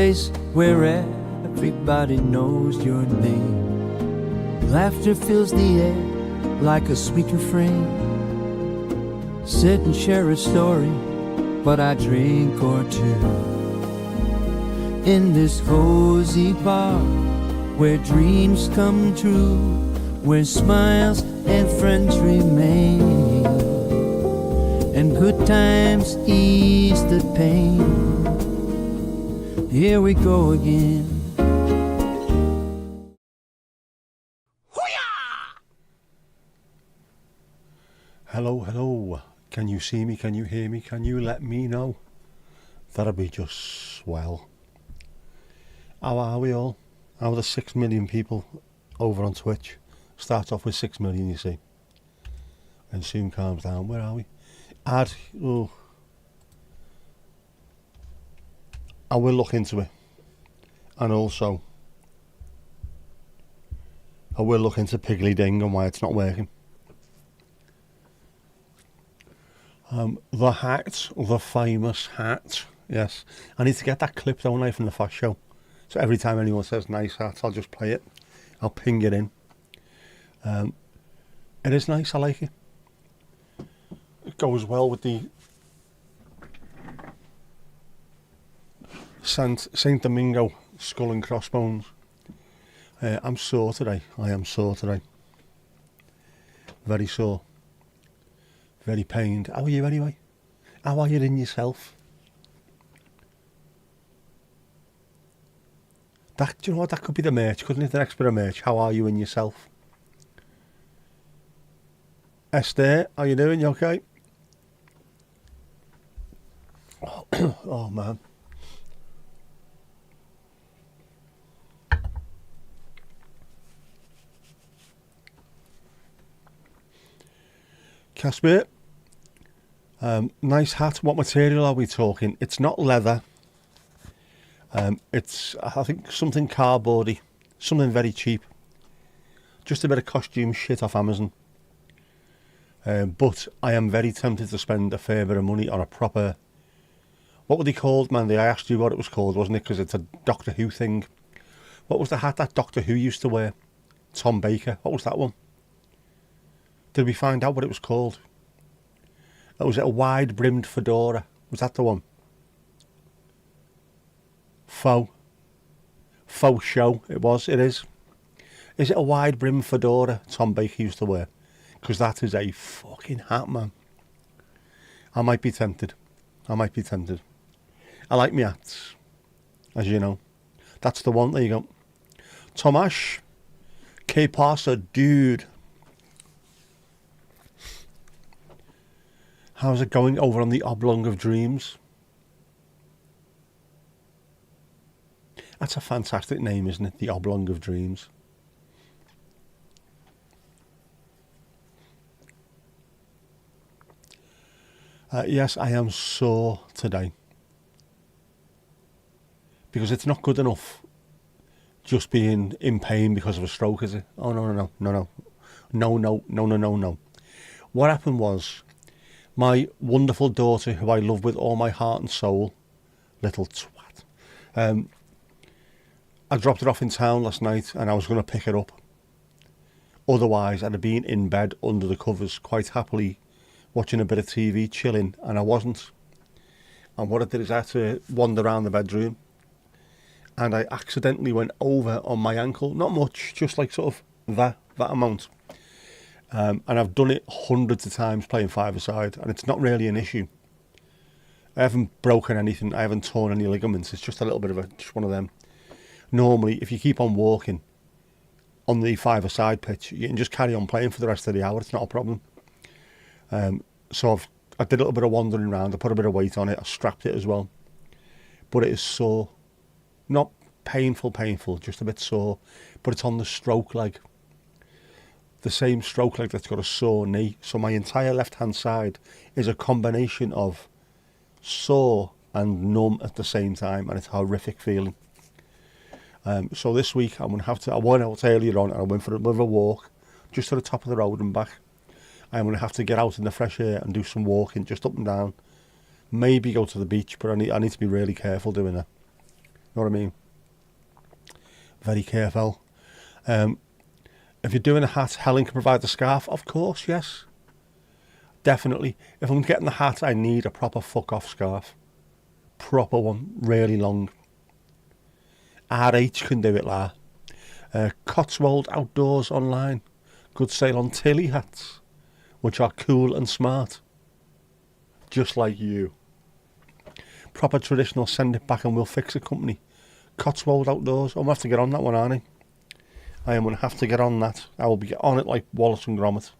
place where everybody knows your name. Laughter fills the air like a sweet refrain. Sit and share a story, but I drink or two. In this cozy bar, where dreams come true, where smiles and friends remain, and good times ease the pain. Here we go again. Hello, hello. Can you see me? Can you hear me? Can you let me know? That'd be just swell. How are we all? How are the 6 million people over on Twitch? Starts off with 6 million, you see, and soon calms down. Where are we? I will look into it, and also I will look into Piggly Ding and why it's not working. The hat, the famous hat. Yes, I need to get that clip, don't I, from the Fast Show. So every time anyone says nice hat, I'll just play it. I'll ping it in. It is nice, I like it. It goes well with the Saint Domingo skull and crossbones. I'm sore today. I am sore today. Very sore. Very pained. How are you anyway? How are you in yourself? Do you know what? That could be the merch, couldn't it? The next bit of merch. How are you in yourself? Esther, how you doing? You okay? Oh man. Casper, nice hat. What material are we talking? It's not leather. It's, I think, something cardboardy, something very cheap. Just a bit of costume shit off Amazon. But I am very tempted to spend a fair bit of money on a proper, what were they called, man? I asked you what it was called, wasn't it? Because it's a Doctor Who thing. What was the hat that Doctor Who used to wear? Tom Baker. What was that one? Did we find out what it was called? Was it a wide-brimmed fedora? Was that the one? Faux show, it was, it is. Is it a wide-brimmed fedora Tom Baker used to wear? Because that is a fucking hat, man. I might be tempted. I like me hats, as you know. That's the one, there you go. Tomash, que pasa, dude? How's it going over on the Oblong of Dreams? That's a fantastic name, isn't it? The Oblong of Dreams. Yes, I am sore today. Because it's not good enough just being in pain because of a stroke, is it? Oh, no. What happened was, my wonderful daughter, who I love with all my heart and soul, little twat, I dropped her off in town last night and I was going to pick her up. Otherwise, I'd have been in bed under the covers quite happily, watching a bit of TV, chilling, and I wasn't. And what I did is I had to wander around the bedroom, and I accidentally went over on my ankle. Not much, just like sort of that amount. And I've done it hundreds of times playing five-a-side, and it's not really an issue. I haven't broken anything, I haven't torn any ligaments, it's just a little bit of just one of them. Normally, if you keep on walking on the five-a-side pitch, you can just carry on playing for the rest of the hour, it's not a problem. So I did a little bit of wandering around, I put a bit of weight on it, I strapped it as well. But it is sore. Not painful, just a bit sore. But it's on the stroke leg. The same stroke leg that's got a sore knee. So my entire left-hand side is a combination of sore and numb at the same time, and it's a horrific feeling. So this week I'm going to have to, I went out earlier on and I went for a bit of a walk just to the top of the road and back. I'm going to have to get out in the fresh air and do some walking just up and down. Maybe go to the beach, but I need to be really careful doing that. know what I mean? Very careful. If you're doing a hat, Helen can provide the scarf. Of course, yes. Definitely. If I'm getting the hat, I need a proper fuck-off scarf. Proper one, really long. RH can do it, la. Cotswold Outdoors online. Good sale on Tilly hats, which are cool and smart. Just like you. Proper traditional, send it back and we'll fix it company. Cotswold Outdoors. I'm going to have to get on that one, aren't I? I am going to have to get on that. I will be on it like Wallace and Gromit.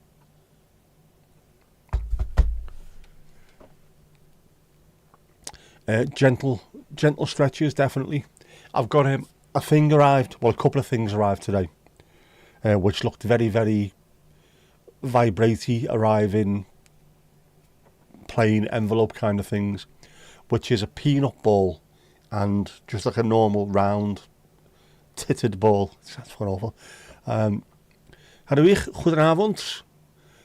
Gentle stretches, definitely. I've got a thing arrived, well, a couple of things arrived today, which looked very, very vibratey, arriving plain envelope kind of things, which is a peanut ball and just like a normal round titted ball. That's van awful. Hadden we goedenavond?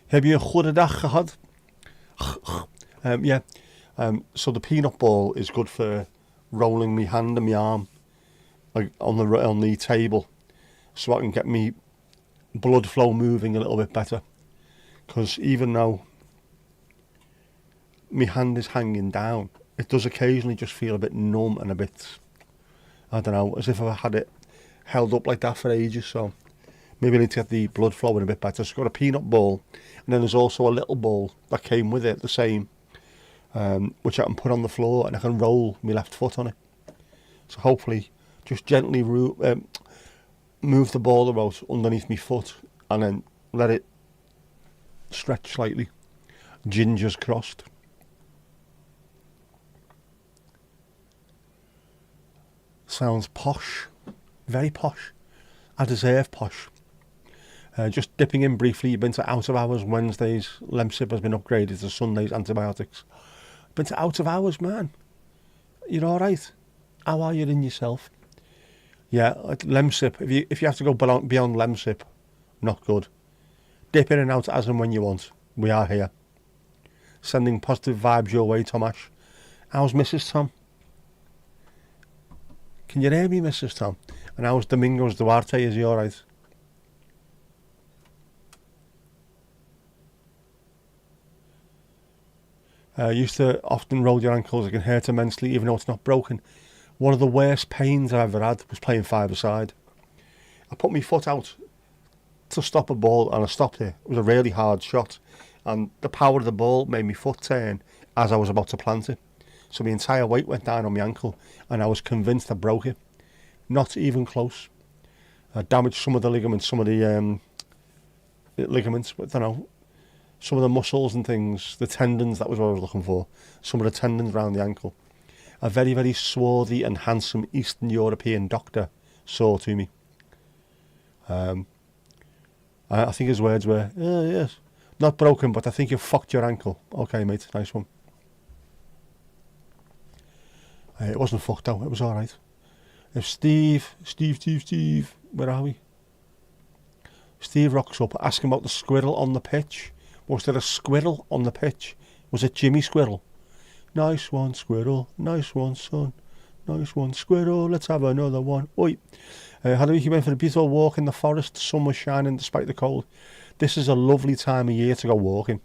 Heb je een goede dag gehad? Yeah. So the peanut ball is good for rolling my hand and my arm like on the table, so I can get me blood flow moving a little bit better. Because even though my hand is hanging down, it does occasionally just feel a bit numb and a bit, I don't know, as if I had it held up like that for ages. So maybe I need to get the blood flowing a bit better. So I've got a peanut ball, and then there's also a little ball that came with it, the same, which I can put on the floor and I can roll my left foot on it. So hopefully just gently move the ball about underneath my foot and then let it stretch slightly. Gingers crossed. Sounds posh. Very posh. I deserve posh. Just dipping in briefly, you've been to out of hours Wednesdays. Lemsip has been upgraded to Sundays antibiotics. Been to out of hours, man. You're alright. How are you in yourself? Yeah, like Lemsip, if you have to go beyond Lemsip, not good. Dip in and out as and when you want. We are here. Sending positive vibes your way, Tomash. How's Mrs. Tom? Can you hear me, Mrs. Tom? And how's Domingos Duarte? Is he alright? Used to often roll your ankles. It can hurt immensely, even though it's not broken. One of the worst pains I've ever had was playing five-a-side. I put my foot out to stop a ball, and I stopped it. It was a really hard shot, and the power of the ball made my foot turn as I was about to plant it. So my entire weight went down on my ankle, and I was convinced I broke it. Not even close. I damaged some of the ligaments, some of the ligaments, I don't know, some of the muscles and things, the tendons, that was what I was looking for. Some of the tendons around the ankle. A very, very swarthy and handsome Eastern European doctor saw to me. I think his words were, yes, not broken, but I think you fucked your ankle. Okay, mate, nice one. It wasn't fucked out, it was alright. If Steve, where are we? Steve rocks up, asking about the squirrel on the pitch. Was there a squirrel on the pitch? Was it Jimmy Squirrel? Nice one, squirrel. Nice one, son. Nice one, squirrel. Let's have another one. Oi. Hadouki went for a beautiful walk in the forest. The sun was shining despite the cold. This is a lovely time of year to go walking,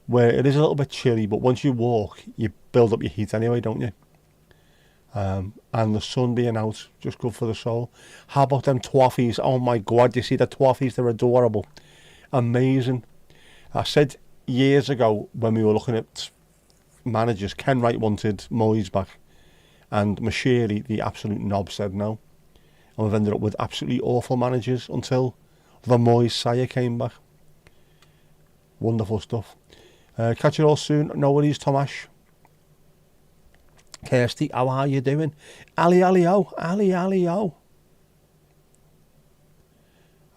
where it is a little bit chilly, but once you walk, you build up your heat anyway, don't you? And the sun being out, just good for the soul. How about them twaffies? Oh my god, you see the twaffies? They're adorable. Amazing. I said years ago when we were looking at managers, Ken Wright wanted Moyes back, and Mashiri, the absolute knob, said no. And we've ended up with absolutely awful managers until the Moyes sire came back. Wonderful stuff. Catch you all soon. No worries, Tomash. Kirsty, how are you doing? Ali, oh.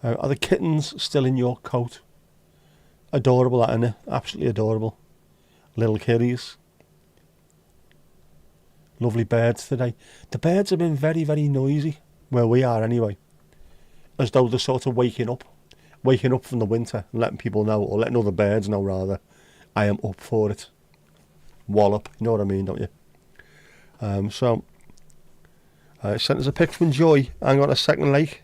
Are the kittens still in your coat? Adorable, that, isn't it? Absolutely adorable. Little kitties. Lovely birds today. The birds have been very, very noisy, where we are anyway. As though they're sort of waking up from the winter and letting people know, or letting other birds know rather, I am up for it. Wallop, you know what I mean, don't you? So, Sent us a pic from Joy. Hang on a second, lake.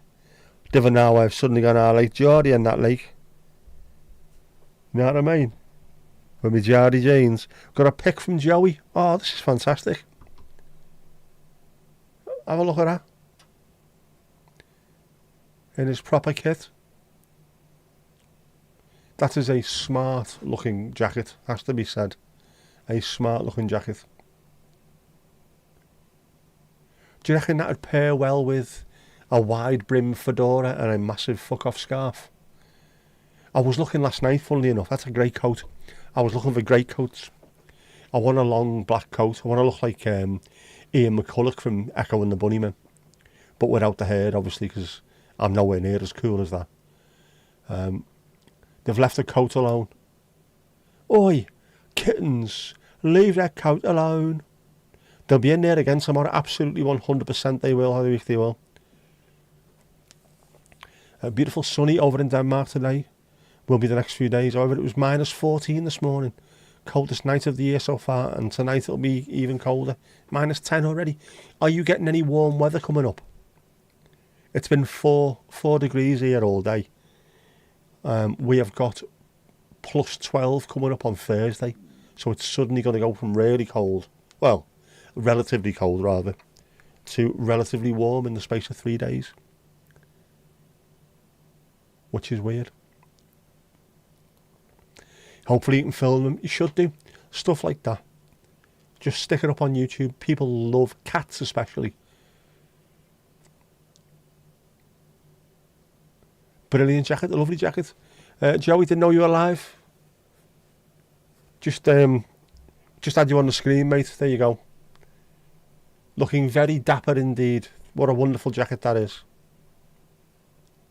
Different now, I've suddenly gone, Lake Geordie in that lake. You know what I mean? With my Geordie jeans. Got a pic from Joey. Oh, this is fantastic. Have a look at that. In his proper kit. That is a smart looking jacket, has to be said. A smart looking jacket. Do you reckon that would pair well with a wide brim fedora and a massive fuck off scarf? I was looking last night, funnily enough. That's a great coat. I was looking for great coats. I want a long black coat. I want to look like Ian McCulloch from Echo and the Bunnymen, but without the hair, obviously, because I'm nowhere near as cool as that. They've left the coat alone. Oi, kittens, leave that coat alone. They'll be in there again tomorrow. Absolutely 100% they will. I think they will. Beautiful sunny over in Denmark today. Will be the next few days. However, it was minus 14 this morning. Coldest night of the year so far, and tonight it'll be even colder. Minus 10 already. Are you getting any warm weather coming up? It's been 4 degrees here all day. We have got plus 12 coming up on Thursday. So it's suddenly going to go from really cold, well, relatively cold rather, to relatively warm in the space of 3 days. Which is weird. Hopefully you can film them. You should do. Stuff like that. Just stick it up on YouTube. People love cats especially. Brilliant jacket. A lovely jacket. Joey, didn't know you were alive. Just had you on the screen, mate. There you go. Looking very dapper indeed. What a wonderful jacket that is.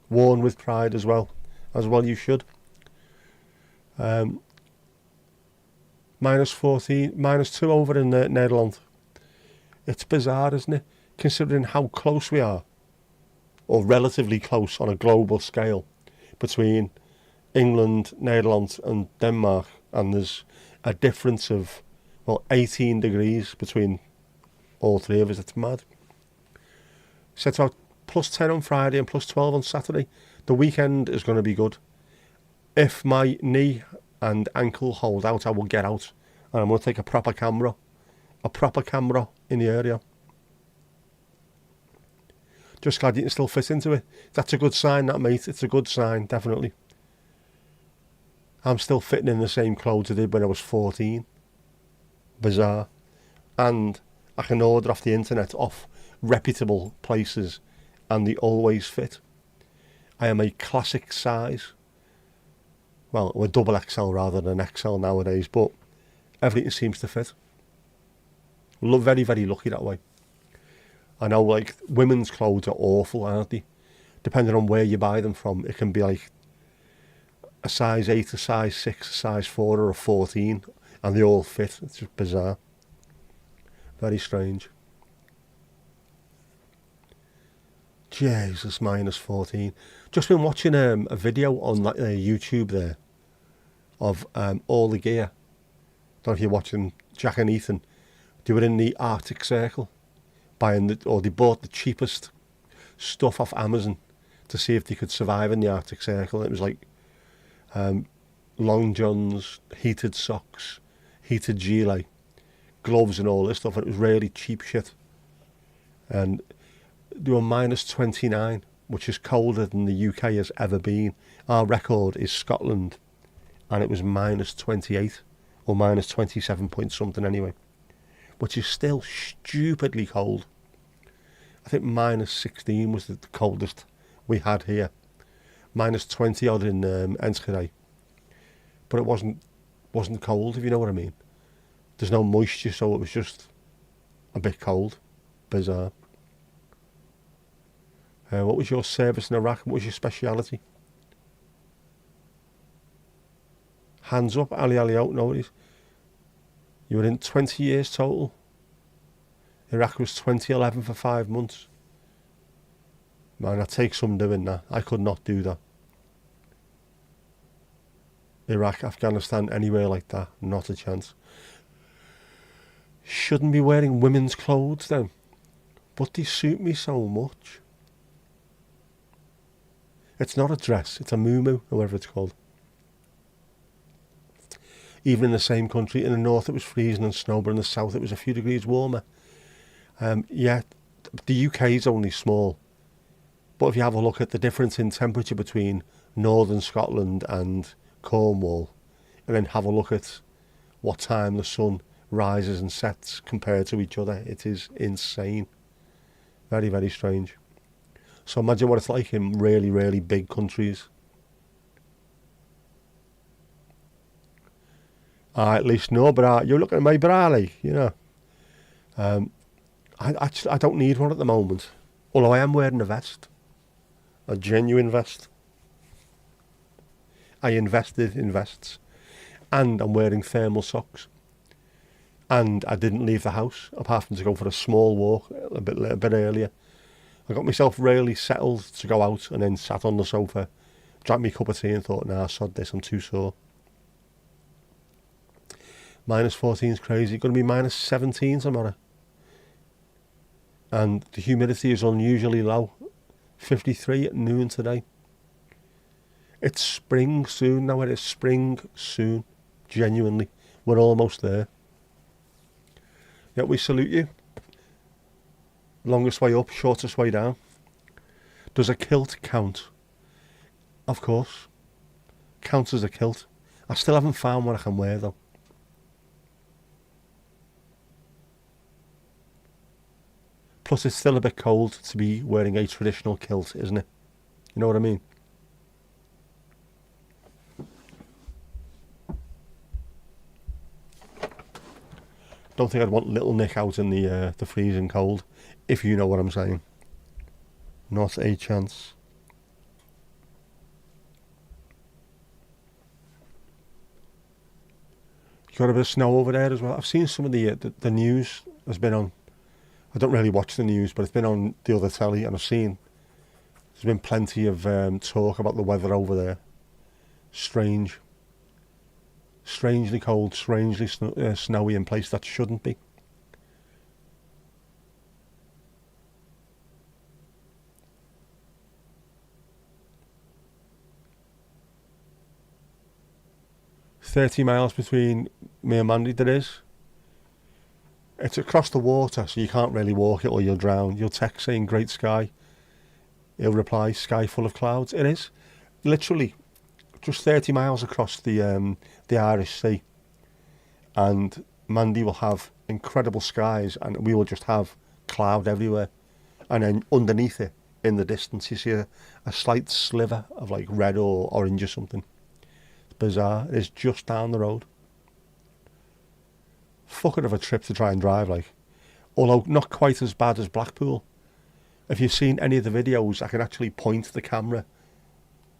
Worn with pride as well. As well you should. Minus 14, minus 2 over in Netherlands. It's bizarre, isn't it? Considering how close we are, or relatively close on a global scale, between England, Netherlands and Denmark, and there's a difference of, 18 degrees between all three of us. It's mad. Set out plus 10 on Friday and plus 12 on Saturday. The weekend is going to be good. If my knee and ankle hold out, I will get out and I'm going to take a proper camera in the area. Just glad you can still fit into it. That's a good sign, that, mate. It's a good sign, definitely. I'm still fitting in the same clothes I did when I was 14. Bizarre. And I can order off the internet, off reputable places, and they always fit. I am a classic size. Well, we're double XL rather than XL nowadays, but everything seems to fit. Very, very lucky that way. I know, like, women's clothes are awful, aren't they? Depending on where you buy them from, it can be like a size 8, a size 6, a size 4 or a 14, and they all fit. It's just bizarre. Very strange. Jesus, minus 14. Just been watching a video on YouTube there of all the gear. Don't know if you're watching Jack and Ethan. They were in the Arctic Circle, they bought the cheapest stuff off Amazon to see if they could survive in the Arctic Circle. It was like long johns, heated socks, heated gilet, gloves and all this stuff. And it was really cheap shit. And they were minus 29, which is colder than the UK has ever been. Our record is Scotland, and it was minus 28 or minus 27 point something anyway, which is still stupidly cold. I think minus 16 was the coldest we had here. Minus 20 odd in Enschede. But it wasn't cold, if you know what I mean. There's no moisture, so it was just a bit cold. Bizarre. What was your service in Iraq? What was your speciality? Hands up, Ali out, nobody's. You were in 20 years total. Iraq was 2011 for 5 months. Man, that takes some doing that. I could not do that. Iraq, Afghanistan, anywhere like that, not a chance. Shouldn't be wearing women's clothes then. but they suit me so much. It's not a dress, it's a muumuu, or whatever it's called. Even in the same country, in the north it was freezing and snow, but in the south it was a few degrees warmer. Yeah, the UK is only small, but if you have a look at the difference in temperature between northern Scotland and Cornwall, and then have a look at what time the sun rises and sets compared to each other, it is insane. Very, very strange. So imagine what it's like in really, really big countries. I at least know bra. You're looking at my bra, like, you know. I don't need one at the moment. Although I am wearing a vest. A genuine vest. I invested in vests. And I'm wearing thermal socks. And I didn't leave the house, apart from to go for a small walk a bit earlier. I got myself really settled to go out, and then sat on the sofa, drank me a cup of tea and thought, nah, sod this, I'm too sore. -14 is crazy. Going to be -17 tomorrow. And the humidity is unusually low. 53 at noon today. It's spring soon now. It is spring soon. Genuinely. We're almost there. Yet we salute you. Longest way up, shortest way down. Does a kilt count? Of course. Counts as a kilt. I still haven't found one I can wear though. Plus it's still a bit cold to be wearing a traditional kilt, isn't it? You know what I mean? Don't think I'd want little Nick out in the freezing cold, if you know what I'm saying. Not a chance. You got a bit of snow over there as well. I've seen some of the news has been on. I don't really watch the news, but it's been on the other telly, and I've seen there's been plenty of talk about the weather over there. Strange. Strangely cold, strangely snowy in place that shouldn't be. "30 miles between me and Mandy, there is. It's across the water, so you can't really walk it or you'll drown. You'll text saying great sky. He'll reply, sky full of clouds. It is. Literally, just 30 miles across the Irish Sea. And Mandy will have incredible skies, and we will just have cloud everywhere. And then underneath it, in the distance, you see a slight sliver of like red or orange or something. It's bizarre. It is just down the road. Fucking of a trip to try and drive, like. Although not quite as bad as Blackpool. If you've seen any of the videos, I can actually point the camera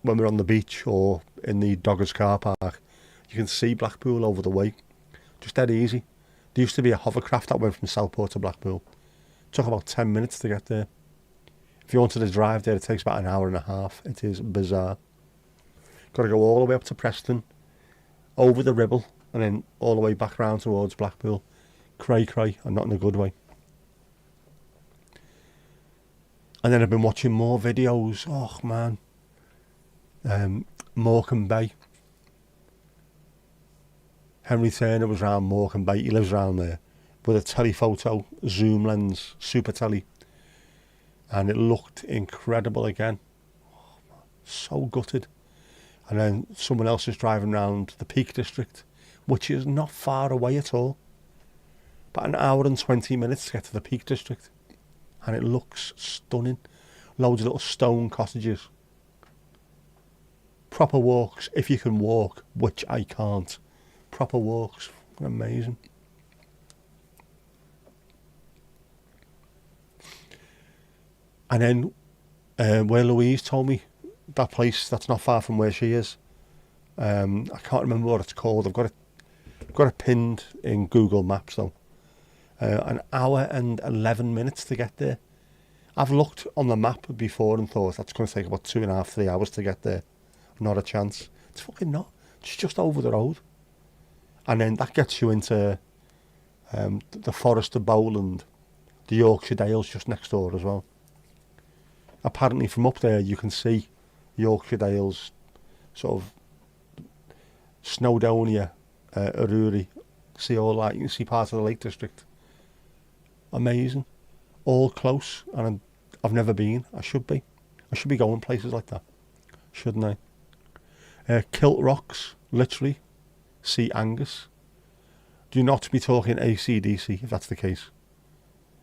when we're on the beach or in the Doggers car park. You can see Blackpool over the way. Just dead easy. There used to be a hovercraft that went from Southport to Blackpool. It took about 10 minutes to get there. If you wanted to drive there, it takes about an hour and a half. It is bizarre. Got to go all the way up to Preston, over the Ribble, and then all the way back round towards Blackpool. Cray, and not in a good way. And then I've been watching more videos. Oh, man. Morecambe Bay. Henry Turner was round Morecambe Bay. He lives round there with a telephoto zoom lens, super telly. And it looked incredible again. Oh, so gutted. And then someone else is driving round the Peak District, which is not far away at all. About an hour and 20 minutes to get to the Peak District. And it looks stunning. Loads of little stone cottages. Proper walks, if you can walk, which I can't. Proper walks, amazing. And then where Louise told me, that place that's not far from where she is. I can't remember what it's called. I've got it pinned in Google Maps though. An hour and 11 minutes to get there. I've looked on the map before and thought that's going to take about 2.5, 3 hours to get there. Not a chance. It's fucking not. It's just over the road. And then that gets you into the Forest of Bowland, The Yorkshire Dales just next door as well. Apparently from up there you can see Yorkshire Dales, sort of Snowdonia, Ururi, see all that. You can see part of the Lake District. Amazing. All close, and I've never been. I should be. I should be going places like that, shouldn't I? Kilt Rocks, literally. See Angus. Do not be talking AC/DC if that's the case.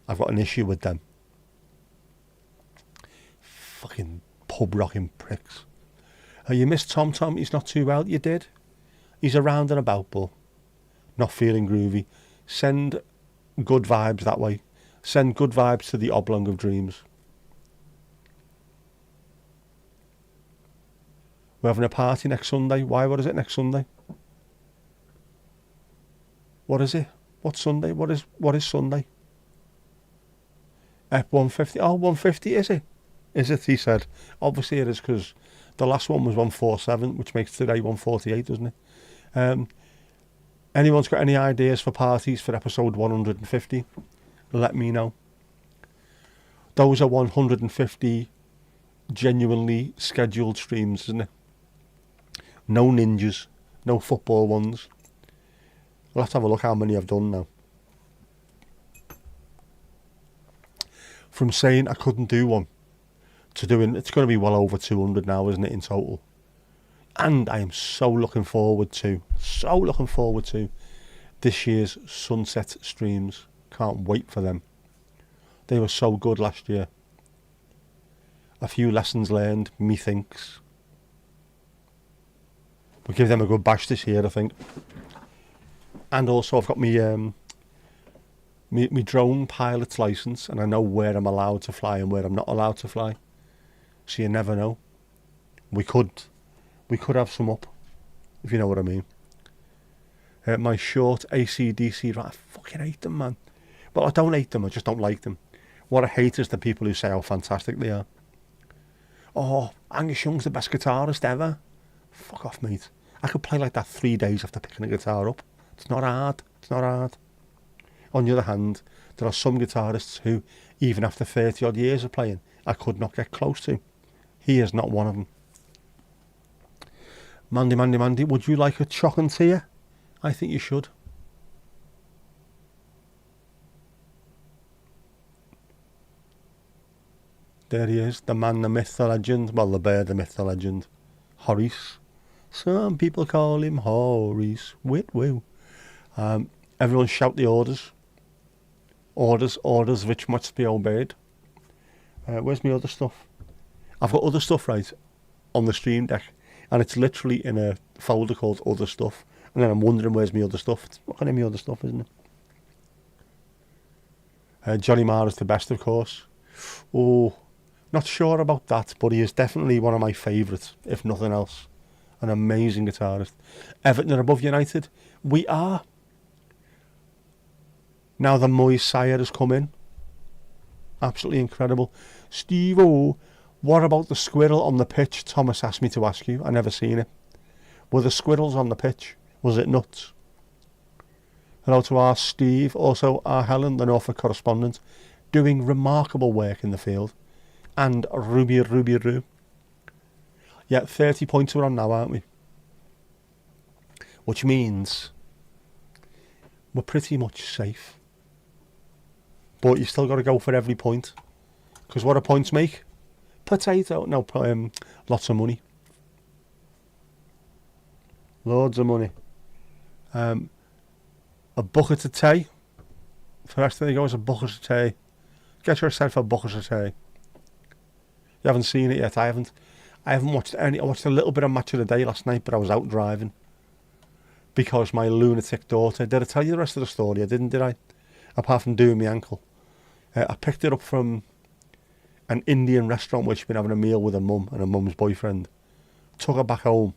I've got an issue with them. Fucking pub rocking pricks. You missed Tom Tom. He's not too well. You did. He's around and about, but not feeling groovy. Send good vibes that way. Send good vibes to the Oblong of Dreams. We're having a party next Sunday. Why? What is it next Sunday? What is it? What's Sunday? What is Sunday? Ep 150. Oh, 150 is it? Is it? He said. Obviously it is, because the last one was 147, which makes today 148, doesn't it? Anyone's got any ideas for parties for episode 150? Let me know. Those are 150 genuinely scheduled streams, isn't it? No ninjas, no football ones. Let's have a look how many I've done now. From saying I couldn't do one to doing, it's going to be well over 200 now, isn't it, in total? And I am so looking forward to this year's sunset streams. Can't wait for them. They were so good last year. A few lessons learned, methinks. We'll give them a good bash this year, I think. And also I've got me drone pilot's licence, and I know where I'm allowed to fly and where I'm not allowed to fly. So you never know. We could have some up, if you know what I mean. My short AC/DC, I fucking hate them, man. Well, I don't hate them, I just don't like them. What I hate is the people who say how fantastic they are. Oh, Angus Young's the best guitarist ever. Fuck off, mate. I could play like that 3 days after picking a guitar up. It's not hard. On the other hand, there are some guitarists who, even after 30 odd years of playing, I could not get close to. He is not one of them. Mandy, would you like a choc and tear? I think you should. There he is, the man, the myth, the legend. Well, the bear, the myth, the legend. Horace. Some people call him Horace. Woo. Everyone shout the orders. Orders which must be obeyed. Where's my other stuff? I've got other stuff, right, on the stream deck, and it's literally in a folder called other stuff, and then I'm wondering where's my other stuff. It's not going to be my other stuff, isn't it? Johnny Marr is the best, of course. Oh, not sure about that, but he is definitely one of my favourites, if nothing else. An amazing guitarist. Everton are above United. We are. Now the Moyes sire has come in. Absolutely incredible. Steve-O, what about the squirrel on the pitch? Thomas asked me to ask you. I never seen it. Were the squirrels on the pitch? Was it nuts? Hello to our Steve. Also our Helen, the Norfolk correspondent, doing remarkable work in the field. And Ruby. Yeah, 30 points we're on now, aren't we? Which means we're pretty much safe. But you still got to go for every point. Because what do points make? Potato. No, lots of money. Loads of money. A bucket of tea. First thing you go is a bucket of tea. Get yourself a bucket of tea. You haven't seen it yet. I haven't watched any. I watched a little bit of Match of the Day last night, but I was out driving. Because my lunatic daughter... Did I tell you the rest of the story? I didn't, did I? Apart from doing my ankle. I picked it up from an Indian restaurant where she'd been having a meal with her mum and her mum's boyfriend. Took her back home.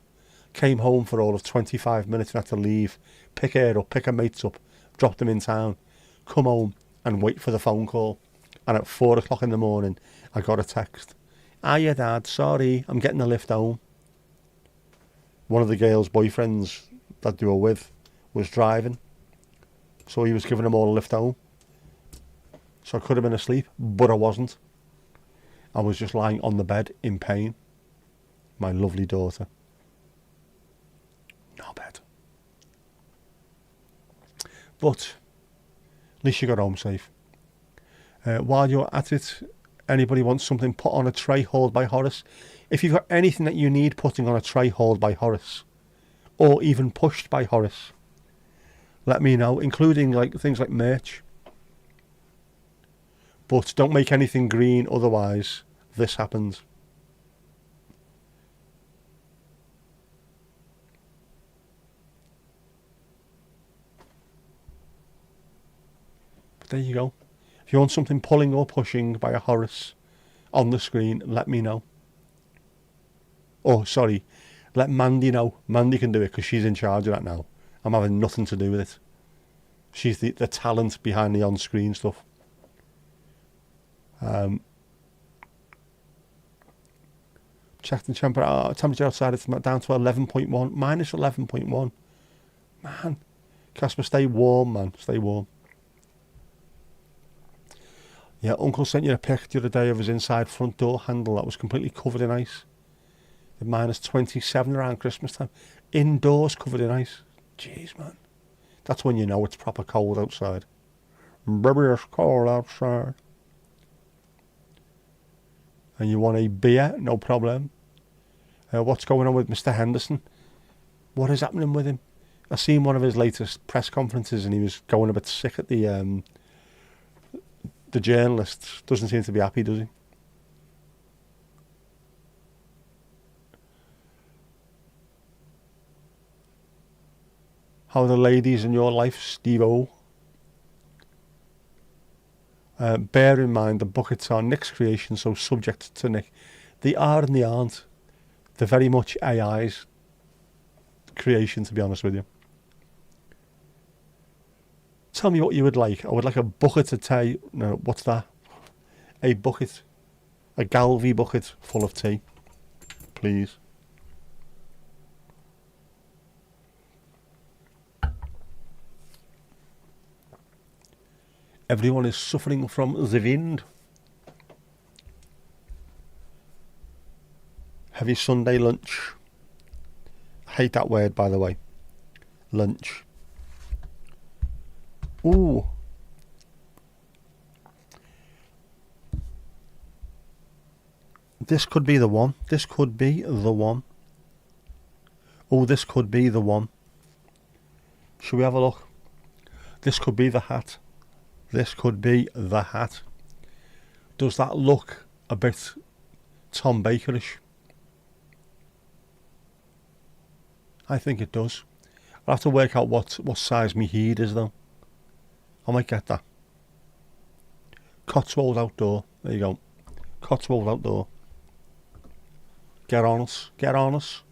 Came home for all of 25 minutes and had to leave. Pick her up, pick her mates up. Drop them in town. Come home and wait for the phone call. And at 4 o'clock in the morning, I got a text. Hiya, Dad. Sorry, I'm getting a lift home. One of the girls' boyfriends that they were with was driving. So he was giving them all a lift home. So I could have been asleep, but I wasn't. I was just lying on the bed in pain. My lovely daughter. No bed. But at least you got home safe. While you're at it, anybody wants something put on a tray hauled by Horace? If you've got anything that you need putting on a tray hauled by Horace, or even pushed by Horace, let me know, including like things like merch. But don't make anything green, otherwise this happens. But there you go. If you want something pulling or pushing by a Horace on the screen, let me know. Oh, sorry, let Mandy know. Mandy can do it because she's in charge of that now. I'm having nothing to do with it. She's the talent behind the on-screen stuff. Checked the temperature outside, it's down to 11.1, minus 11.1. Man, Casper, stay warm, man, stay warm. Yeah, Uncle sent you a pic the other day of his inside front door handle that was completely covered in ice. At minus 27 around Christmas time. Indoors covered in ice. Jeez, man. That's when you know it's proper cold outside. Baby, it's cold outside. And you want a beer? No problem. What's going on with Mr. Henderson? What is happening with him? I seen one of his latest press conferences and he was going a bit sick at the journalists. Doesn't seem to be happy, does he? How are the ladies in your life, Steve-O? Bear in mind the buckets are Nick's creation, so subject to Nick. They are and they aren't. They're very much AI's creation, to be honest with you. Tell me what you would like. I would like a bucket of tea. No, what's that? A bucket. A Galvy bucket full of tea. Please. Everyone is suffering from the wind. Heavy Sunday lunch. I hate that word, by the way. Lunch. Ooh. This could be the one. This could be the one. Oh, this could be the one. Should we have a look? This could be the hat. This could be the hat. Does that look a bit Tom Bakerish? I think it does. I'll have to work out what size me heed is though. I might get that. Cotswold Outdoor. There you go. Cotswold Outdoor. Get on us. Get on us.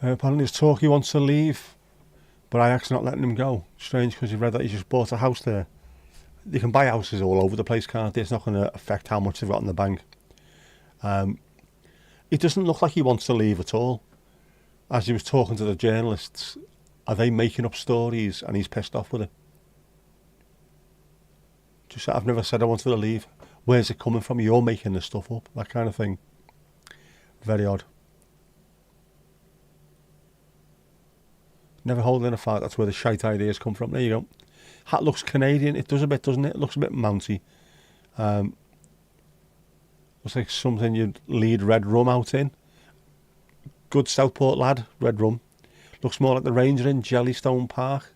Apparently his talkie wants to leave, but Ajax not letting him go. Strange, because you've read that he's just bought a house there. They can buy houses all over the place, can't they? It's not going to affect how much they've got in the bank. It doesn't look like he wants to leave at all. As he was talking to the journalists, are they making up stories and he's pissed off with it? Just, I've never said I wanted to leave. Where's it coming from? You're making this stuff up. That kind of thing. Very odd. Never holding a fart, that's where the shite ideas come from. There you go. Hat looks Canadian. It does a bit, doesn't it? It looks a bit mounty. Looks like something you'd lead red rum out in. Good Southport lad, red rum. Looks more like the Ranger in Jellystone Park.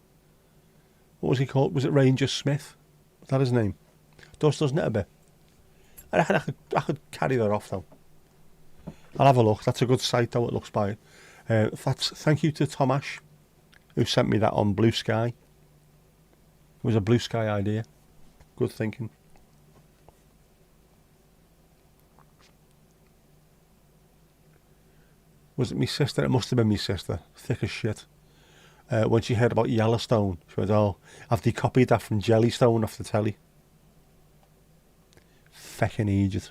What was he called? Was it Ranger Smith? Was that his name? Doesn't it a bit? I reckon I could carry that off though. I'll have a look. That's a good site though, it looks by. Thank you to Tom Ash, who sent me that on Blue Sky. It was a Blue Sky idea. Good thinking. Was it me sister? It must have been me sister. Thick as shit. When she heard about Yellowstone, she went, oh, have they copied that from Jellystone off the telly? feckin' idiot.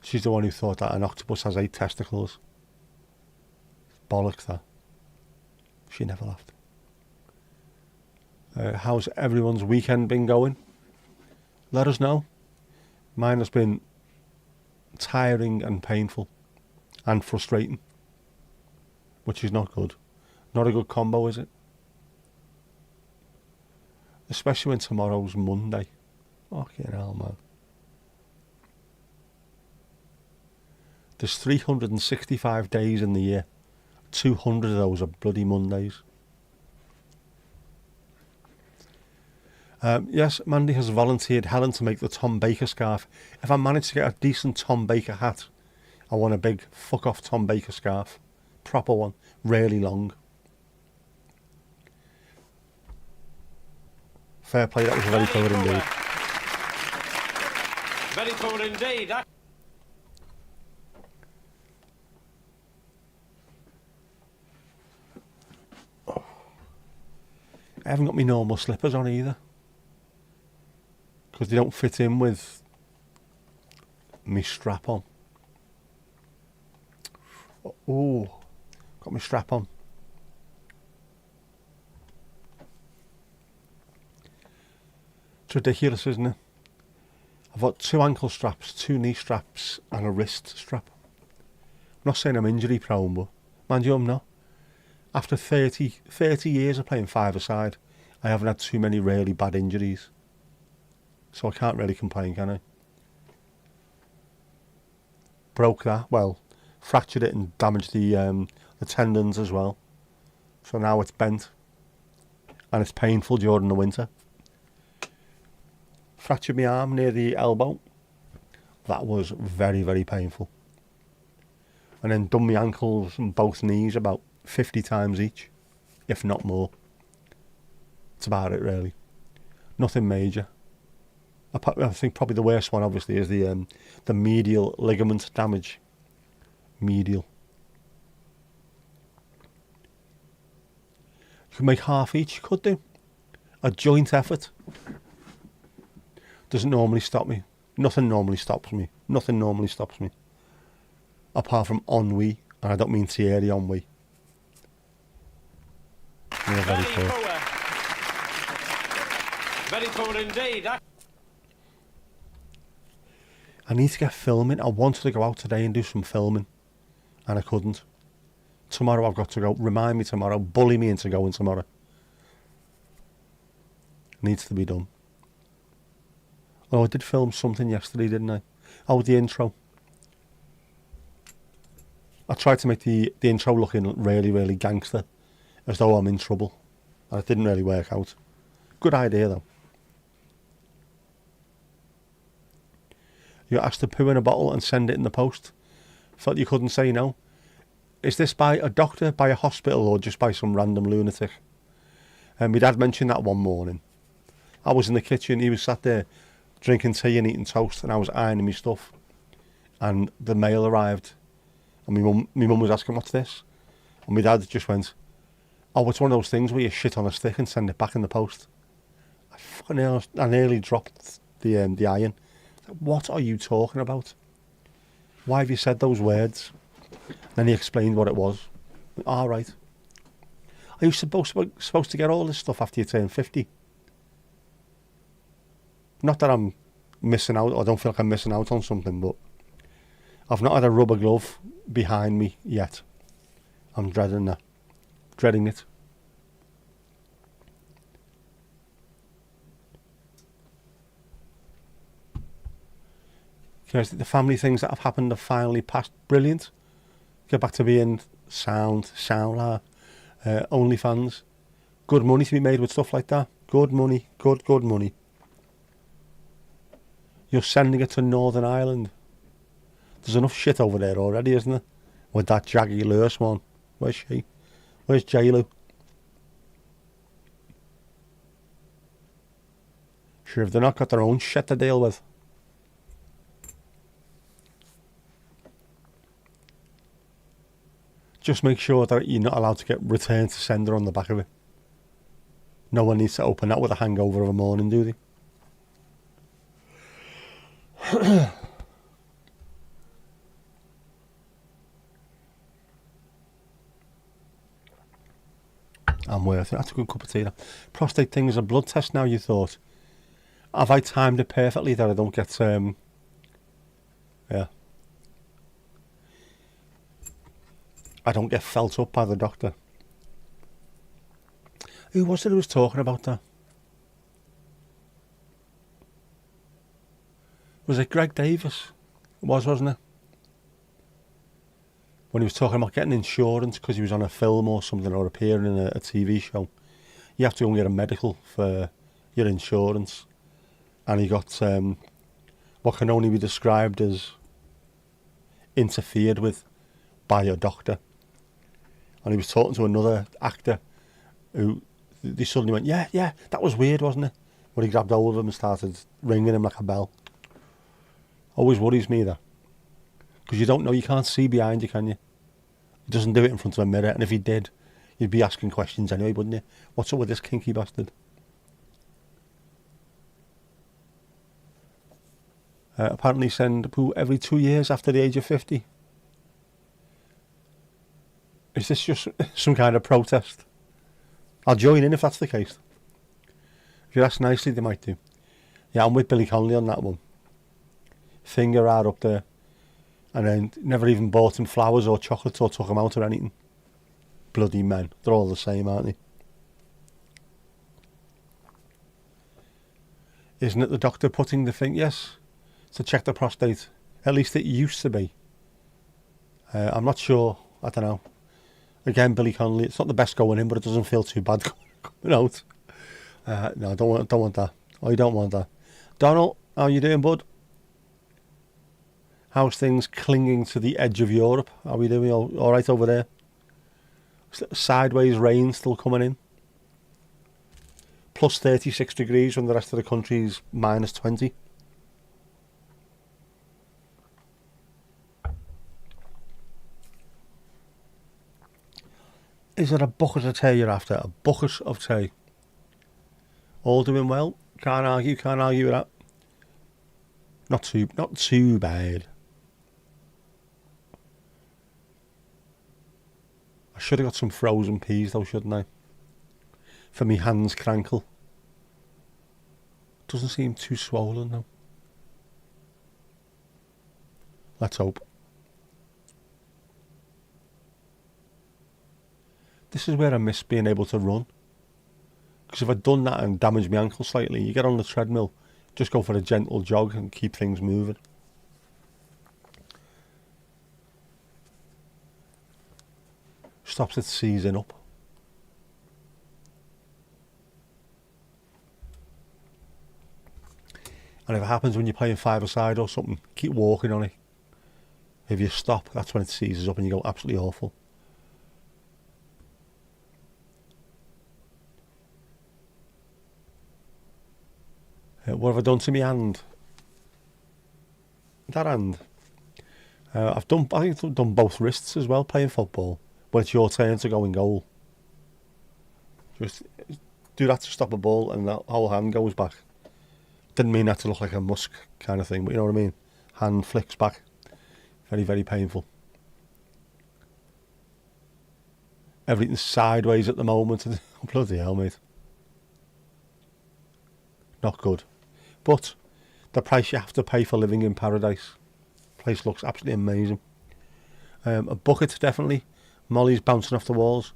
She's the one who thought that an octopus has 8 testicles. Bollocks, that. She never laughed. How's everyone's weekend been going? Let us know. Mine has been tiring and painful and frustrating, which is not good. Not a good combo, is it? Especially when tomorrow's Monday. Fucking hell, man. There's 365 days in the year. 200 of those are bloody Mondays. Yes, Mandy has volunteered Helen to make the Tom Baker scarf. If I manage to get a decent Tom Baker hat, I want a big fuck off Tom Baker scarf. Proper one. Really long. Fair play, that was very poor indeed. Very poor indeed. I haven't got my normal slippers on either, because they don't fit in with me strap on. Oh, got my strap on. It's ridiculous, isn't it? I've got 2 ankle straps, 2 knee straps and a wrist strap. I'm not saying I'm injury prone, but mind you, I'm not. After 30 years of playing 5-a-side, I haven't had too many really bad injuries. So I can't really complain, can I? Broke that, well, fractured it and damaged the tendons as well. So now it's bent. And it's painful during the winter. Fractured my arm near the elbow. That was very, very painful. And then done my ankles and both knees about 50 times each, if not more. That's about it, really. Nothing major. I think probably the worst one, obviously, is the medial ligament damage. Medial. You could make half each. You could do. A joint effort. Doesn't normally stop me. Nothing normally stops me. Nothing normally stops me. Apart from ennui, and I don't mean Thierry Henry. Yeah, very poor. Very poor indeed. I need to get filming. I wanted to go out today and do some filming, and I couldn't. Tomorrow I've got to go. Remind me tomorrow. Bully me into going tomorrow. Needs to be done. Oh, I did film something yesterday, didn't I? Oh, the intro. I tried to make the intro looking really, really gangster, as though I'm in trouble. And it didn't really work out. Good idea, though. You're asked to poo in a bottle and send it in the post. Thought you couldn't say no. Is this by a doctor, by a hospital, or just by some random lunatic? And my dad mentioned that one morning. I was in the kitchen, he was sat there drinking tea and eating toast, and I was ironing my stuff. And the mail arrived. And my mum was asking, what's this? And my dad just went, oh, it's one of those things where you shit on a stick and send it back in the post. I nearly dropped the iron. What are you talking about? Why have you said those words? Then he explained what it was. All right. Are you supposed to get all this stuff after you turn 50? Not that I'm missing out, or I don't feel like I'm missing out on something, but I've not had a rubber glove behind me yet. I'm dreading that. Dreading it. Because the family things that have happened have finally passed. Brilliant. Get back to being sound, OnlyFans. Good money to be made with stuff like that. Good money. Good money. You're sending it to Northern Ireland. There's enough shit over there already, isn't there? With that Jaggy Lewis one. Where's she? Where's J-Lo? Sure, if they've not got their own shit to deal with. Just make sure that you're not allowed to get return to sender on the back of it. No one needs to open that with a hangover of a morning, do they? I'm worth it. That's a good cup of tea. That. Prostate thing is a blood test now, you thought. Have I timed it perfectly that I don't get... yeah. I don't get felt up by the doctor. Who was it who was talking about that? Was it Greg Davis? It was, wasn't it? When he was talking about getting insurance because he was on a film or something or appearing in a TV show. You have to go and get a medical for your insurance. And he got what can only be described as interfered with by a doctor. And he was talking to another actor who they suddenly went, yeah, that was weird, wasn't it? When he grabbed hold of him and started ringing him like a bell. Always worries me, that. Because you don't know, you can't see behind you, can you? He doesn't do it in front of a mirror, and if he did, you'd be asking questions anyway, wouldn't you? What's up with this kinky bastard? Apparently send poo every 2 years after the age of 50. Is this just some kind of protest? I'll join in if that's the case. If you ask nicely, they might do. Yeah, I'm with Billy Connolly on that one. Finger hard up there. And then never even bought him flowers or chocolates or took him out or anything. Bloody men. They're all the same, aren't they? Isn't it the doctor putting the thing? Yes. To check the prostate. At least it used to be. I'm not sure. I don't know. Again, Billy Connolly, it's not the best going in, but it doesn't feel too bad coming out. No, I don't want that. I don't want that. Donald, how you doing, bud? How's things clinging to the edge of Europe? Are we doing all right over there? Sideways rain still coming in. Plus 36 degrees when the rest of the country's minus 20. Is it a bucket of tea you're after? A bucket of tea. All doing well. Can't argue with that. Not too bad. I should have got some frozen peas though, shouldn't I? For me hands crankle. Doesn't seem too swollen though. Let's hope. This is where I miss being able to run. Because if I'd done that and damaged my ankle slightly, you get on the treadmill, just go for a gentle jog and keep things moving. Stops it seizing up. And if it happens when you're playing five-a-side or something, keep walking on it. If you stop, that's when it seizes up and you go absolutely awful. What have I done to my hand? That hand. I think I've done both wrists as well, playing football. When it's your turn to go in goal. Just do that to stop a ball and that whole hand goes back. Didn't mean that to look like a Musk kind of thing, but you know what I mean? Hand flicks back. Very, very painful. Everything's sideways at the moment. Bloody hell, mate. Not good. But the price you have to pay for living in paradise. Place looks absolutely amazing. A bucket, definitely. Molly's bouncing off the walls.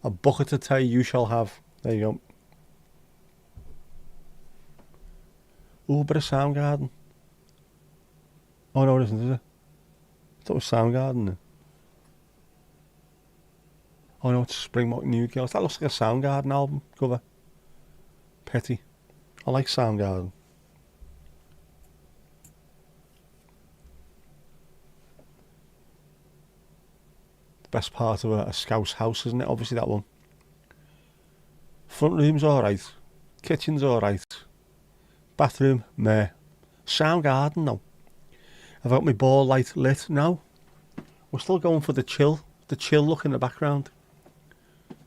A bucket of tea you shall have. There you go. Ooh, a bit of Soundgarden. Oh no, it isn't, is it? I thought it was Soundgarden. Oh no, it's Springmore New Girls. That looks like a Soundgarden album cover. Petty. I like Soundgarden. The best part of a Scouse house, isn't it? Obviously that one. Front room's alright. Kitchen's alright. Bathroom, meh. Soundgarden, no. I've got my ball light lit. No. We're still going for the chill look in the background.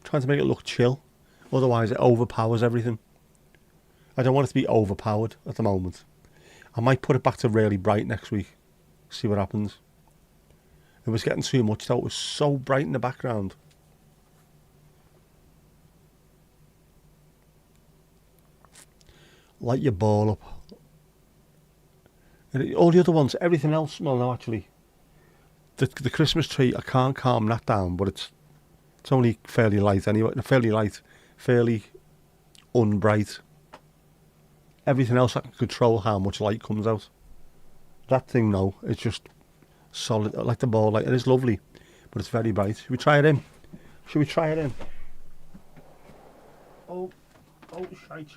Trying to make it look chill. Otherwise, it overpowers everything. I don't want it to be overpowered at the moment. I might put it back to really bright next week. See what happens. It was getting too much though. It was so bright in the background. Light your ball up. And all the other ones, everything else, well no actually. The Christmas tree, I can't calm that down, but it's only fairly light anyway. Fairly light, fairly unbright. Everything else I can control how much light comes out. That thing no, it's just solid. I like the ball light. It is lovely, but it's very bright. Should we try it in? Should we try it in? Oh, shite.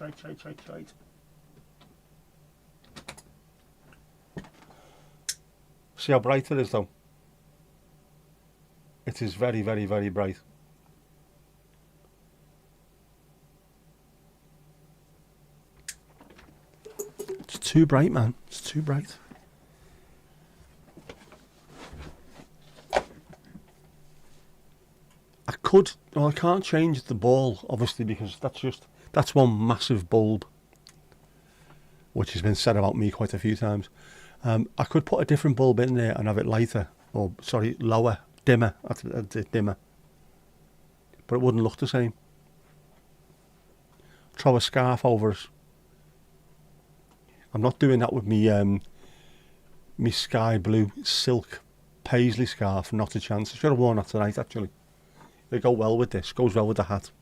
See how bright it is though? It is very, very, very bright. It's too bright, man. It's too bright. I can't change the ball, obviously, because that's one massive bulb, which has been said about me quite a few times. I could put a different bulb in there and have it lighter, or sorry, lower, dimmer. That's it, dimmer. But it wouldn't look the same. Throw a scarf over it. I'm not doing that with me sky blue silk paisley scarf. Not a chance. I should have worn that tonight, actually. They go well with this. Goes well with the hat.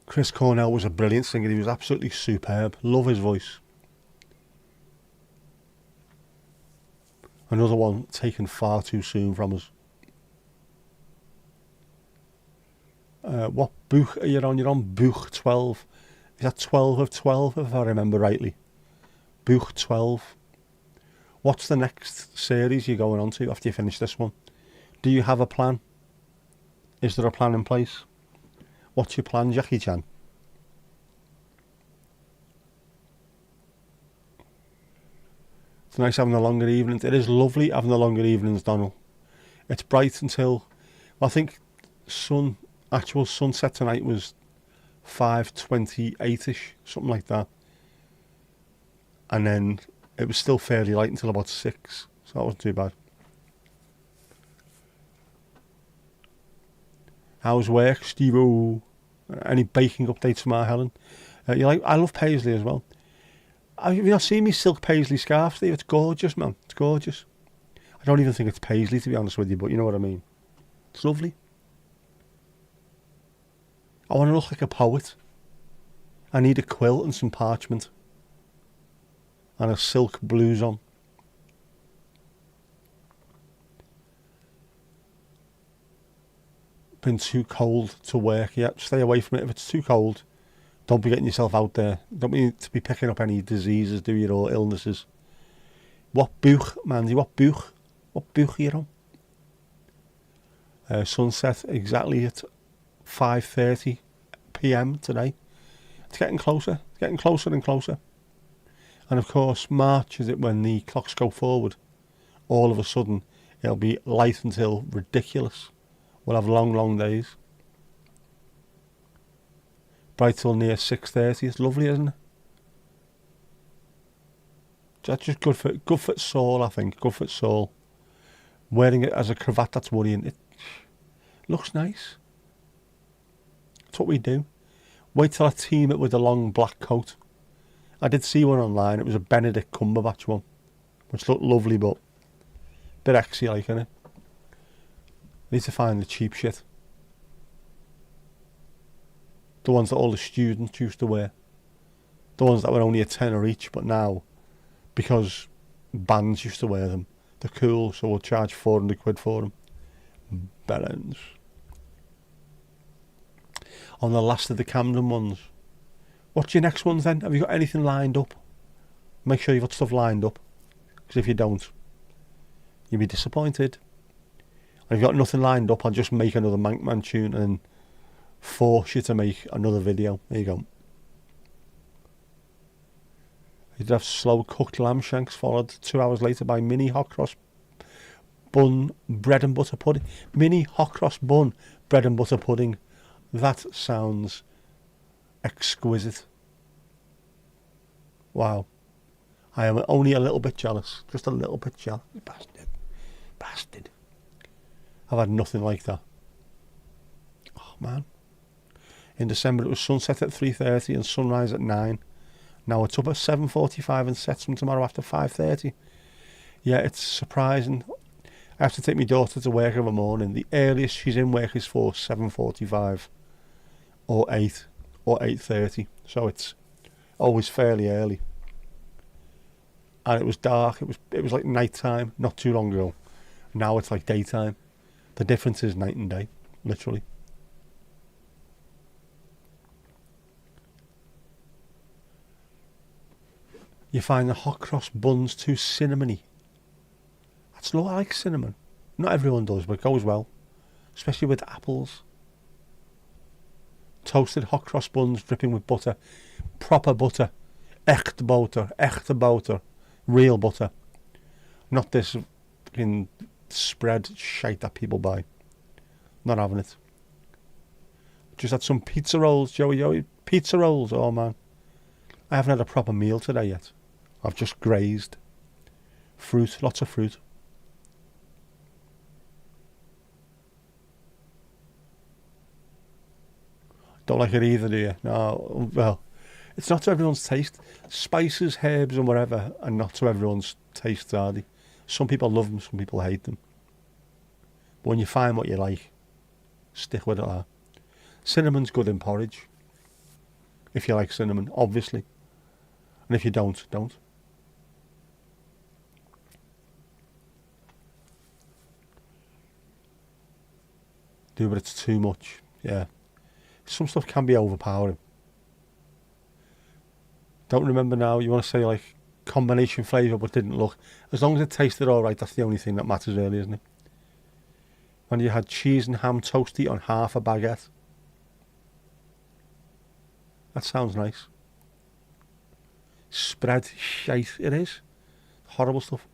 Chris Cornell was a brilliant singer. He was absolutely superb. Love his voice. Another one taken far too soon from us. What book are you on? You're on book 12. Is that 12 of 12, if I remember rightly? Book 12. What's the next series you're going on to after you finish this one? Do you have a plan? Is there a plan in place? What's your plan, Jackie Chan? It's nice having the longer evenings. It is lovely having the longer evenings, Donald. It's bright until, well, I think actual sunset tonight was 5:28ish, something like that. And then it was still fairly light until about 6, so that wasn't too bad. How's work, Steve-O? Any baking updates from our Helen? I love paisley as well. Have you not seen me silk paisley scarf, Steve? It's gorgeous, man. It's gorgeous. I don't even think it's paisley, to be honest with you, but you know what I mean. It's lovely. I want to look like a poet. I need a quilt and some parchment. And a silk blouse on. Been too cold to work yet. Stay away from it if it's too cold. Don't be getting yourself out there. Don't need to be picking up any diseases, do you, or illnesses. What book, Mandy? What book? What book are you on? Sunset exactly at 5:30 p.m. today. It's getting closer. It's getting closer and closer. And of course, March is it when the clocks go forward. All of a sudden, it'll be light until ridiculous. We'll have long, long days. Bright till near 6:30. It's lovely, isn't it? That's just good for soul, I think. Good for soul. Wearing it as a cravat, that's worrying. It looks nice. That's what we do. Wait till I team it with a long black coat. I did see one online. It was a Benedict Cumberbatch one, which looked lovely, but a bit exy like, innit? Need to find the cheap shit. The ones that all the students used to wear. The ones that were only a tenner each, but now, because bands used to wear them, they're cool, so we'll charge 400 quid for them. Bellends. On the last of the Camden ones. What's your next ones then? Have you got anything lined up? Make sure you've got stuff lined up. Because if you don't, you'll be disappointed. And if you've got nothing lined up, I'll just make another Mankman tune and force you to make another video. There you go. You'd have slow cooked lamb shanks followed 2 hours later by mini hot cross bun bread and butter pudding. Mini hot cross bun bread and butter pudding. That sounds exquisite. Wow. I am only a little bit jealous. Just a little bit jealous. Bastard. I've had nothing like that. Oh, man. In December it was sunset at 3:30 and sunrise at 9. Now it's up at 7:45 and sets from tomorrow after 5:30. Yeah, it's surprising. I have to take my daughter to work every morning. The earliest she's in work is for 7:45 or 8 or 8:30. So it's always fairly early. And it was dark. It was like night time not too long ago. Now it's like daytime. The difference is night and day, literally. You find the hot cross buns too cinnamony. That's low. I like cinnamon. Not everyone does, but it goes well, especially with apples. Toasted hot cross buns dripping with butter, proper butter, echte boter, real butter. Not this fucking spread shite that people buy. Not having it. Just had some pizza rolls, Joey. Pizza rolls, oh man. I haven't had a proper meal today yet. I've just grazed. Fruit, lots of fruit. Don't like it either, do you? No, well, it's not to everyone's taste. Spices, herbs and whatever are not to everyone's taste, are they? Some people love them, some people hate them. But when you find what you like, stick with it. Cinnamon's good in porridge. If you like cinnamon, obviously. And if you don't. But it's too much, yeah. Some stuff can be overpowering. Don't remember now, you want to say like combination flavour but didn't look. As long as it tasted alright, that's the only thing that matters really, isn't it? When you had cheese and ham toasty on half a baguette. That sounds nice. Spread shite, it is. Horrible stuff.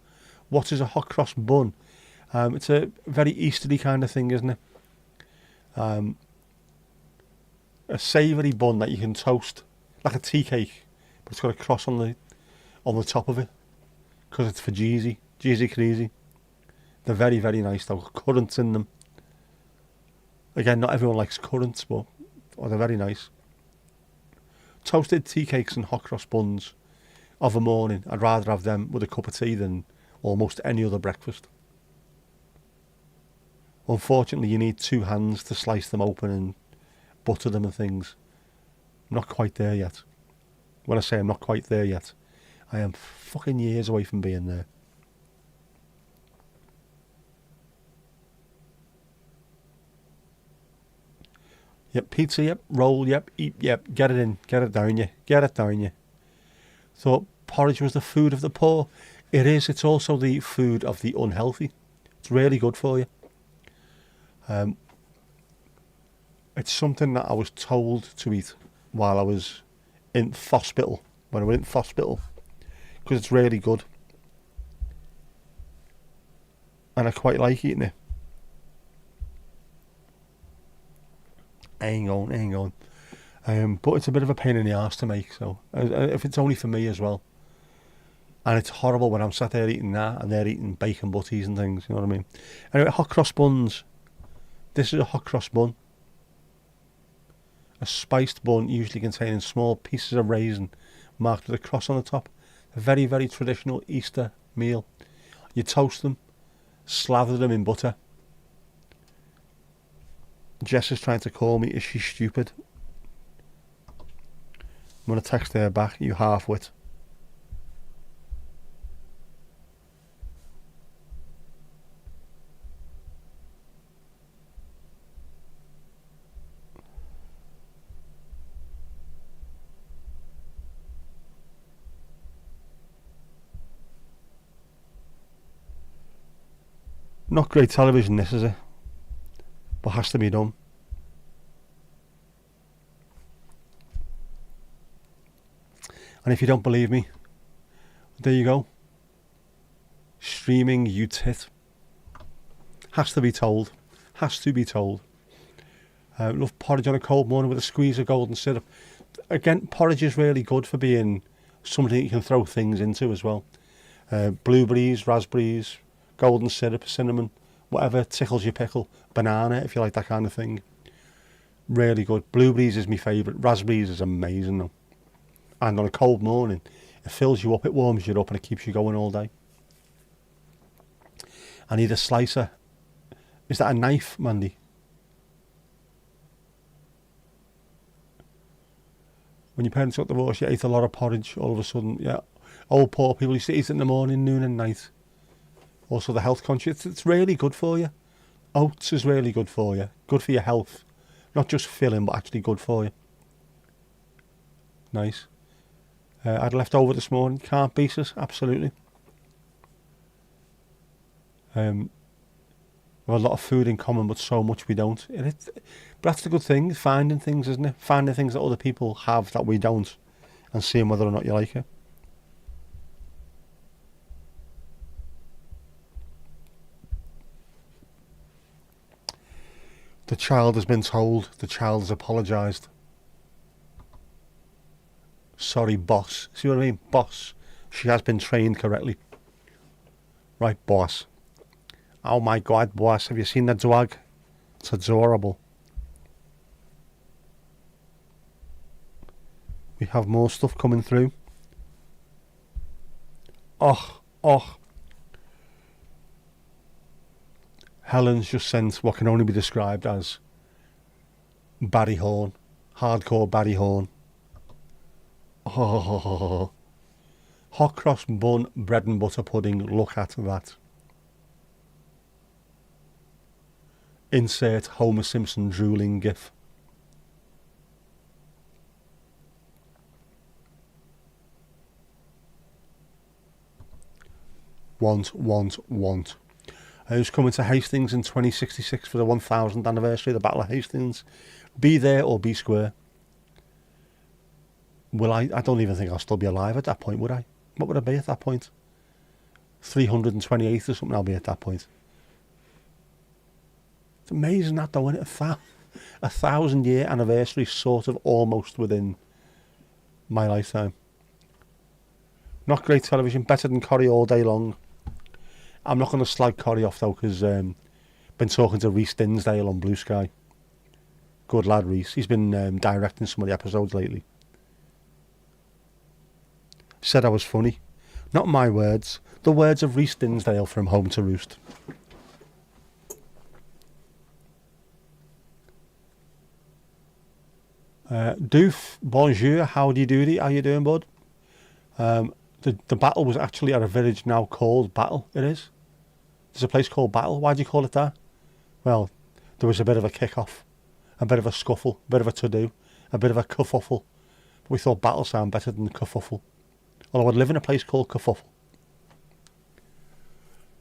What is a hot cross bun? It's a very Eastery kind of thing, isn't it? A savoury bun that you can toast, like a tea cake, but it's got a cross on the top of it, because it's for Jeezy Creasy. They're very, very nice. They've got currants in them. Again, not everyone likes currants, but they're very nice. Toasted tea cakes and hot cross buns of a morning. I'd rather have them with a cup of tea than almost any other breakfast. Unfortunately, you need two hands to slice them open and butter them and things. I'm not quite there yet. When I say I'm not quite there yet, I am fucking years away from being there. Yep, pizza, yep, roll, yep, eat, yep, get it in, get it down you. Thought porridge was the food of the poor. It is, it's also the food of the unhealthy. It's really good for you. It's something that I was told to eat while I was in hospital, when I went in hospital, because it's really good. And I quite like eating it. I ain't going. But it's a bit of a pain in the arse to make, so if it's only for me as well. And it's horrible when I'm sat there eating that and they're eating bacon butties and things, you know what I mean? Anyway, hot cross buns. This is a hot cross bun. A spiced bun usually containing small pieces of raisin marked with a cross on the top. A very, very traditional Easter meal. You toast them, slather them in butter. Jess is trying to call me. Is she stupid? I'm going to text her back. You half-wit. Not great television, this, is it? But has to be done. And if you don't believe me, there you go. Streaming, you tit. Has to be told. Has to be told. Love porridge on a cold morning with a squeeze of golden syrup. Again, porridge is really good for being something you can throw things into as well. Blueberries, raspberries, golden syrup, cinnamon, whatever tickles your pickle. Banana, if you like that kind of thing. Really good. Blueberries is my favourite. Raspberries is amazing though. And on a cold morning, it fills you up, it warms you up, and it keeps you going all day. I need a slicer. Is that a knife, Mandy? When your parents got divorced, you ate a lot of porridge all of a sudden. Yeah. Old poor people used to eat it in the morning, noon and night. Also the health conscious. It's really good for you. Oats is really good for you. Good for your health. Not just filling, but actually good for you. Nice. I had left over this morning. Can't beat it. Absolutely. We have a lot of food in common, but so much we don't. But that's the good thing, finding things, isn't it? Finding things that other people have that we don't, and seeing whether or not you like it. The child has been told. The child has apologised. Sorry, boss. See what I mean? Boss. She has been trained correctly. Right, boss. Oh my God, boss. Have you seen the dog? It's adorable. We have more stuff coming through. Oh. Helen's just sent what can only be described as Barry Horn. Hardcore Barry Horn. Oh. Hot cross bun, bread and butter pudding. Look at that. Insert Homer Simpson drooling gif. Want. Who's coming to Hastings in 2066 for the 1000th anniversary of the Battle of Hastings? Be there or be square. Will I don't even think I'll still be alive at that point, would I? What would I be at that point? 328th or something I'll be at that point. It's amazing that though, isn't it? A 1000-year anniversary sort of almost within my lifetime. Not great television, better than Corrie all day long. I'm not going to slag Corrie off though, because been talking to Rhys Dinsdale on Blue Sky. Good lad, Rhys. He's been directing some of the episodes lately. Said I was funny. Not my words. The words of Rhys Dinsdale from Home to Roost. Doof, bonjour, how do you do? How you doing, bud? The battle was actually at a village now called Battle. It is. There's a place called Battle. Why do you call it that? Well, there was a bit of a kick-off, a bit of a scuffle, a bit of a to-do, a bit of a kerfuffle. But we thought Battle sounded better than kerfuffle. Although I'd live in a place called Kerfuffle.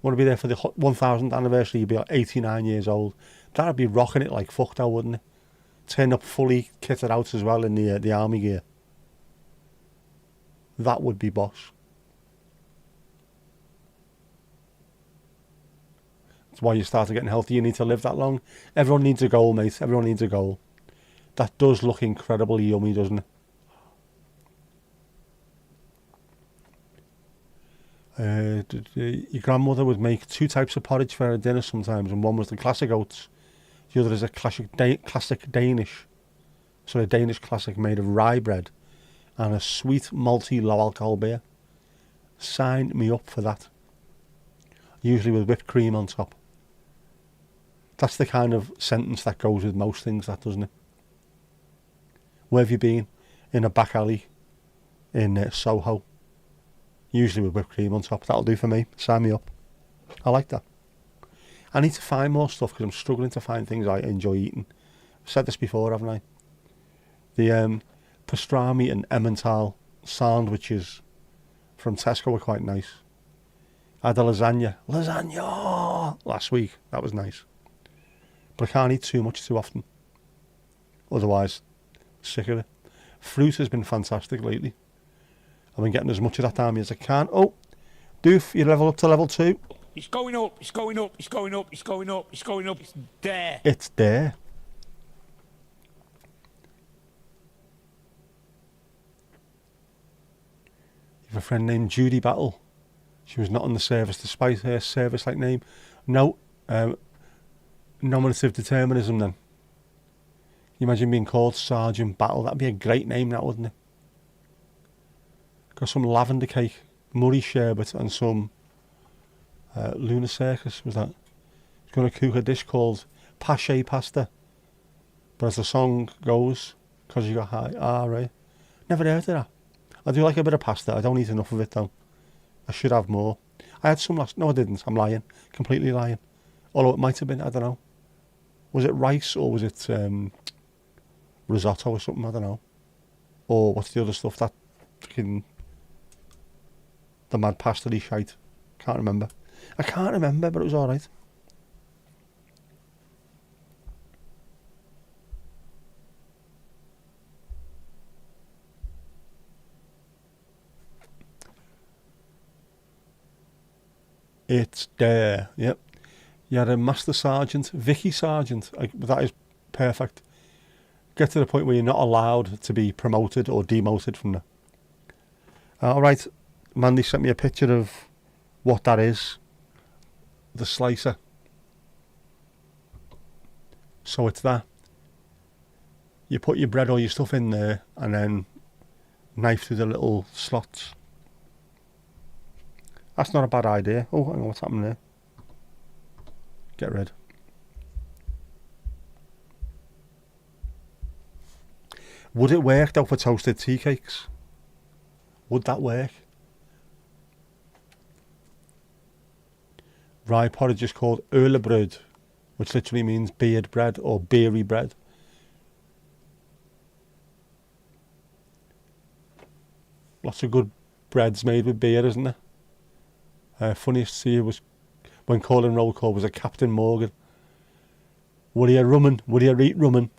Want to be there for the 1000th anniversary, you'd be like 89 years old. That'd be rocking it like fuck now, wouldn't it? Turn up fully kitted out as well in the army gear. That would be boss. That's why you started getting healthy. You need to live that long. Everyone needs a goal, mate. Everyone needs a goal. That does look incredibly yummy, doesn't it? Your grandmother would make two types of porridge for her dinner sometimes, and one was the classic oats. The other is a classic Danish. So a Danish classic made of rye bread and a sweet malty low alcohol beer. Sign me up for that. Usually with whipped cream on top. That's the kind of sentence that goes with most things, that, doesn't it? Where have you been? In a back alley in Soho. Usually with whipped cream on top. That'll do for me. Sign me up. I like that. I need to find more stuff because I'm struggling to find things I enjoy eating. I've said this before, haven't I? The pastrami and Emmental sandwiches from Tesco were quite nice. I had a lasagna last week. That was nice. But I can't eat too much too often. Otherwise, sick of it. Fruit has been fantastic lately. I've been getting as much of that down me as I can. Oh, Doof, you level up to level 2. It's going up, it's going up, it's going up, it's going up, it's going up, it's there. It's there. You have a friend named Judy Battle. She was not on the service despite her service-like name. No, nominative determinism then. Can you imagine being called Sergeant Battle? That'd be a great name now, wouldn't it? Got some lavender cake, Murray sherbet and some Lunar Circus, was that? He's going to cook a dish called pache pasta. But as the song goes, because you got high. Ah, right. Never heard of that. I do like a bit of pasta. I don't eat enough of it though. I should have more. I had some last... No, I didn't. I'm lying. Completely lying. Although it might have been, I don't know. Was it rice or was it risotto or something? I don't know. Or what's the other stuff that fucking... The mad pasta shite. Can't remember. I can't remember, but it was alright. It's there. Yep. You had a Master Sergeant, Vicky Sergeant. That is perfect. Get to the point where you're not allowed to be promoted or demoted from there. Alright. Mandy sent me a picture of what that is. The slicer. So it's that. You put your bread or your stuff in there and then knife through the little slots. That's not a bad idea. Oh, hang on, what's happening there? Get rid. Would it work though for toasted tea cakes? Would that work? Rye porridge is called Erlebröd, which literally means beard bread or beery bread. Lots of good breads made with beer, isn't there? Funniest to see was when calling roll call was a Captain Morgan. Would he rumman? Would he eat rumman?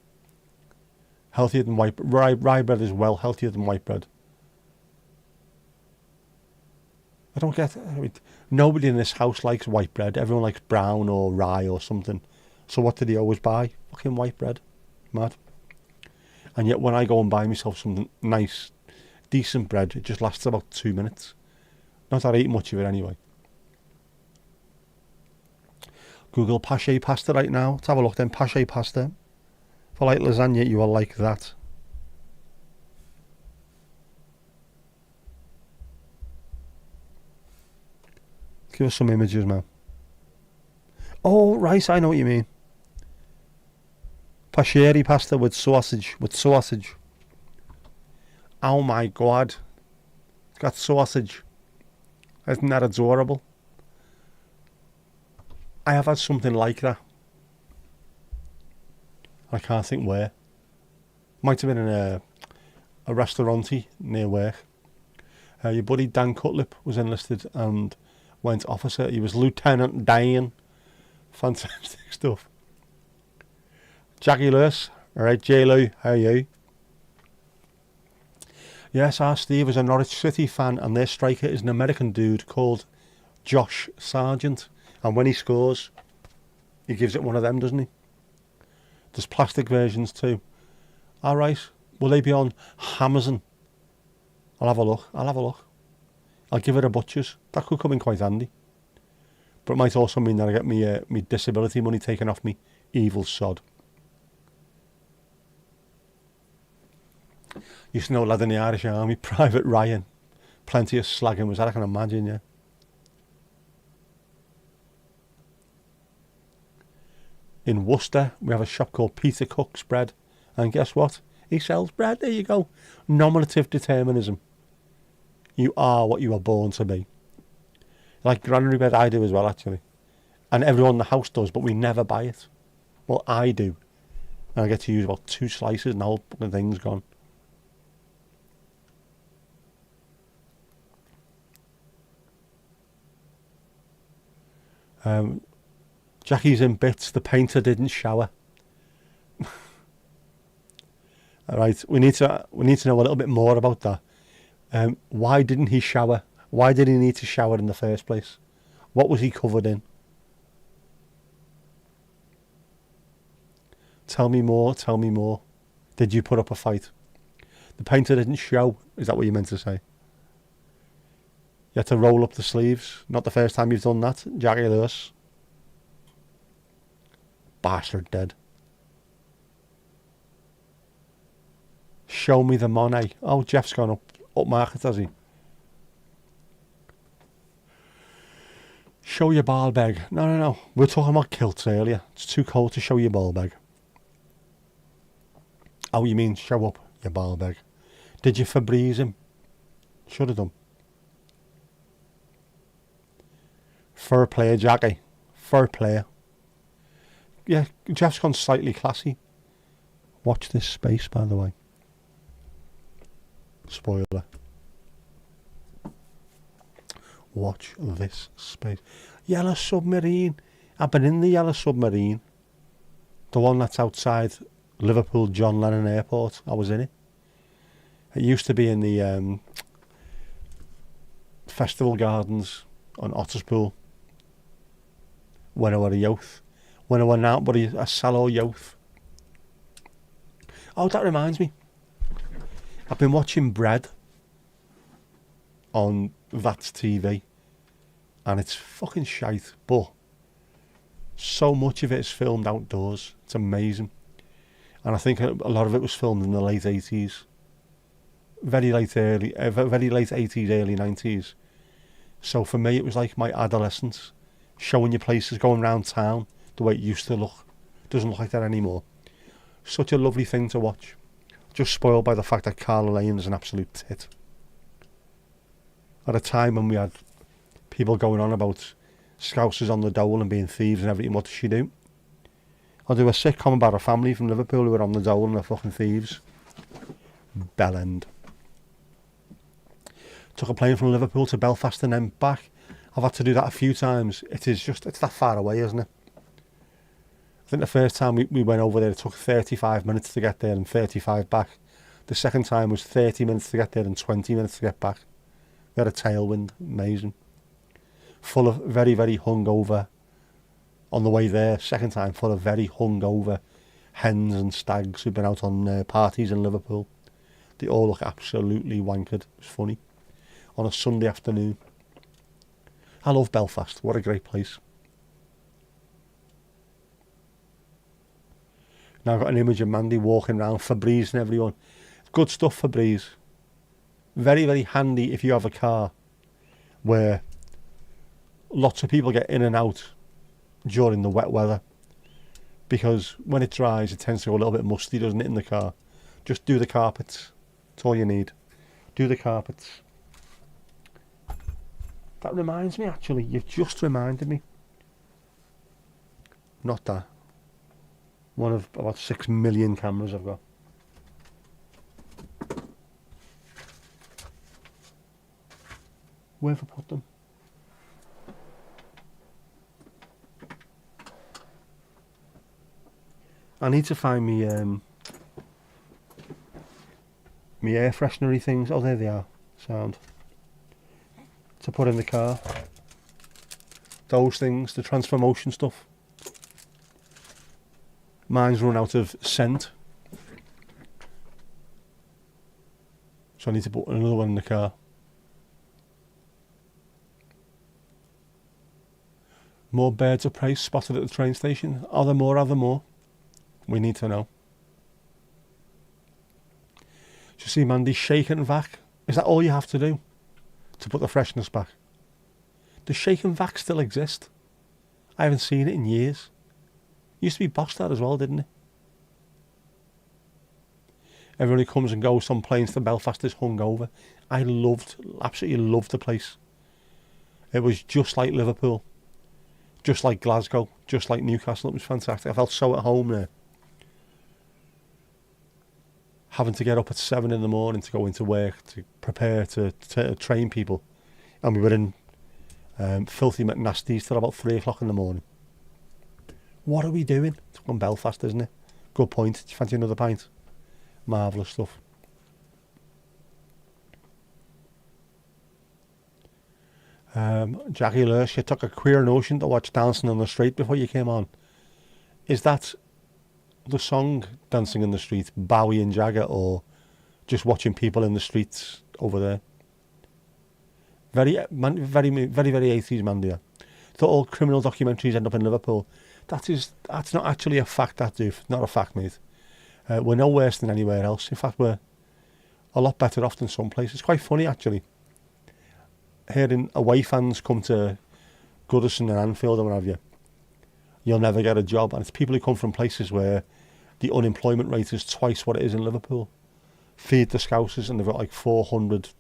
Healthier than white rye bread is well healthier than white bread. I don't get it. I mean, nobody in this house likes white bread. Everyone likes brown or rye or something. So what did he always buy? Fucking white bread. Mad. And yet when I go and buy myself some nice, decent bread, it just lasts about 2 minutes. Not that I eat much of it anyway. Google pache pasta right now. Let's have a look then. Pache pasta. If I like lasagna, you will like that. Give us some images, man. Oh, rice, I know what you mean. Pacheri pasta with sausage. Oh my god. It's got sausage. Isn't that adorable? I have had something like that. I can't think where. Might have been in a restaurant near work. Your buddy Dan Cutlip was enlisted and went officer. He was Lieutenant Dan. Fantastic stuff. Jackie Lewis. Alright, J-Lo, how are you? Yes, our Steve is a Norwich City fan and their striker is an American dude called Josh Sargent. And when he scores, he gives it one of them, doesn't he? There's plastic versions too. Alright, will they be on Amazon? I'll have a look. I'll give it a butcher's. That could come in quite handy. But it might also mean that I get me disability money taken off me. Evil sod. Used to know a lad in the Irish Army, Private Ryan. Plenty of slagging was that, I can imagine, yeah. In Worcester, we have a shop called Peter Cook's Bread. And guess what? He sells bread. There you go. Nominative determinism. You are what you are born to be. Like granary bread, I do as well, actually. And everyone in the house does, but we never buy it. Well, I do. And I get to use about 2 slices and the whole fucking thing's gone. Jackie's in bits. The painter didn't shower. All right, we need to know a little bit more about that. Why didn't he shower? Why did he need to shower in the first place? What was he covered in? Tell me more, tell me more. Did you put up a fight? The painter didn't show. Is that what you meant to say? You had to roll up the sleeves. Not the first time you've done that, Jackie Lewis. Bastard dead. Show me the Monet. Oh, Jeff's gone up market, has he? Show your ball bag. No. We were talking about kilts earlier. It's too cold to show your ball bag. Oh, you mean show up your ball bag. Did you Febreze him? Should have done. Fair play, Jackie. Fair play. Yeah, Jeff's gone slightly classy. Watch this space, by the way. Spoiler. Watch this space. Yellow Submarine. I've been in the Yellow Submarine. The one that's outside Liverpool John Lennon Airport. I was in it. It used to be in the Festival Gardens on Otterspool when I was a youth. When I went out, but a sallow youth. Oh, that reminds me. I've been watching Bread on That's TV, and it's fucking shite, but so much of it is filmed outdoors. It's amazing. And I think a lot of it was filmed in the late 80s. Very late 80s, early 90s. So for me, it was like my adolescence, showing you places, going around town the way it used to look. Doesn't look like that anymore. Such a lovely thing to watch. Just spoiled by the fact that Carla Lane is an absolute tit. At a time when we had people going on about Scousers on the dole and being thieves and everything, what does she do? I'll do a sitcom about a family from Liverpool who were on the dole and they're fucking thieves. Bellend. Took a plane from Liverpool to Belfast and then back. I've had to do that a few times. It's that far away, isn't it? I think the first time we went over there, it took 35 minutes to get there and 35 back. The second time was 30 minutes to get there and 20 minutes to get back. We had a tailwind, amazing. Full of very, very hungover on the way there. Second time, full of very hungover hens and stags who've been out on parties in Liverpool. They all look absolutely wankered. It was funny. On a Sunday afternoon. I love Belfast. What a great place. Now I've got an image of Mandy walking around, Febreze and everyone. Good stuff, Febreze. Very, very handy if you have a car where lots of people get in and out during the wet weather. Because when it dries, it tends to go a little bit musty, doesn't it, in the car? Just do the carpets. That's all you need. Do the carpets. That reminds me, actually. You've just reminded me. Not that. One of about 6 million cameras I've got. Where have I put them? I need to find me me air freshenery things. Oh, there they are. Sound. To put in the car. Those things, the transfer motion stuff. Mine's run out of scent. So I need to put another one in the car. More birds of prey spotted at the train station. Are there more? Are there more? We need to know. So you see Mandy shake and vac. Is that all you have to do to put the freshness back? Does shake and vac still exist? I haven't seen it in years. Used to be Bostad as well, didn't it? Everybody comes and goes on planes to Belfast is hungover. I absolutely loved the place. It was just like Liverpool. Just like Glasgow. Just like Newcastle. It was fantastic. I felt so at home there. Having to get up at 7 in the morning to go into work, to prepare to train people. And we were in filthy McNasty's till about 3 o'clock in the morning. What are we doing? It's on Belfast, isn't it? Good point. Do you fancy another pint? Marvellous stuff. Jackie Lurch, you took a queer notion to watch Dancing on the Street before you came on. Is that the song Dancing in the Street, Bowie and Jagger, or just watching people in the streets over there? Very 80s, man, dear. Thought all criminal documentaries end up in Liverpool. That's not actually a fact, that, dude. Not a fact, mate. We're no worse than anywhere else. In fact, we're a lot better off than some places. It's quite funny, actually. Hearing away fans come to Goodison and Anfield and what have you, you'll never get a job. And it's people who come from places where the unemployment rate is twice what it is in Liverpool. Feed the Scousers, and they've got like 400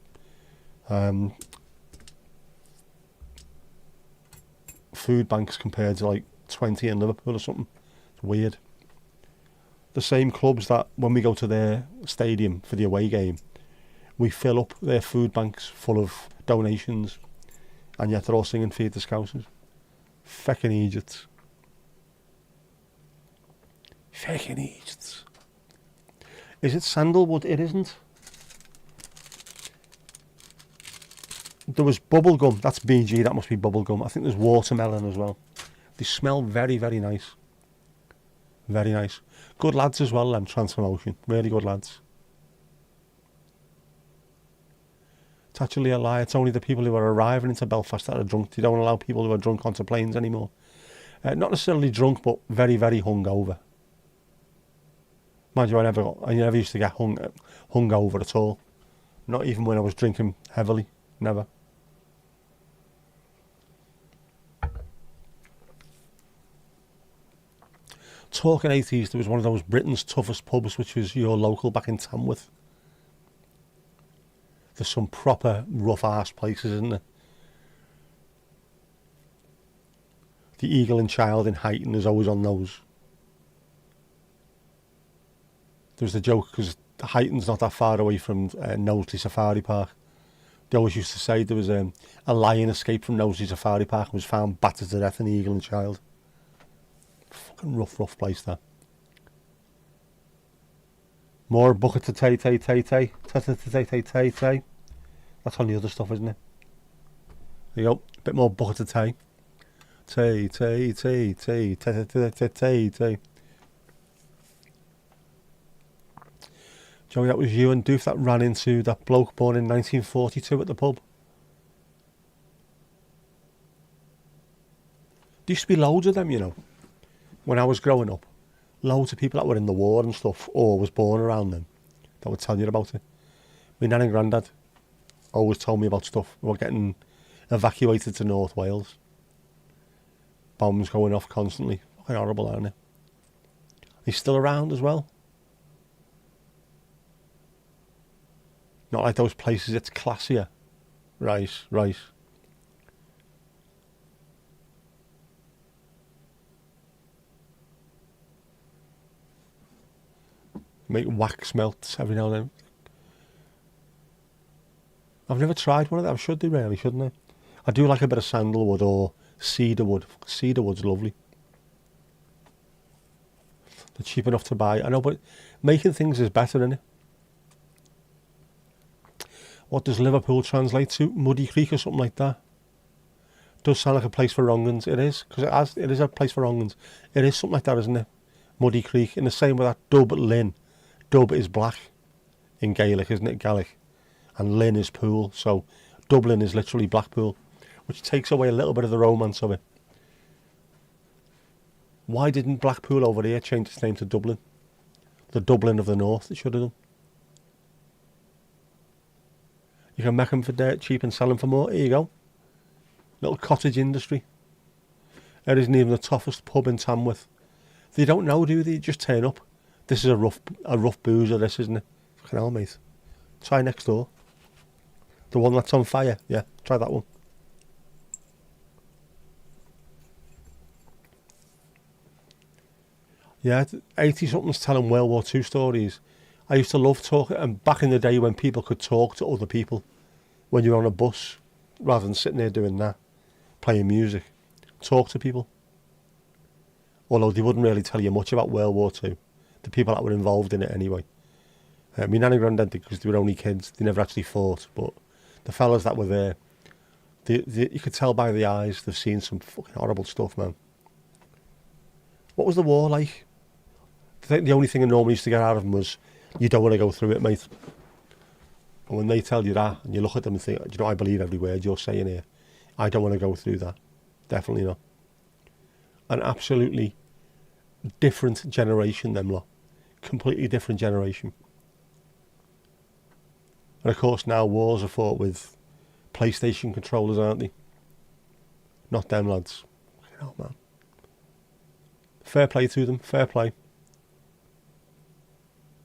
food banks compared to like 20 in Liverpool or something. It's weird. The same clubs that when we go to their stadium for the away game, we fill up their food banks full of donations, and yet they're all singing Feed the Scousers. Feckin' Egypt. Feckin' Egypt. Is it sandalwood? It isn't. There was bubblegum. That's BG. That must be bubblegum. I think there's watermelon as well. They smell very, very nice. Very nice. Good lads as well, Transformotion. Really good lads. It's actually a lie. It's only the people who are arriving into Belfast that are drunk. They don't allow people who are drunk onto planes anymore. Not necessarily drunk, but very, very hungover. Mind you, I never used to get hungover at all. Not even when I was drinking heavily. Never. Talking 80s, there was one of those Britain's toughest pubs, which was your local back in Tamworth. There's some proper rough-arse places, isn't there? The Eagle and Child in Huyton is always on those. There was the joke, because Huyton's not that far away from Knowsley Safari Park. They always used to say there was a lion escaped from Knowsley Safari Park and was found battered to death in the Eagle and Child. Fucking rough place, that. More bucket of tay. That's on the other stuff, isn't it? There you go. A bit more bucket of tay. Tay. Joey, that was you and Doof that ran into that bloke born in 1942 at the pub. There used to be loads of them, you know. When I was growing up, loads of people that were in the war and stuff, or was born around them, that would tell you about it. My nan and granddad always told me about stuff. We were getting evacuated to North Wales. Bombs going off constantly. Fucking horrible, aren't they? He's still around as well. Not like those places, it's classier. Right. Make wax melts every now and then. I've never tried one of them. Should they really, shouldn't I? I do like a bit of sandalwood or cedarwood. Cedarwood's lovely. They're cheap enough to buy. I know, but making things is better, isn't it? What does Liverpool translate to? Muddy Creek or something like that? Does sound like a place for wrong'uns. It is, because it is a place for wrong'uns. It is something like that, isn't it? Muddy Creek. In the same way that Dub Lynn. Dub is black in Gaelic, isn't it? Gaelic. And Lynn is pool. So Dublin is literally Blackpool, which takes away a little bit of the romance of it. Why didn't Blackpool over here change its name to Dublin? The Dublin of the North, it should have done. You can make them for dirt cheap and sell them for more. Here you go. Little cottage industry. It isn't even the toughest pub in Tamworth. They don't know, do they? Just turn up. This is a rough boozer, this, isn't it? Fucking hell, mate. Try next door. The one that's on fire. Yeah, try that one. Yeah, 80-somethings telling World War II stories. I used to love talking, and back in the day when people could talk to other people, when you're on a bus, rather than sitting there doing that, playing music, talk to people. Although they wouldn't really tell you much about World War II, the people that were involved in it anyway. My nan and granddad did because they were only kids, they never actually fought, but the fellas that were there You could tell by the eyes they've seen some fucking horrible stuff, man. What was the war like? I think the only thing I normally used to get out of them was, you don't want to go through it, mate. And when they tell you that, and you look at them and think, you know, I believe every word you're saying here. I don't want to go through that. Definitely not. An absolutely different generation, them lot. Completely different generation. And of course now wars are fought with PlayStation controllers, aren't they? Not them lads. You know, man. Fair play to them, fair play.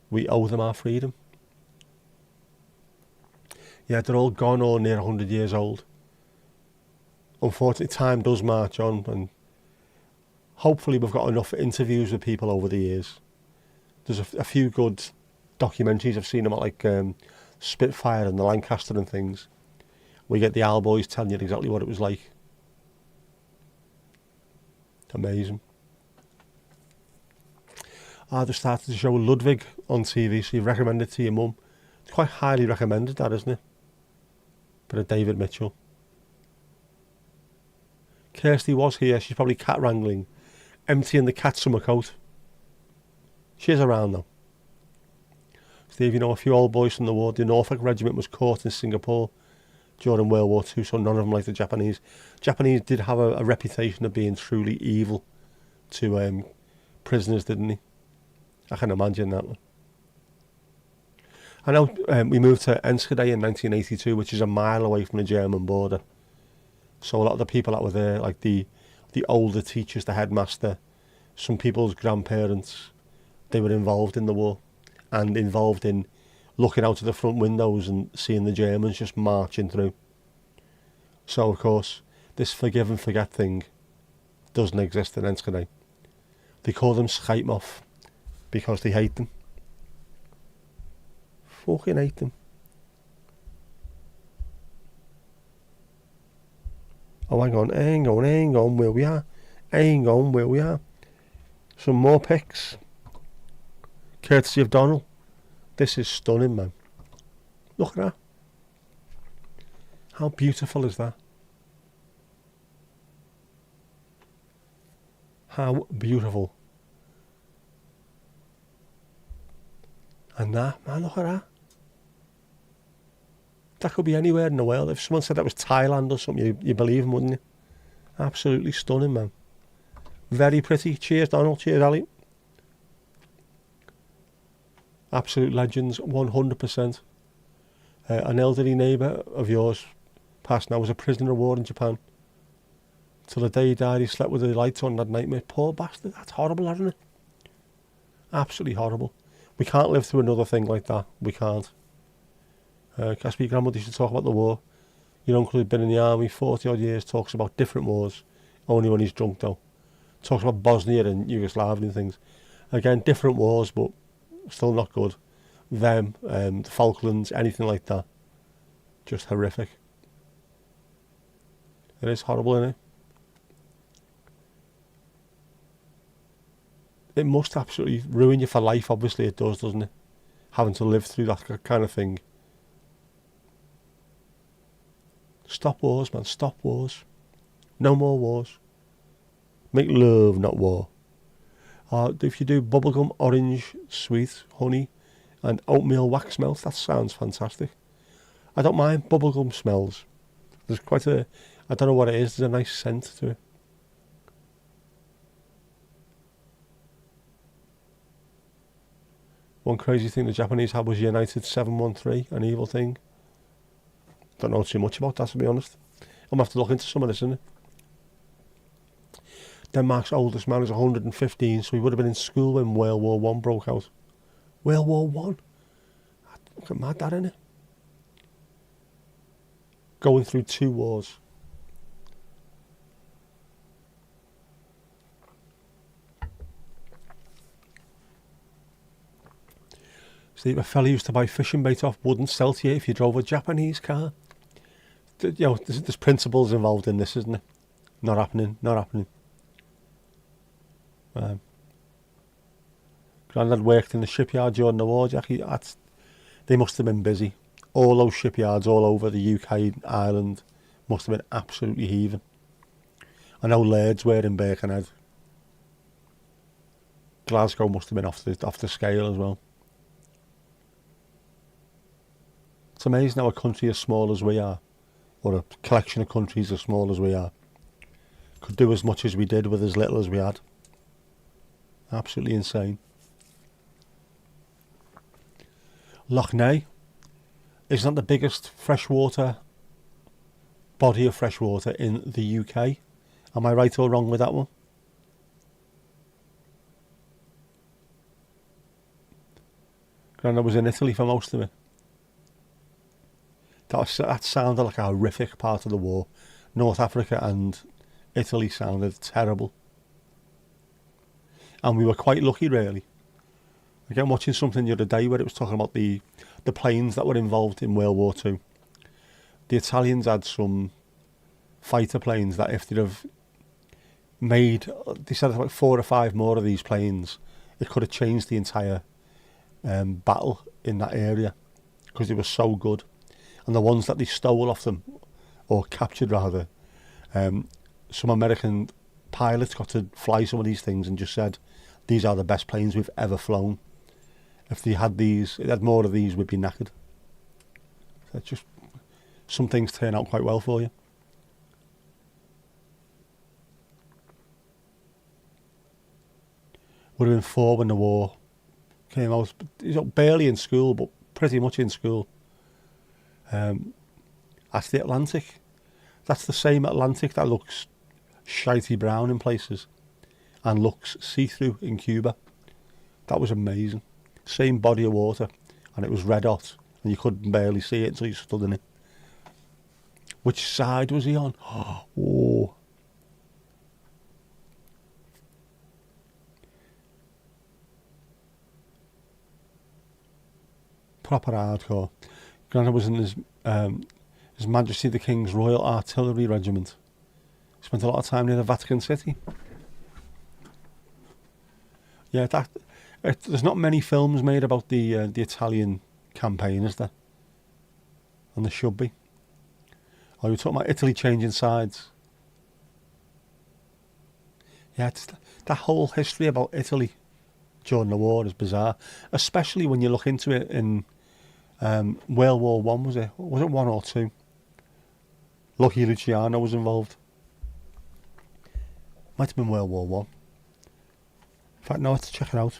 We owe them our freedom. Yeah, they're all gone or near 100 years old. Unfortunately, time does march on, and hopefully we've got enough interviews with people over the years. There's a few good documentaries I've seen about, like Spitfire and the Lancaster and things. We get the Al boys telling you exactly what it was like. Amazing. They've started to show Ludwig on TV, so you've recommended it to your mum. It's quite highly recommended, that, isn't it? Bit of David Mitchell. Kirsty was here. She's probably cat wrangling, emptying the cat summer coat. She's around though. Steve, you know, a few old boys from the war. The Norfolk Regiment was caught in Singapore during World War II, so none of them like the Japanese. Japanese did have a reputation of being truly evil to prisoners, didn't they? I can imagine that one. I know we moved to Enschede in 1982, which is a mile away from the German border. So a lot of the people that were there, like the older teachers, the headmaster, some people's grandparents, they were involved in the war and involved in looking out of the front windows and seeing the Germans just marching through. So, of course, this forgive and forget thing doesn't exist in Enschede. They call them Scheitmoff because they hate them. Fucking hate them. Oh, hang on, where we are. Where we are. Some more pics. Courtesy of Donald. This is stunning, man. Look at that. How beautiful is that? How beautiful. And that, man, look at that. That could be anywhere in the world. If someone said that was Thailand or something, you believe them, wouldn't you? Absolutely stunning, man. Very pretty. Cheers, Donald. Cheers, Ali. Absolute legends, 100%. An elderly neighbour of yours passed now, was a prisoner of war in Japan. Till the day he died, he slept with the lights on that nightmare. Poor bastard. That's horrible, isn't it? Absolutely horrible. We can't live through another thing like that. We can't. Casper, your grandmother used to talk about the war. Your uncle had been in the army 40 odd years, talks about different wars, only when he's drunk though. Talks about Bosnia and Yugoslavia and things. Again, different wars, but still not good. Them, the Falklands, anything like that. Just horrific. It is horrible, isn't it? It must absolutely ruin you for life, obviously it does, doesn't it? Having to live through that kind of thing. Stop wars, man, stop wars. No more wars. Make love, not war. If you do bubblegum, orange, sweet, honey, and oatmeal wax melt, that sounds fantastic. I don't mind bubblegum smells. There's quite a, I don't know what it is, there's a nice scent to it. One crazy thing the Japanese had was United 713, an evil thing. Don't know too much about that, to be honest. I'm going to have to look into some of this, isn't it? Denmark's oldest man is 115, so he would have been in school when World War One broke out. World War One? Look at mad that, innit? Going through two wars. Steve, a fella used to buy fishing bait off, wouldn't sell to you if you drove a Japanese car. You know, there's principles involved in this, isn't it? Not happening, not happening. Grandad worked in the shipyard during the war, Jackie. They must have been busy. All those shipyards all over the UK, Ireland, must have been absolutely heaving. I know Laird's were in Birkenhead. Glasgow must have been off the scale as well. It's amazing how a country as small as we are, or a collection of countries as small as we are, could do as much as we did with as little as we had. Absolutely insane. Loch Ness is not the biggest freshwater body of freshwater in the UK. Am I right or wrong with that one? Granda was in Italy for most of it. That sounded like a horrific part of the war. North Africa and Italy sounded terrible. And we were quite lucky, really. Again, watching something the other day where it was talking about the planes that were involved in World War II. The Italians had some fighter planes that if they'd have made, they said about 4 or 5 more of these planes, it could have changed the entire battle in that area, because they were so good. And the ones that they stole off them, or captured rather, some American pilots got to fly some of these things and just said, these are the best planes we've ever flown. If they had more of these, we'd be knackered. So it's just, some things turn out quite well for you. Would have been 4 when the war came out. He's barely in school, but pretty much in school. That's the Atlantic. That's the same Atlantic that looks shitey brown in places and looks see-through in Cuba. That was amazing. Same body of water, and it was red hot, and you couldn't barely see it until you stood in it. Which side was he on? Oh. Proper hardcore. Granda was in His Majesty the King's Royal Artillery Regiment. Spent a lot of time near the Vatican City. Yeah, there's not many films made about the Italian campaign, is there? And there should be. Oh, you were talking about Italy changing sides. Yeah, it's that whole history about Italy during the war is bizarre, especially when you look into it in World War One. Was it 1 or 2? Lucky Luciano was involved. Might have been World War One. In fact, no, let's check it out.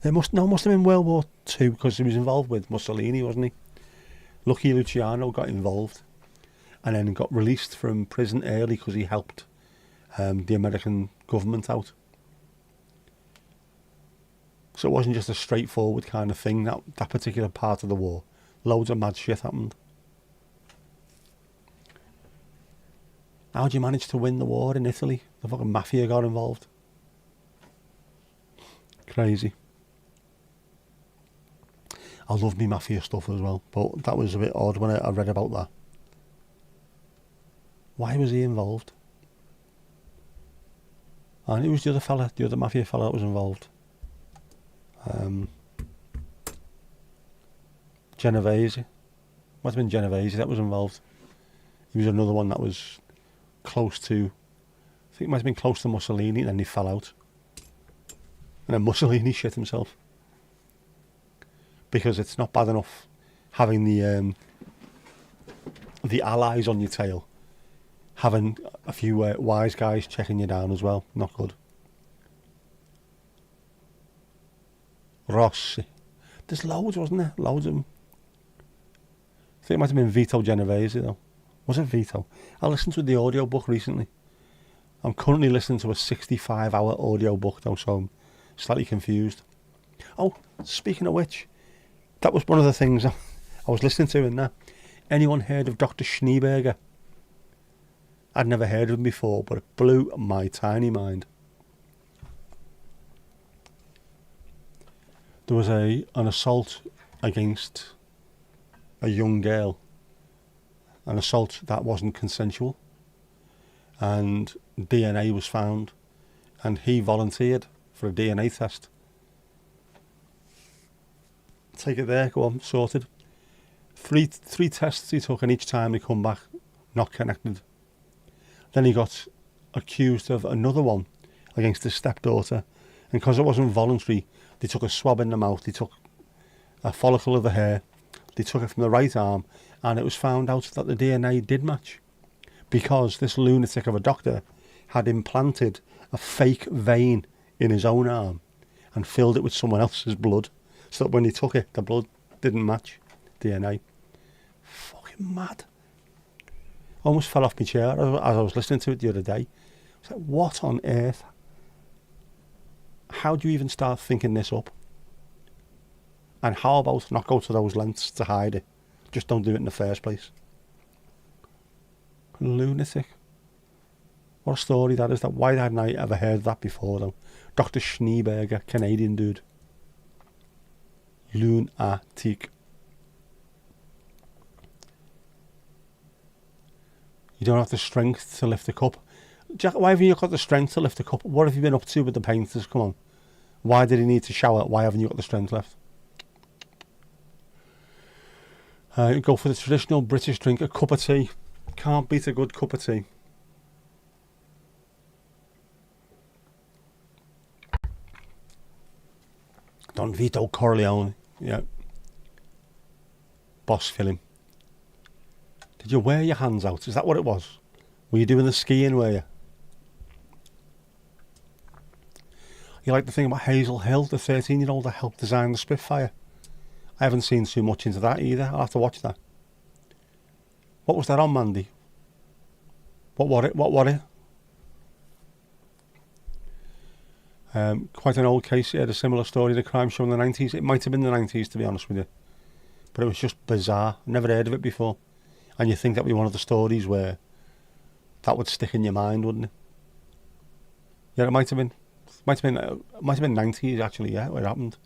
It must have been World War Two, because he was involved with Mussolini, wasn't he? Lucky Luciano got involved and then got released from prison early because he helped the American government out. So it wasn't just a straightforward kind of thing, that particular part of the war. Loads of mad shit happened. How did you manage to win the war in Italy? The fucking mafia got involved. Crazy. I love me mafia stuff as well, but that was a bit odd when I read about that. Why was he involved? And it was the other mafia fella that was involved. Genovese. Might have been Genovese that was involved. He was another one that was close to, I think it might have been close to Mussolini, and then he fell out. And then Mussolini shit himself. Because it's not bad enough having the allies on your tail. Having a few wise guys checking you down as well. Not good. Rossi. There's loads, wasn't there? Loads of them. I think it might have been Vito Genovese though. Was it Vito? I listened to the audio book recently. I'm currently listening to a 65-hour audio book though, so I'm slightly confused. Oh, speaking of which, that was one of the things I was listening to in there. Anyone heard of Dr. Schneeberger? I'd never heard of him before, but it blew my tiny mind. There was an assault against a young girl, an assault that wasn't consensual, and DNA was found, and he volunteered for a DNA test. Take it there, go on, sorted. Three tests he took, and each time he come back not connected. Then he got accused of another one against his stepdaughter, and because it wasn't voluntary, they took a swab in the mouth, they took a follicle of the hair, they took it from the right arm, and it was found out that the DNA did match, because this lunatic of a doctor had implanted a fake vein in his own arm and filled it with someone else's blood, so that when he took it, the blood didn't match DNA. Fucking mad. Almost fell off my chair as I was listening to it the other day. I was like, what on earth? How do you even start thinking this up? And how about not go to those lengths to hide it? Just don't do it in the first place. Lunatic. What a story that is. Why hadn't I ever heard that before, though? Dr. Schneeberger, Canadian dude. Lunatic. You don't have the strength to lift a cup. Jack, why haven't you got the strength to lift a cup? What have you been up to with the painters? Come on. Why did he need to shower? Why haven't you got the strength left? Go for the traditional British drink, a cup of tea. Can't beat a good cup of tea. Don Vito Corleone. Yeah. Boss film. Did you wear your hands out? Is that what it was? Were you doing the skiing, were you? You like the thing about Hazel Hill, the 13-year-old that helped design the Spitfire? I haven't seen too much into that either. I'll have to watch that. What was that on, Mandy? What was it? Quite an old case. It had a similar story, the crime show in the 90s. It might have been the 90s, to be honest with you. But it was just bizarre. Never heard of it before. And you think that would be one of the stories where that would stick in your mind, wouldn't it? Yeah, it might have been 90s actually. Yeah, where it happened.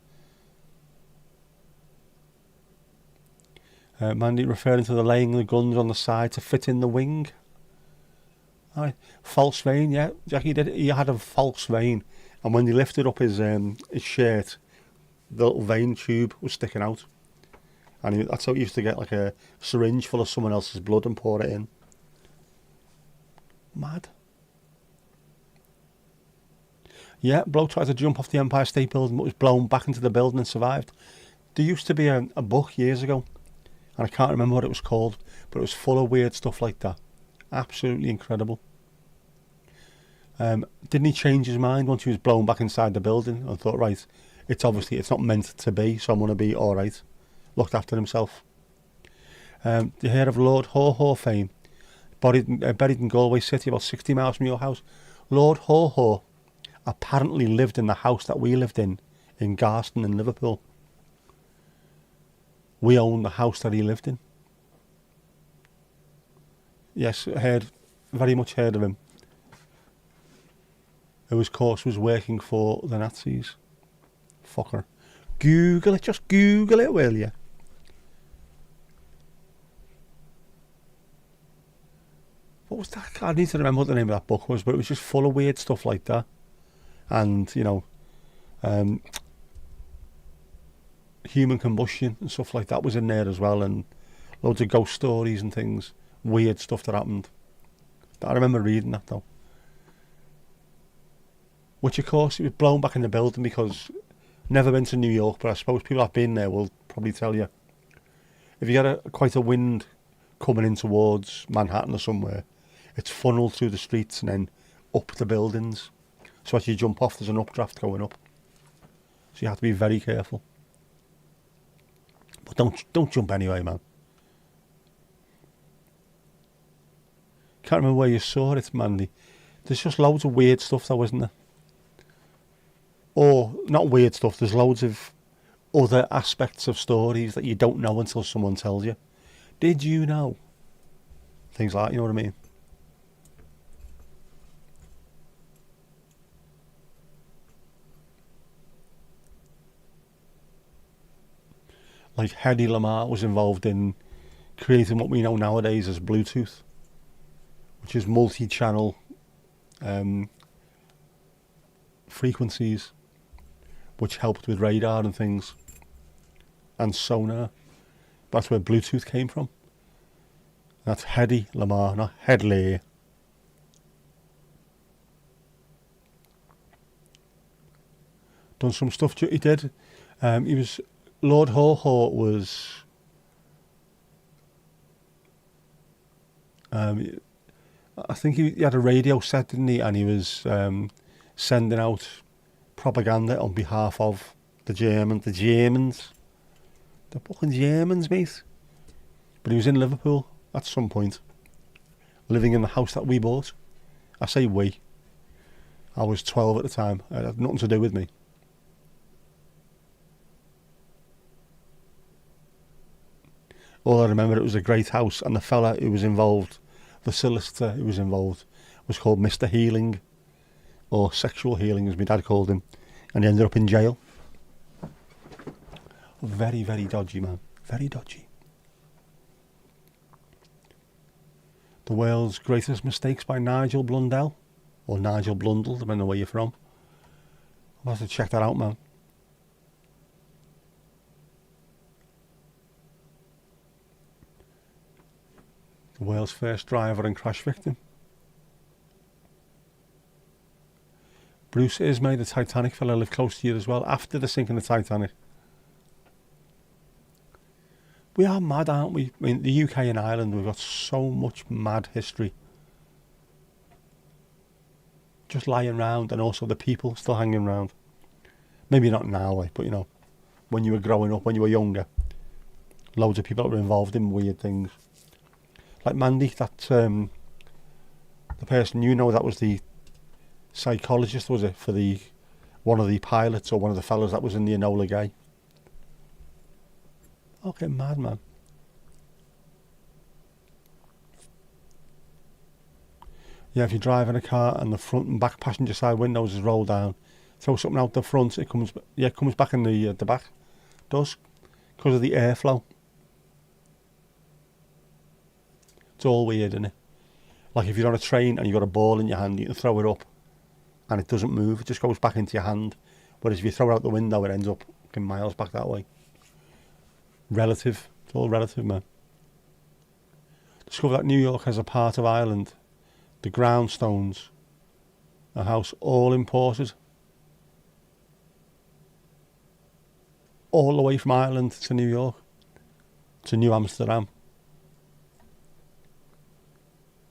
Mandy referring to the laying the guns on the side to fit in the wing. Right. False vein, yeah. Jackie did. He had a false vein, and when he lifted up his shirt, the little vein tube was sticking out. And that's how he used to get like a syringe full of someone else's blood and pour it in. Mad. Yeah, bloke tried to jump off the Empire State Building but was blown back into the building and survived. There used to be a book years ago, and I can't remember what it was called, but it was full of weird stuff like that. Absolutely incredible. Didn't he change his mind once he was blown back inside the building and thought, right, it's not meant to be, so I'm going to be alright. Looked after himself. You heard of Lord Haw-Haw fame? Buried in Galway City, about 60 miles from your house. Lord Haw-Haw apparently lived in the house that we lived in Garston in Liverpool. We owned the house that he lived in. Yes, very much heard of him. Who, of course, was working for the Nazis. Fucker. Google it, just Google it, will you? What was that? I need to remember what the name of that book was, but it was just full of weird stuff like that. And, human combustion and stuff like that was in there as well, and loads of ghost stories and things. Weird stuff that happened. I remember reading that, though. Which, of course, it was blown back in the building because... Never been to New York, but I suppose people that have been there will probably tell you. If you get quite a wind coming in towards Manhattan or somewhere, it's funneled through the streets and then up the buildings. So as you jump off, there's an updraft going up. So you have to be very careful. But don't jump anyway, man. Can't remember where you saw it, Mandy. There's just loads of weird stuff though, isn't there? Or, not weird stuff, there's loads of other aspects of stories that you don't know until someone tells you. Did you know? Things like that, you know what I mean? Like Hedy Lamarr was involved in creating what we know nowadays as Bluetooth, which is multi-channel frequencies, which helped with radar and things, and sonar. That's where Bluetooth came from. That's Hedy Lamar, not Headley. Done some stuff he did. He was Lord Haw was I think he had a radio set, didn't he? And he was sending out propaganda on behalf of the Germans, the fucking Germans, mate. But he was in Liverpool at some point, living in the house that we bought. I say we. I was 12 at the time. It had nothing to do with me. All I remember, it was a great house, and the fella who was involved, the solicitor who was involved, was called Mr. Healing, or Sexual Healing as my dad called him, and he ended up in jail. Very, very dodgy, man. Very dodgy. The World's Greatest Mistakes by Nigel Blundell, or Nigel Blundell, depending on where you're from. I'll have to check that out, man. The world's first driver and crash victim. Bruce Ismay, the Titanic fella, lived close to you as well, after the sinking of the Titanic. We are mad, aren't we? I mean, the UK and Ireland, we've got so much mad history. Just lying around, and also the people still hanging around. Maybe not now, like, but you know, when you were growing up, when you were younger, loads of people that were involved in weird things. Like Mandy, that the person you know, that was the psychologist, was it, for the one of the pilots or one of the fellas that was in the Enola Gay. Okay, mad, man. Yeah, if you're driving a car and the front and back passenger side windows is rolled down, throw something out the front, it comes back in the back. It does, because of the airflow. It's all weird, isn't it? Like if you're on a train and you've got a ball in your hand, you can throw it up and it doesn't move, it just goes back into your hand. Whereas if you throw it out the window, it ends up miles back that way. Relative. It's all relative, man. Discover that New York has a part of Ireland. The groundstones, a house all imported. All the way from Ireland to New York. To New Amsterdam.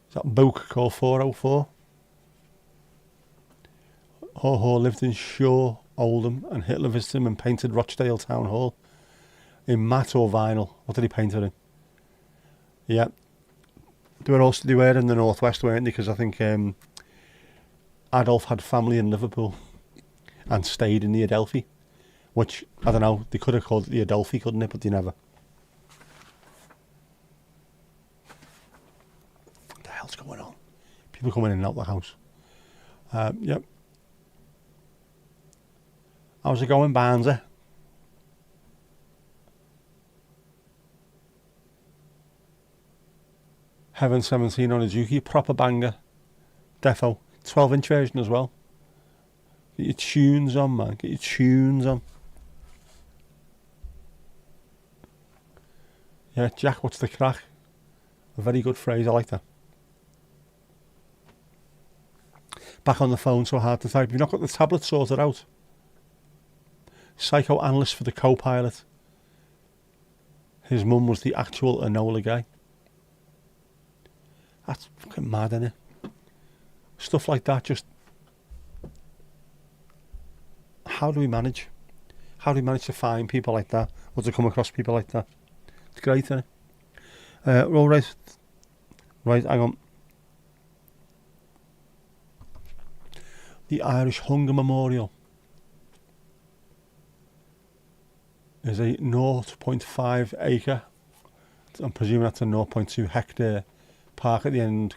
Is that book called 404? Haw lived in Shaw, Oldham, and Hitler visited him and painted Rochdale Town Hall. In matte or vinyl. What did he paint it in? Yeah. They were in the northwest, weren't they? Because I think Adolf had family in Liverpool and stayed in the Adelphi, which, I don't know, they could have called it the Adelphi, couldn't it? But they never. What the hell's going on? People coming in and out the house. Yep. How's it going, Barnsley? Heaven 17 on a Juki, proper banger. Defo, 12-inch version as well. Get your tunes on, man. Get your tunes on. Yeah, Jack, what's the crack? A very good phrase, I like that. Back on the phone, so hard to type. You've not got the tablet sorted out. Psychoanalyst for the co-pilot. His mum was the actual Enola Gay. That's fucking mad, isn't it? Stuff like that, just... How do we manage? How do we manage to find people like that? Or to come across people like that? It's great, isn't it? All right. Right, hang on. The Irish Hunger Memorial is a 0.5 acre, I'm presuming that's a 0.2 hectare park at the end,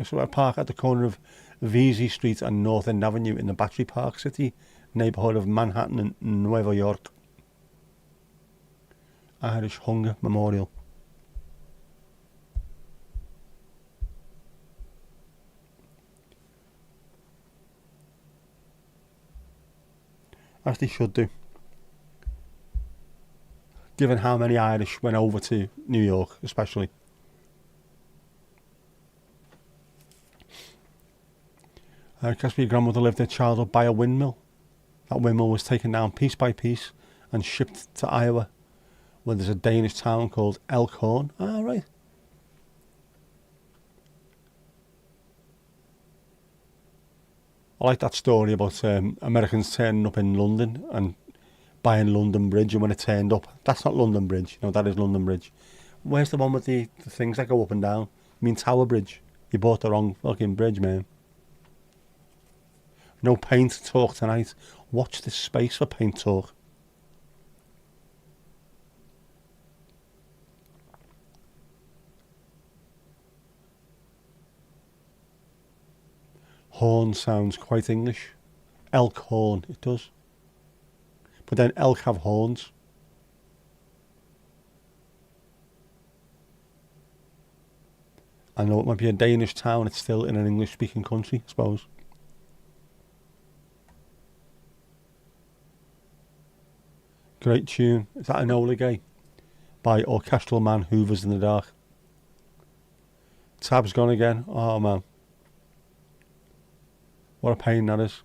so a park at the corner of Vesey Street and North End Avenue in the Battery Park City neighbourhood of Manhattan and Nueva York. Irish Hunger Memorial. As they should do. given how many Irish went over to New York, especially. I guess my grandmother lived her childhood by a windmill. That windmill was taken down piece by piece and shipped to Iowa, where there's a Danish town called Elkhorn. Ah, right. I like that story about Americans turning up in London and buying London Bridge, and when it turned up, that's not London Bridge. No, that is London Bridge. Where's the one with the things that go up and down? I mean Tower Bridge. You bought the wrong fucking bridge, man. No paint talk tonight. Watch this space for paint talk. Horn sounds quite English. Elk horn, it does. But then elk have horns. I know it might be a Danish town, it's still in an English-speaking country, I suppose. Great tune. Is that Enola Gay? By Orchestral Man Hoovers in the Dark. Tab's gone again. Oh, man. What a pain that is.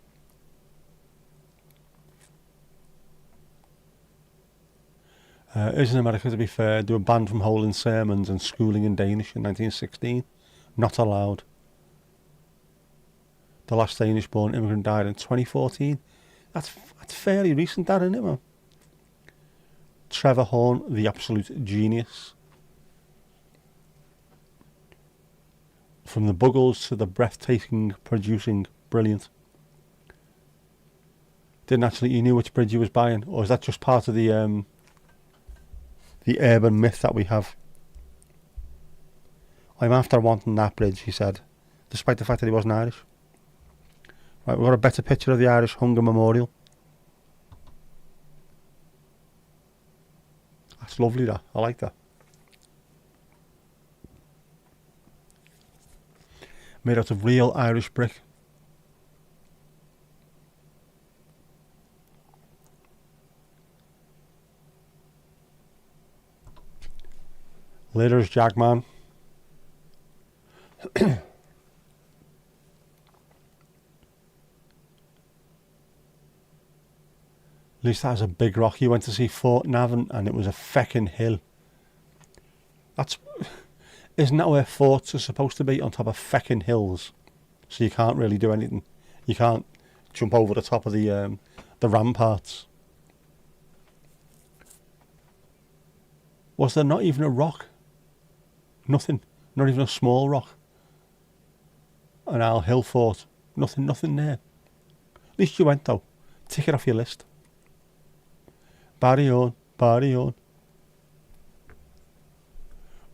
Is in America, to be fair, they were banned from holding sermons and schooling in Danish in 1916. Not allowed. The last Danish-born immigrant died in 2014. That's fairly recent, that, isn't it, man? Trevor Horn, the absolute genius. From the Buggles to the breathtaking producing, brilliant. Didn't actually, you knew which bridge he was buying, or is that just part of the urban myth that we have? I'm after wanting that bridge, he said, despite the fact that he wasn't Irish. Right, we've got a better picture of the Irish Hunger Memorial. That's lovely, that. I like that. Made out of real Irish brick. Later's Jackman. At least that was a big rock. You went to see Fort Navan and it was a feckin' hill. Isn't that where forts are supposed to be, on top of feckin' hills? So you can't really do anything. You can't jump over the top of the ramparts. Was there not even a rock? Nothing. Not even a small rock. An Owl Hill fort. Nothing there. At least you went though. Tick it off your list. Barry on.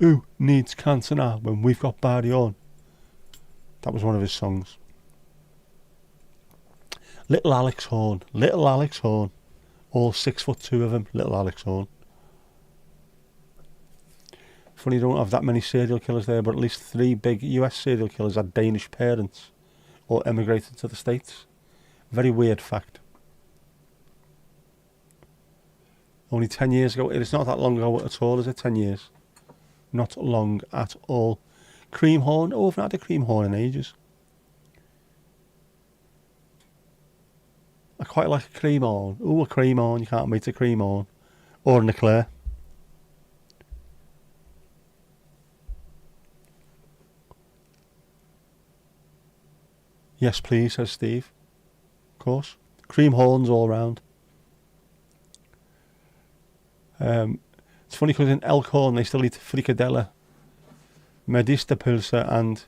Who needs cancer now when we've got Barry on? That was one of his songs. Little Alex Horn. All 6'2" of him. Little Alex Horn. Funny you don't have that many serial killers there, but at least 3 big US serial killers had Danish parents or emigrated to the States. Very weird fact. Only 10 years ago. It's not that long ago at all, is it? 10 years. Not long at all. Cream horn. Oh, I've not had a cream horn in ages. I quite like a cream horn. Oh, a cream horn. You can't beat a cream horn. Or an eclair. Yes, please, says Steve. Of course. Cream horns all round. It's funny because in Elkhorn they still eat frikadelle, medisterpulse and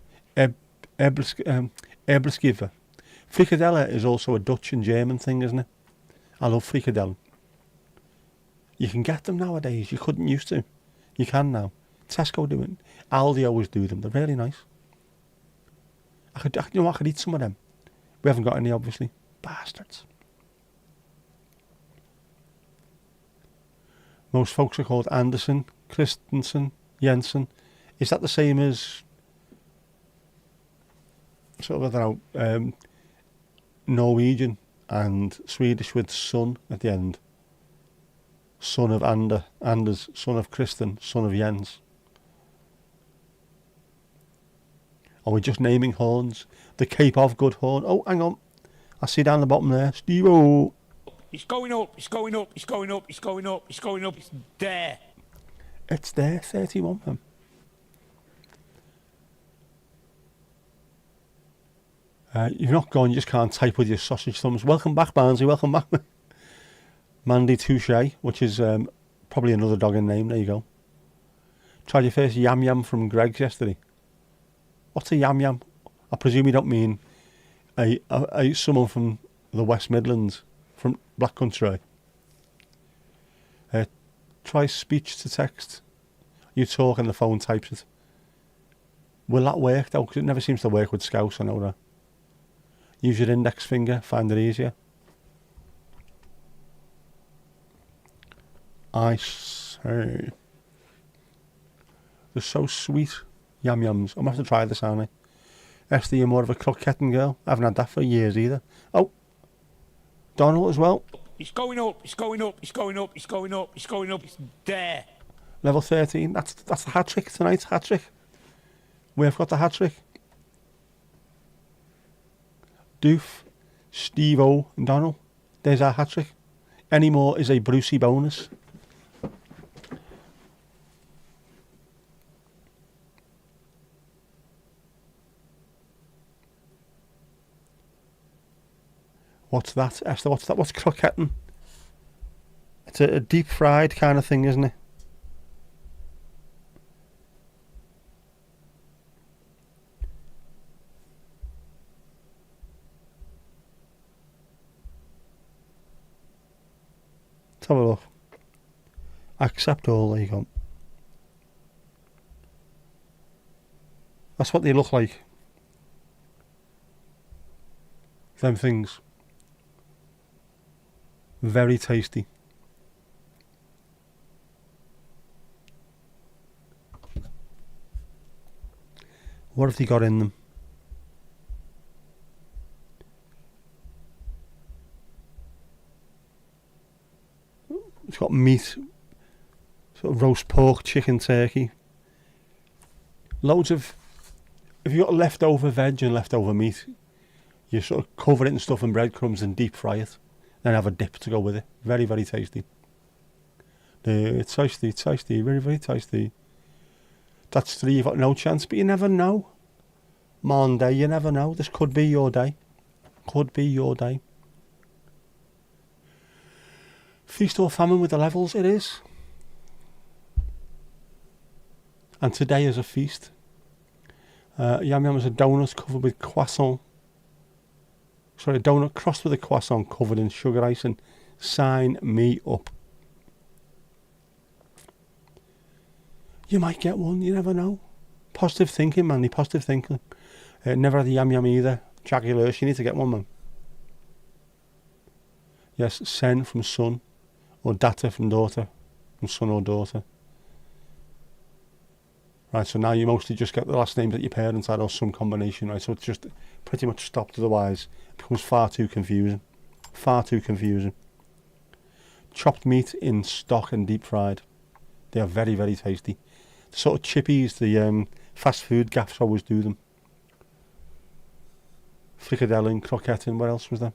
erbelskive. Frikadelle is also a Dutch and German thing, isn't it? I love frikadelle. You can get them nowadays. You couldn't used to. You can now. Tesco do it. Aldi always do them. They're really nice. I could eat some of them. We haven't got any, obviously. Bastards. Most folks are called Anderson, Christensen, Jensen. Is that the same as sort of, I don't know, Norwegian and Swedish with son at the end? son of Anders, son of Kristen, son of Jens. Are we just naming horns? The Cape of Good Horn. Oh, hang on. I see down the bottom there. Steve-O. It's going up, it's going up, it's going up, it's going up, it's going up, it's there. It's there, 31 then. You've not gone, you just can't type with your sausage thumbs. Welcome back, Barnsley, welcome back. Mandy Touche, which is probably another dog in name. There you go. Tried your first yam yam from Greg's yesterday. What's a yam yam? I presume you don't mean a someone from the West Midlands, from Black Country. Try speech to text. You talk and the phone types it. Will that work though? Because it never seems to work with Scouse, I know that. Use your index finger, find it easier. I say. They're so sweet, yam yams. I'm going to have to try this, aren't I? Esther, you're more of a croquetting girl. I haven't had that for years either. Oh, Donald as well. It's going up, it's going up, it's going up, it's going up, it's going up, it's there. Level 13. That's the hat trick tonight. Hat trick. We've got the hat trick. Doof, Steve-O and Donald. There's our hat trick. Any more is a Brucey bonus. What's that, Esther? What's that? What's croquetting? It's a deep fried kind of thing, isn't it? Let's have a look. Accept all, there you go. That's what they look like. Them things. Very tasty. What have they got in them? It's got meat, sort of roast pork, chicken, turkey. Loads of, if you've got leftover veg and leftover meat, you sort of cover it in stuff and breadcrumbs and deep fry it. Then have a dip to go with it. Very, very tasty. It's tasty, very, very tasty. That's 3, you've got no chance, but you never know. Monday, you never know. This could be your day. Could be your day. Feast or famine with the levels, it is. And today is a feast. Yam yam is a donut covered with croissant. Sorry, a donut crossed with a croissant covered in sugar icing. Sign me up. You might get one, you never know. Positive thinking, man, positive thinking. Never had a yam yam either. Jackie Lurch, you need to get one, man. Yes, sen from son, or data from daughter, from son or daughter. Right, so now you mostly just get the last names that your parents had or some combination, right? So it's just pretty much stopped, otherwise it becomes far too confusing. Far too confusing. Chopped meat in stock and deep fried. They are very, very tasty. The sort of chippies, the fast food gaffs always do them. Frikadelling, croquetting, what else was there?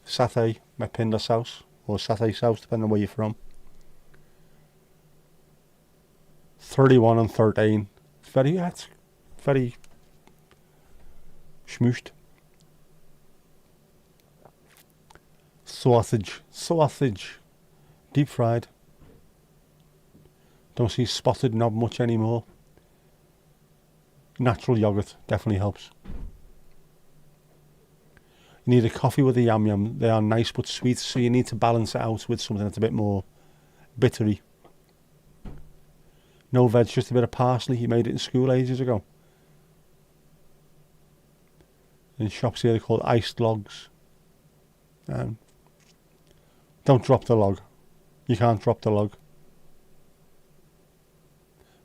Satay, Mepinda sauce, or satay sauce, depending on where you're from. 31 and 13. It's very schmooshed. Sausage, deep fried. Don't see spotted knob much anymore. Natural yogurt definitely helps. You need a coffee with the yam yam. They are nice but sweet, so you need to balance it out with something that's a bit more bittery. No veg, just a bit of parsley. You made it in school ages ago. In shops here they're called iced logs. Don't drop the log. You can't drop the log.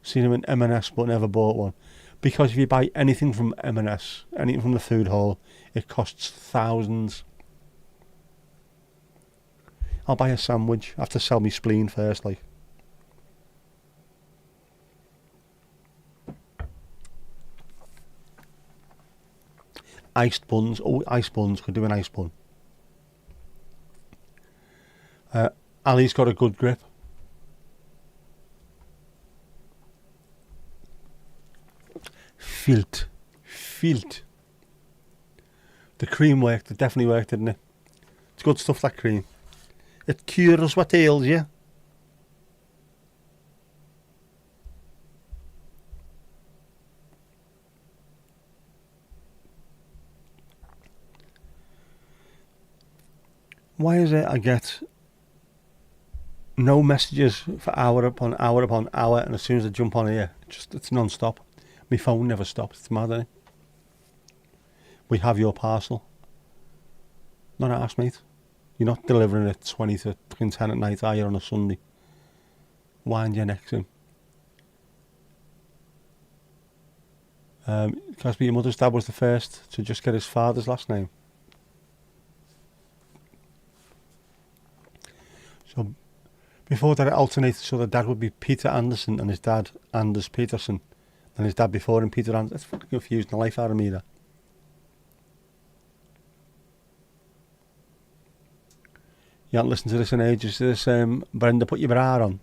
Seen them in M&S but never bought one. Because if you buy anything from M&S, anything from the food hall, it costs thousands. I'll buy a sandwich. I have to sell me spleen first, like. Iced buns. Oh, iced buns. Could do an iced bun. Ali's got a good grip. Filt. The cream worked. It definitely worked, didn't it? It's good stuff, that cream. It cures what ails you. Why is it I get no messages for hour upon hour upon hour, and as soon as I jump on here, it's non-stop. My phone never stops. It's mad, isn't it? We have your parcel. Not an ass, mate. You're not delivering it 20 to 10 at night, are you, on a Sunday? Wind your necks in. Because your mother's dad was the first to just get his father's last name. So before that, it alternated, so the dad would be Peter Anderson and his dad Anders Peterson, and his dad before him Peter Anderson. That's fucking confusing the life out of me, that. You haven't listened to this in ages. This Brenda, put your bra on.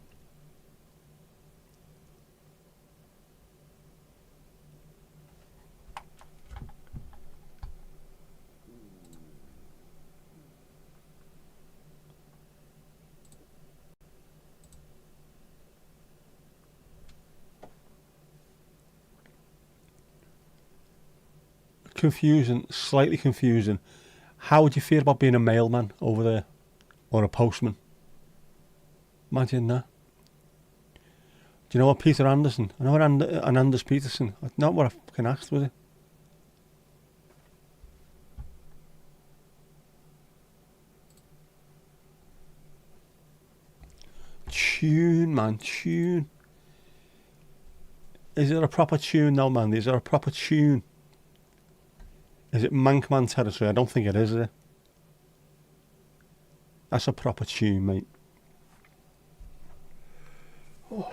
Confusing, slightly confusing. How would you feel about being a mailman over there? Or a postman? Imagine that. Do you know what Peter Anderson? I know an Anders Peterson. That's not what I fucking asked, was it? Tune, man, tune. Is it a proper tune now, man? Is there a proper tune? Is it Mankman territory? I don't think it is it? That's a proper tune, mate. Oh.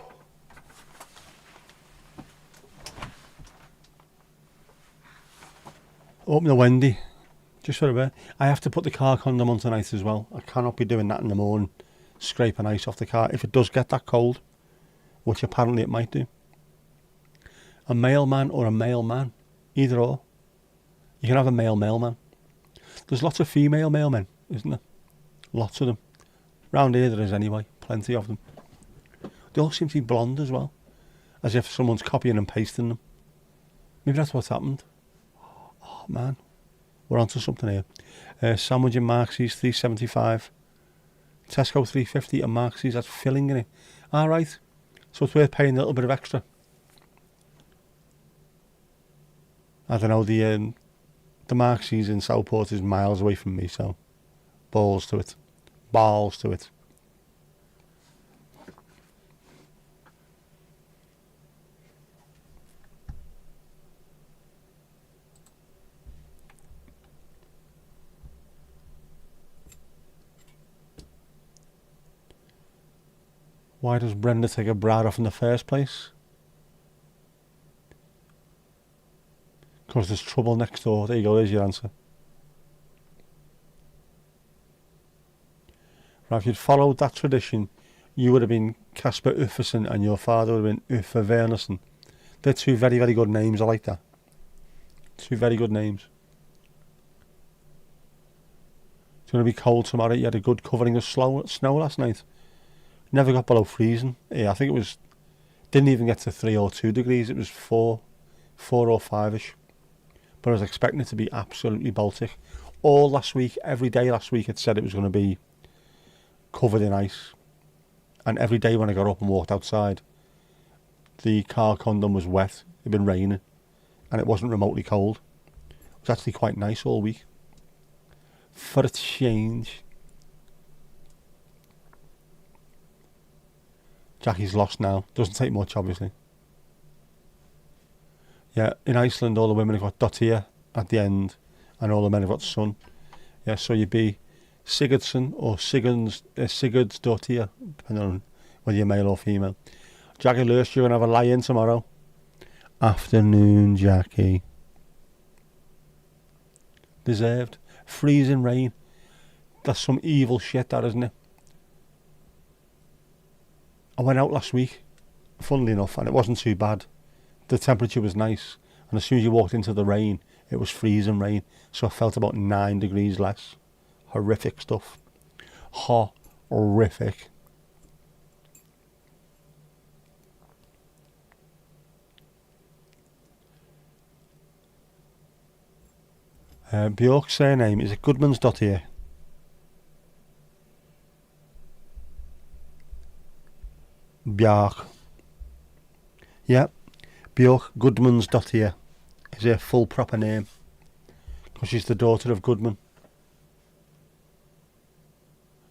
Open the Wendy. Just for a bit. I have to put the car condom on tonight as well. I cannot be doing that in the morning. Scraping ice off the car. If it does get that cold, which apparently it might do. A mailman or a mailman. Either or. You can have a male mailman. There's lots of female mailmen, isn't there? Lots of them. Round here there is anyway. Plenty of them. They all seem to be blonde as well. As if someone's copying and pasting them. Maybe that's what's happened. Oh man. We're onto something here. Sandwich and Marxies, $3.75. Tesco $3.50 and Marxies, that's filling in it. Alright. So it's worth paying a little bit of extra. I don't know, the Marxies in Southport is miles away from me, so balls to it. Balls to it. Why does Brenda take her bra off in the first place? Because there's trouble next door. There you go, there's your answer. Right, if you'd followed that tradition, you would have been Casper Ufferson and your father would have been Uffe Wernerson. They're two very, very good names. I like that. Two very good names. It's going to be cold tomorrow. You had a good covering of snow last night. Never got below freezing. Yeah, I think it was... Didn't even get to 3 or 2 degrees. It was 4 or 5ish. But I was expecting it to be absolutely Baltic. All last week, every day last week, it said it was going to be covered in ice. And every day when I got up and walked outside, the car condom was wet. It had been raining. And it wasn't remotely cold. It was actually quite nice all week. For a change. Jackie's lost now. Doesn't take much, obviously. Yeah, in Iceland, all the women have got dottir at the end, and all the men have got sun. Yeah, so you'd be Sigurdsson or Sigurdsdottir, depending on whether you're male or female. Jackie Lewis, you're going to have a lie-in tomorrow. Afternoon, Jackie. Deserved. Freezing rain. That's some evil shit, that, isn't it? I went out last week, funnily enough, and it wasn't too bad. The temperature was nice, and as soon as you walked into the rain, it was freezing rain, so I felt about 9 degrees less. Horrific stuff. Horrific. Bjork's surname, is it Goodmansdottir? Bjork. Yeah, Bjork Goodmansdottir is her full proper name, because she's the daughter of Goodman,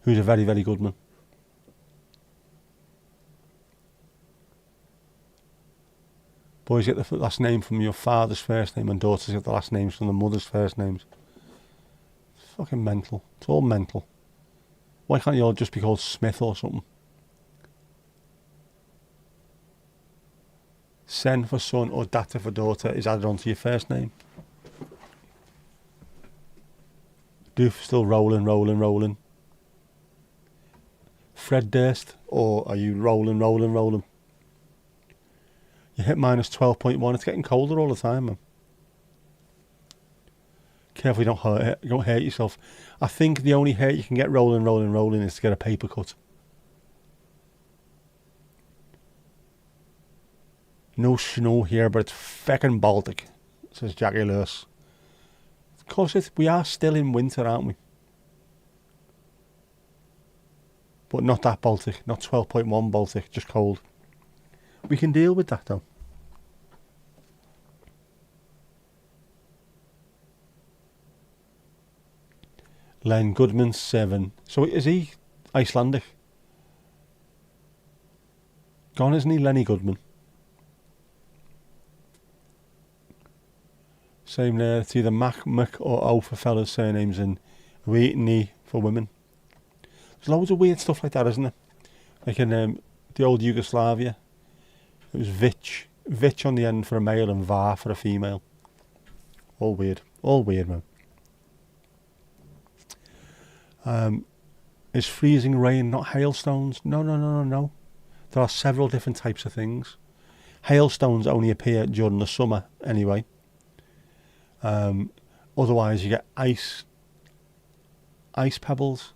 who's a very, very good man. Boys get the last name from your father's first name, and daughters get the last names from the mother's first names. It's fucking mental. It's all mental. Why can't you all just be called Smith or something? Sen for son or Data for daughter is added onto your first name. Doof still rolling. Fred Durst, or are you rolling? You hit minus 12.1. It's getting colder all the time, man. Careful you don't hurt yourself. I think the only hurt you can get rolling is to get a paper cut. No snow here, but it's feckin' Baltic, says Jackie Lewis. Of course, we are still in winter, aren't we? But not that Baltic, not 12.1 Baltic, just cold. We can deal with that, though. Len Goodman, 7. So is he Icelandic? Gone, isn't he, Lenny Goodman? Same there, it's either Mac, Mick or O for fellas' surnames and Whitney for women. There's loads of weird stuff like that, isn't there? Like in the old Yugoslavia, it was Vich on the end for a male and var for a female. All weird, man. Is freezing rain not hailstones? No. There are several different types of things. Hailstones only appear during the summer anyway. Otherwise you get ice pebbles,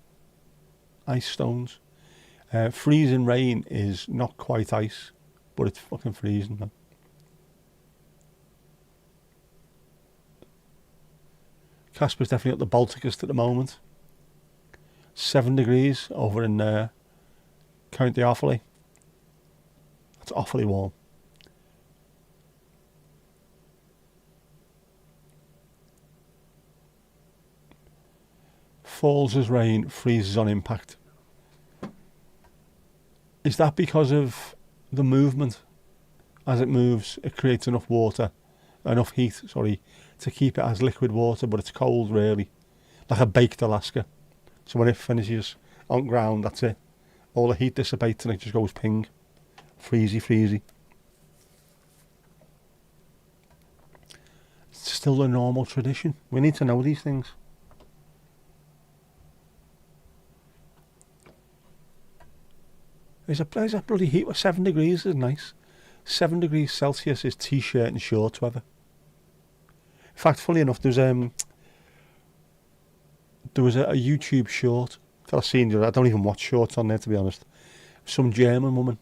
ice stones. Freezing rain is not quite ice, but it's fucking freezing, man. Casper's definitely up the Balticust at the moment. 7 degrees over in County Offaly. That's awfully warm. Falls as rain, freezes on impact. Is that because of the movement? As it moves, it creates enough heat, to keep it as liquid water, but it's cold, really. Like a baked Alaska. So when it finishes on ground, that's it. All the heat dissipates and it just goes ping. Freezy. It's still a normal tradition. We need to know these things. There's a bloody heat. 7 degrees is nice. 7 degrees Celsius is t-shirt and shorts weather. In fact, funny enough, there was a YouTube short that I seen. I don't even watch shorts on there, to be honest. Some German woman,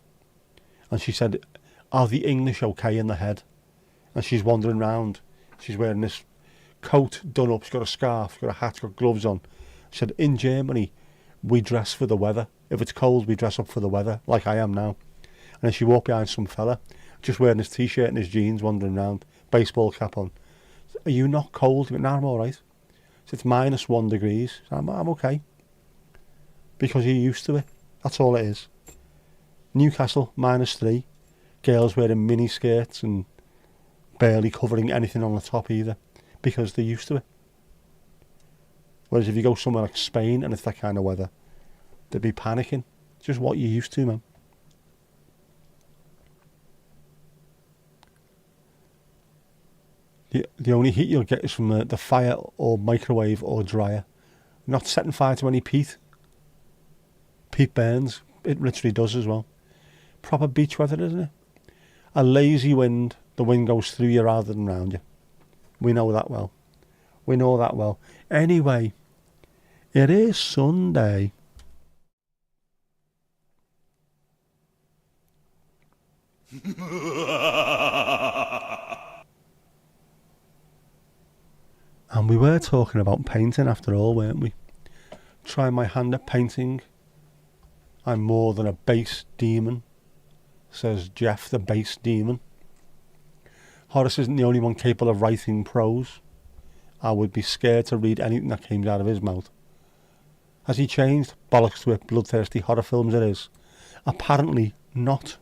and she said, "Are the English okay in the head?" And she's wandering around. She's wearing this coat done up. She's got a scarf, got a hat, got gloves on. She said, "In Germany, we dress for the weather. If it's cold, we dress up for the weather, like I am now." And then she walked behind some fella, just wearing his t-shirt and his jeans, wandering around, baseball cap on. "Are you not cold?" He went, "No, I'm all right." So it's minus 1 degrees. So I'm okay. Because you're used to it. That's all it is. Newcastle, -3. Girls wearing mini skirts and barely covering anything on the top either. Because they're used to it. Whereas if you go somewhere like Spain and it's that kind of weather, they'd be panicking. It's just what you're used to, man. The only heat you'll get is from the fire or microwave or dryer. Not setting fire to any peat. Peat burns. It literally does as well. Proper beach weather, isn't it? A lazy wind. The wind goes through you rather than round you. We know that well. We know that well. Anyway, it is Sunday. And we were talking about painting after all, weren't we? Trying my hand at painting. I'm more than a base demon, says Jeff the base demon. Horace isn't the only one capable of writing prose. I would be scared to read anything that came out of his mouth. Has he changed? Bollocks to it, bloodthirsty horror films it is. Apparently not.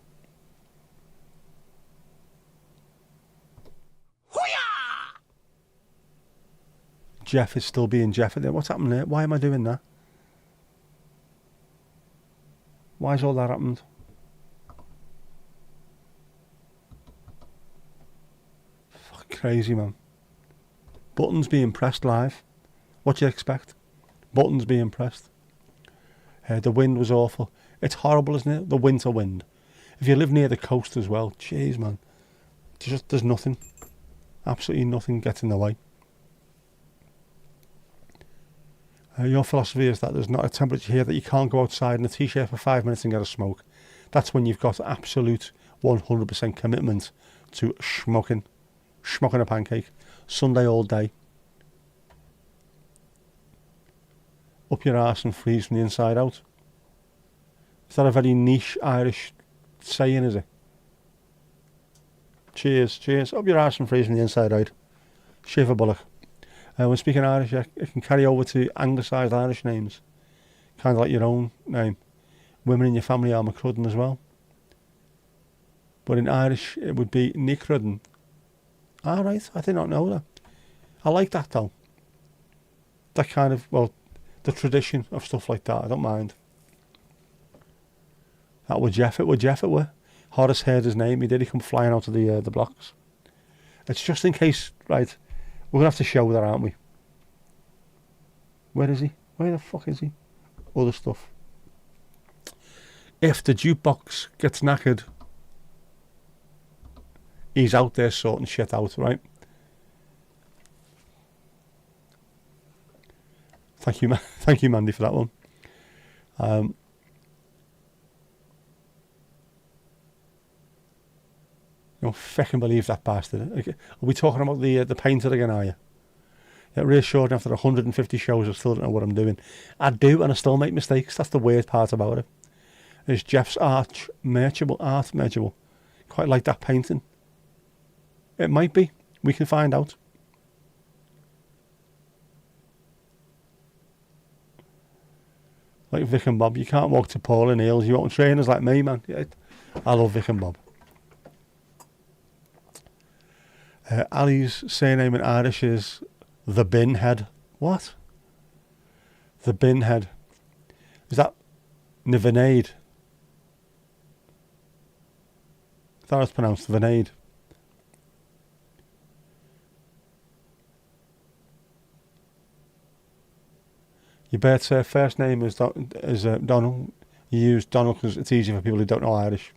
Jeff is still being Jeff. What's happening there? Why am I doing that? Why's all that happened? Fuck, crazy, man. Buttons being pressed live. What do you expect? Buttons being pressed. The wind was awful. It's horrible, isn't it? The winter wind. If you live near the coast as well, jeez, man. There's nothing. Absolutely nothing gets in the way. Your philosophy is that there's not a temperature here that you can't go outside in a t-shirt for 5 minutes and get a smoke. That's when you've got absolute 100% commitment to schmucking a pancake. Sunday all day. Up your arse and freeze from the inside out. Is that a very niche Irish saying, is it? Cheers, cheers. Up your arse and freeze from the inside out. Shave a bullock. When speaking Irish, it can carry over to anglicised Irish names. Kind of like your own name. Women in your family are McCrudden as well. But in Irish, it would be Nick Rudden. All right, I did not know that. I like that though. That kind of, well, the tradition of stuff like that, I don't mind. That were Jeff, it were. Horace heard his name, he come flying out of the blocks. It's just in case, right, we're going to have to show that, aren't we? Where is he? Where the fuck is he? Other stuff. If the jukebox gets knackered, he's out there sorting shit out, right? Thank you, Mandy, for that one. You don't fucking believe that bastard. Are we talking about the painter again, are you? Yeah, reassured after 150 shows I still don't know what I'm doing. I do, and I still make mistakes. That's the weird part about it. Is Jeff's art merchable? Quite like that painting. It might be. We can find out. Like Vic and Bob, you can't walk to Paul and Eels. You won't trainers like me, man. Yeah, I love Vic and Bob. Ali's surname in Irish is the Bin Head. What? The Bin Head. Is that Nivenade? I thought it was pronounced Venade. Your birth first name is Donald. You use Donald because it's easier for people who don't know Irish.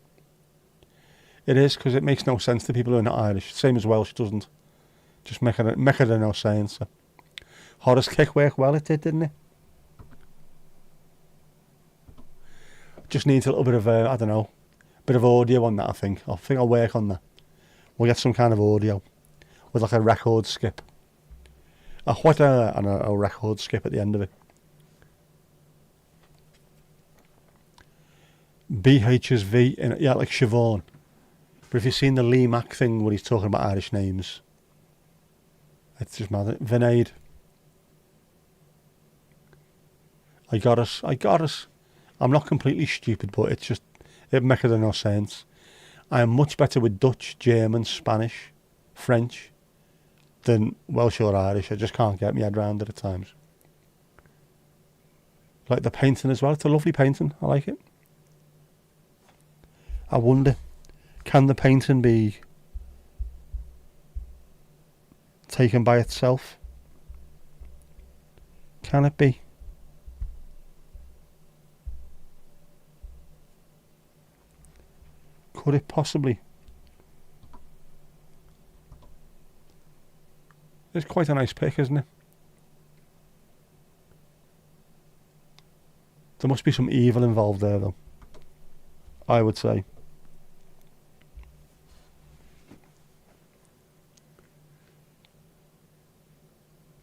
It is, because it makes no sense to people who are not Irish. Same as Welsh doesn't. Just make it no sense. So. Horace kick worked well, it did, didn't it? Just needs a little bit of, I don't know, bit of audio on that, I think. I'll work on that. We'll get some kind of audio with like a record skip. And a record skip at the end of it. BHSV, yeah, like Siobhan. But if you've seen the Lee Mack thing where he's talking about Irish names, it's just mad. Venade. I got us. I'm not completely stupid, but it makes no sense. I am much better with Dutch, German, Spanish, French than Welsh or Irish. I just can't get my head around it at times. Like the painting as well. It's a lovely painting. I like it. I wonder, can the painting be taken by itself? Can it be? Could it possibly? It's quite a nice pic, isn't it? There must be some evil involved there, though. I would say.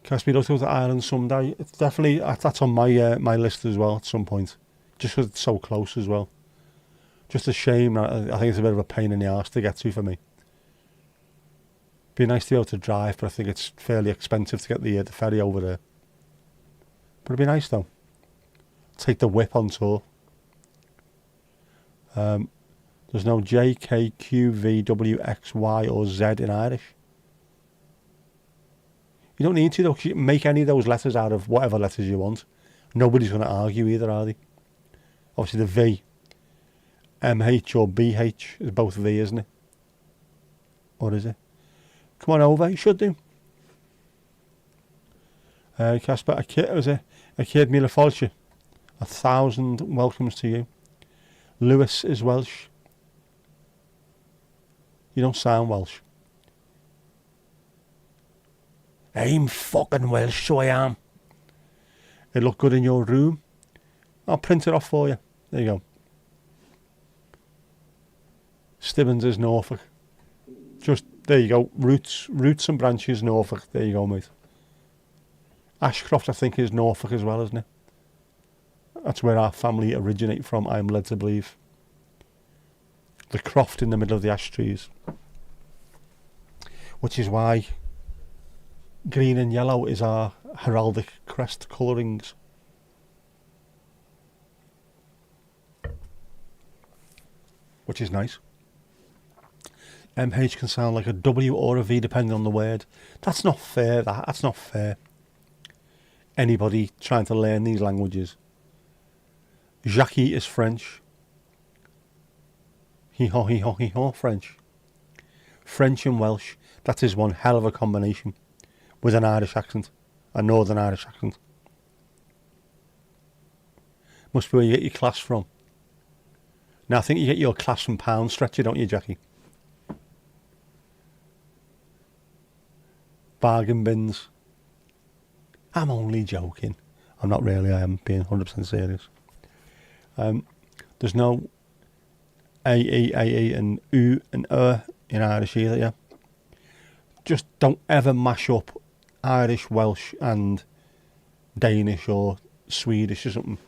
Casper, go to Ireland someday. It's definitely, that's on my list as well at some point. Just because it's so close as well. Just a shame. I think it's a bit of a pain in the arse to get to for me. Be nice to be able to drive, but I think it's fairly expensive to get the ferry over there. But it'd be nice though. Take the whip on tour. There's no J, K, Q, V, W, X, Y or Z in Irish. You don't need to though, 'cause you can make any of those letters out of whatever letters you want. Nobody's going to argue either, are they? Obviously the V, MH or BH is both V, isn't it? Or is it? Come on over, you should do. Casper, a kid Mila Falcher. 1,000 welcomes to you. Lewis is Welsh. You don't sound Welsh. I'm fucking Welsh, so I am. It look good in your room. I'll print it off for you. There you go. Stibbins is Norfolk. Just, there you go. Roots and branches, Norfolk. There you go, mate. Ashcroft, I think, is Norfolk as well, isn't it? That's where our family originate from, I'm led to believe. The croft in the middle of the ash trees. Which is why green and yellow is our heraldic crest colourings. Which is nice. MH can sound like a W or a V depending on the word. That's not fair, that's not fair. Anybody trying to learn these languages. Jackie is French. Hee-haw, French. French and Welsh, that is one hell of a combination. With an Irish accent. A Northern Irish accent. Must be where you get your class from. Now I think you get your class from Pound Stretcher, don't you, Jackie? Bargain bins. I'm only joking. I'm not really, I am being 100% serious. There's no A-E and U and in Irish either, yeah? Just don't ever mash up Irish, Welsh and Danish or Swedish or something.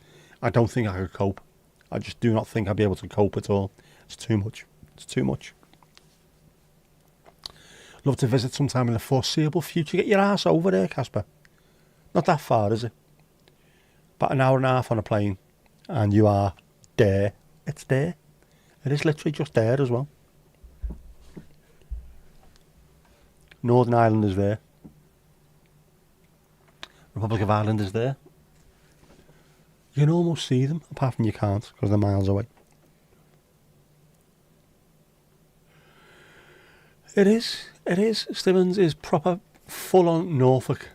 I don't think I could cope. I just do not think I'd be able to cope at all. It's too much. It's too much. Love to visit sometime in the foreseeable future. Get your ass over there, Casper. Not that far, is it? About an hour and a half on a plane. And you are there. It's there. It is literally just there as well. Northern Ireland is there. Republic of Ireland is there. You can almost see them, apart from you can't, because they're miles away. It is. Stibbins is proper, full-on Norfolk.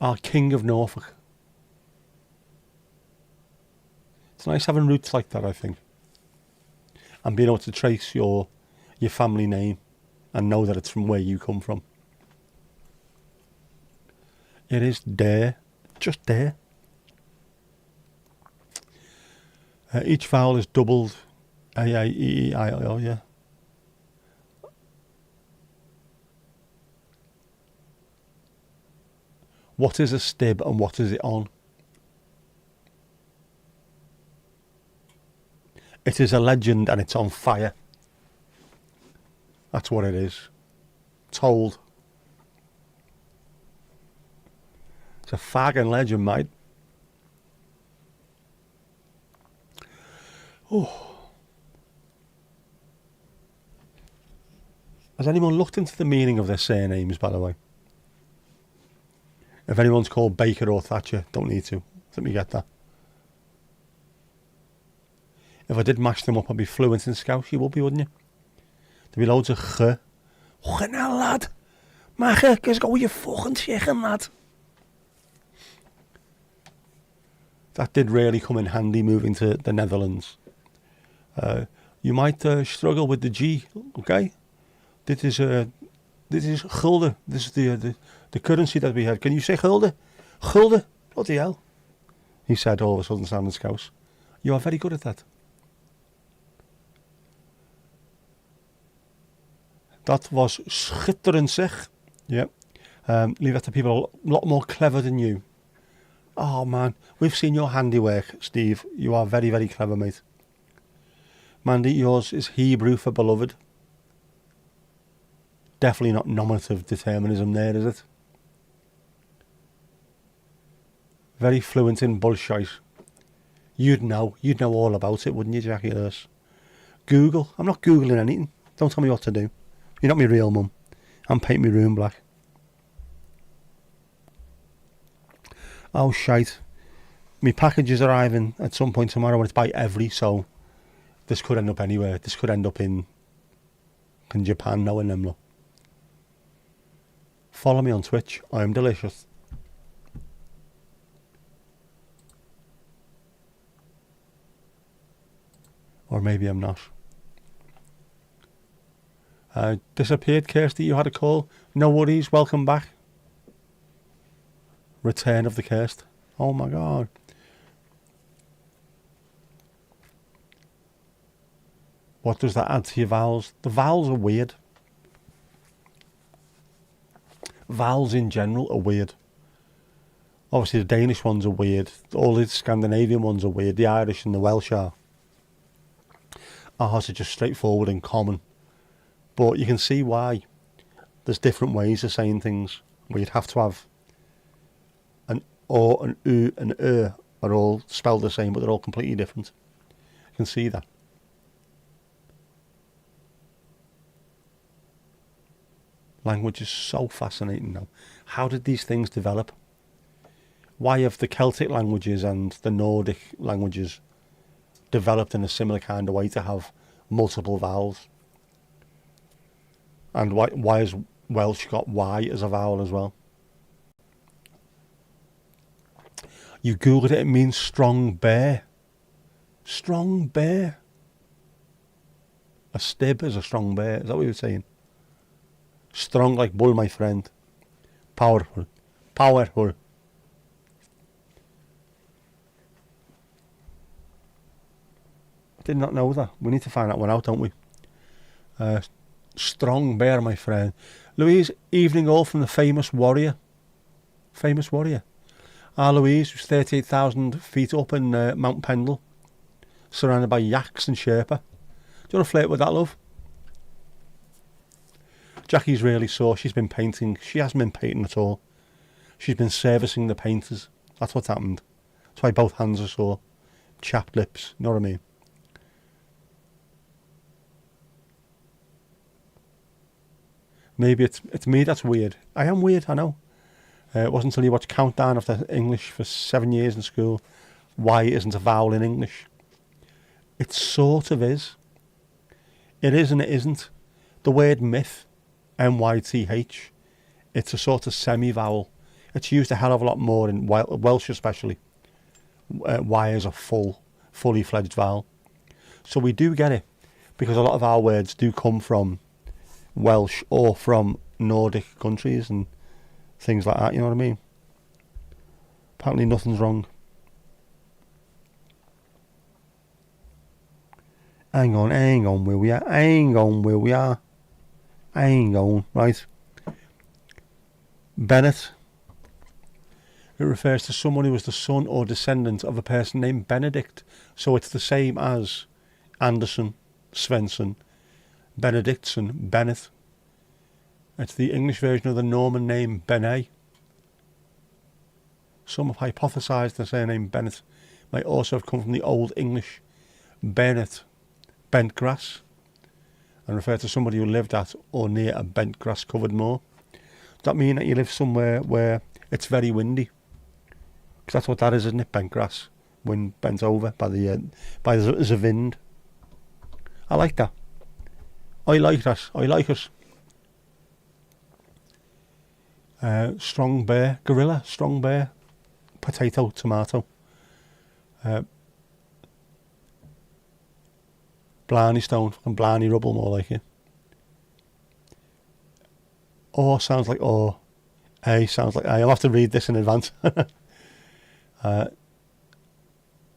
Our king of Norfolk. It's nice having roots like that, I think. And being able to trace your family name and know that it's from where you come from. It is there. Just there. Each vowel is doubled. A-I-E-E-I-O, yeah. What is a stib and what is it on? It is a legend and it's on fire. That's what it is. Told. It's a fagging legend, mate. Oh. Has anyone looked into the meaning of their surnames, by the way? If anyone's called Baker or Thatcher, don't need to. Let me get that. If I did mash them up, I'd be fluent in Scouse. You would be, wouldn't you? There'd be loads of ch. Fucking hell, lad. Mag ik eens go je fucking chicken, lad. That did really come in handy moving to the Netherlands. You might struggle with the G, okay? Dit is gulden. This is the currency that we had. Can you say gulden? Gulden? Bloody hell. He said all of a sudden sounding Scouse. You are very good at that. Dat was schitterend zeg. Yeah. Leave that to people a lot more clever than you. Oh man, we've seen your handiwork, Steve. You are very, very clever, mate. Mandy, yours is Hebrew for beloved. Definitely not nominative determinism there, is it? Very fluent in bullshit. You'd know all about it, wouldn't you, Jackie Lewis? Google. I'm not Googling anything. Don't tell me what to do. You're not my real mum. I'm painting my room black. Oh, shite. My package is arriving at some point tomorrow and it's by every, so this could end up anywhere. This could end up in Japan, knowing them, look. Follow me on Twitch. I am delicious. Or maybe I'm not. Disappeared, Kirsty. You had a call. No worries. Welcome back. Return of the Cursed. Oh my god. What does that add to your vowels? The vowels are weird. Vowels in general are weird. Obviously the Danish ones are weird. All the Scandinavian ones are weird. The Irish and the Welsh are. Ours are just straightforward and common. But you can see why. There's different ways of saying things where you'd have to have an O, an U, and are all spelled the same, but they're all completely different. You can see that. Language is so fascinating now. How did these things develop? Why have the Celtic languages and the Nordic languages developed in a similar kind of way to have multiple vowels? And why has Welsh got Y as a vowel as well? You googled it, it means strong bear. Strong bear. A stib is a strong bear. Is that what you were saying? Strong like bull, my friend. Powerful. Powerful. I did not know that. We need to find that one out, don't we? Strong bear, my friend. Louise, evening all from the famous warrior. Famous warrior. Louise, who's 38,000 feet up in Mount Pendle, surrounded by yaks and Sherpa. Do you want to flirt with that, love? Jackie's really sore. She's been painting. She hasn't been painting at all. She's been servicing the painters. That's what's happened. That's why both hands are sore. Chapped lips. You know what I mean? Maybe it's me that's weird. I am weird, I know. It wasn't until you watch Countdown after English for 7 years in school why it isn't a vowel in English. It sort of is. It is and it isn't. The word myth, M-Y-T-H, it's a sort of semi-vowel. It's used a hell of a lot more in Welsh especially. Y is a fully fledged vowel. So we do get it, because a lot of our words do come from Welsh or from Nordic countries and things like that, you know what I mean? Apparently nothing's wrong. Hang on where we are. Right. Bennett. It refers to someone who was the son or descendant of a person named Benedict. So it's the same as Anderson, Svensson, Benedictson, Bennett. It's the English version of the Norman name Benet. Some have hypothesised the surname Bennett might also have come from the Old English Bennett, bent grass, and refer to somebody who lived at or near a bent grass covered moor. Does that mean that you live somewhere where It's very windy. Because that's what that is, isn't it? Bent grass. Wind bent over by the wind. I like that. I like that. I like it. Strong bear, gorilla, strong bear, potato, tomato. Blarney stone, fucking Blarney rubble, more like it. O sounds like O. A sounds like A. I'll have to read this in advance.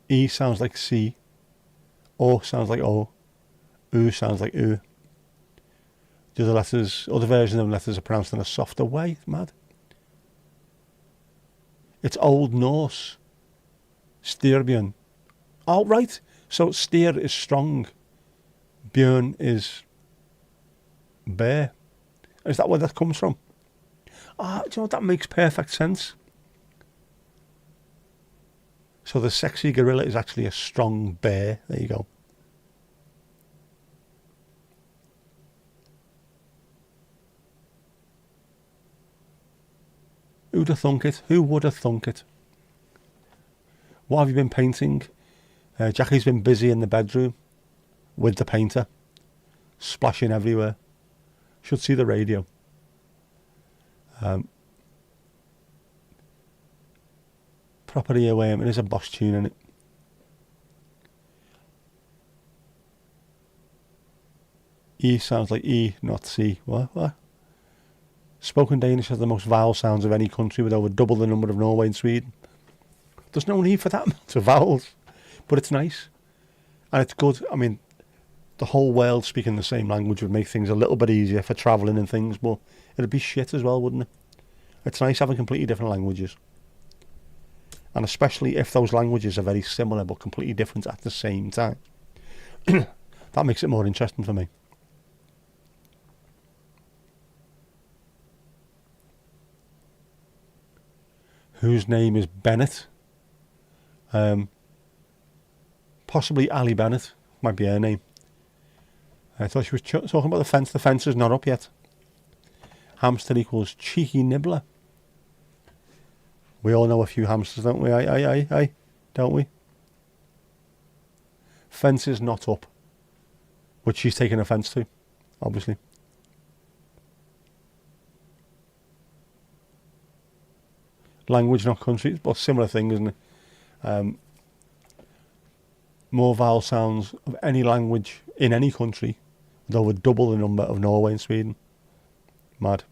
E sounds like C. O sounds like O. U sounds like U. The other letters, other versions of the letters are pronounced in a softer way. Mad. It's Old Norse. Styrbjörn. Oh, right. So steer is strong. Björn is bear. Is that where that comes from? Ah, do you know what? That makes perfect sense. So the sexy gorilla is actually a strong bear. There you go. Who'd have thunk it? Who would have thunk it? What have you been painting? Jackie's been busy in the bedroom with the painter, splashing everywhere. Should see the radio. Proper earworm. It is a Boss tune, isn't it? E sounds like E, not C. What? Spoken Danish has the most vowel sounds of any country, with over double the number of Norway and Sweden. There's no need for that amount of vowels, but it's nice. And it's good. I mean, the whole world speaking the same language would make things a little bit easier for travelling and things, but it'd be shit as well, wouldn't it? It's nice having completely different languages. And especially if those languages are very similar but completely different at the same time. That makes it more interesting for me. Whose name is Bennett? Possibly Ali Bennett. Might be her name. I thought she was talking about the fence. The fence is not up yet. Hamster equals cheeky nibbler. We all know a few hamsters, don't we? Aye, don't we? Fence is not up, which she's taking offence to, obviously. Language, not country, but similar thing, isn't it? More vowel sounds of any language in any country, with over double the number of Norway and Sweden. Mad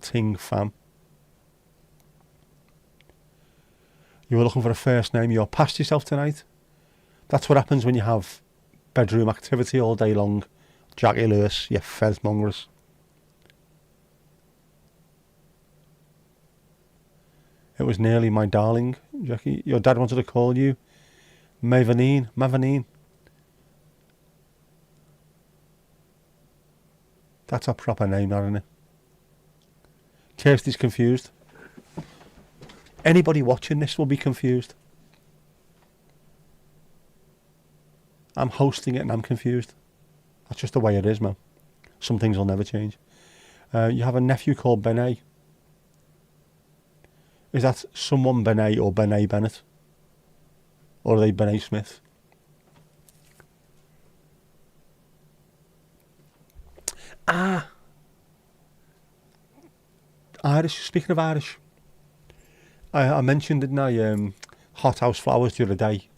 ting fam. You were looking for a first name. You're past yourself tonight. That's what happens when you have bedroom activity all day long. Jackie Lewis, you fezmongerous. It was nearly my darling, Jackie. Your dad wanted to call you Mavanine. That's a proper name, not isn't it? Kirsty's confused. Anybody watching this will be confused. I'm hosting it and I'm confused. That's just the way it is, man. Some things will never change. You have a nephew called Benet. Is that someone Benet or Benet Bennett? Or are they Benet Smith? Irish. Speaking of Irish, I mentioned, didn't I, hothouse flowers the other day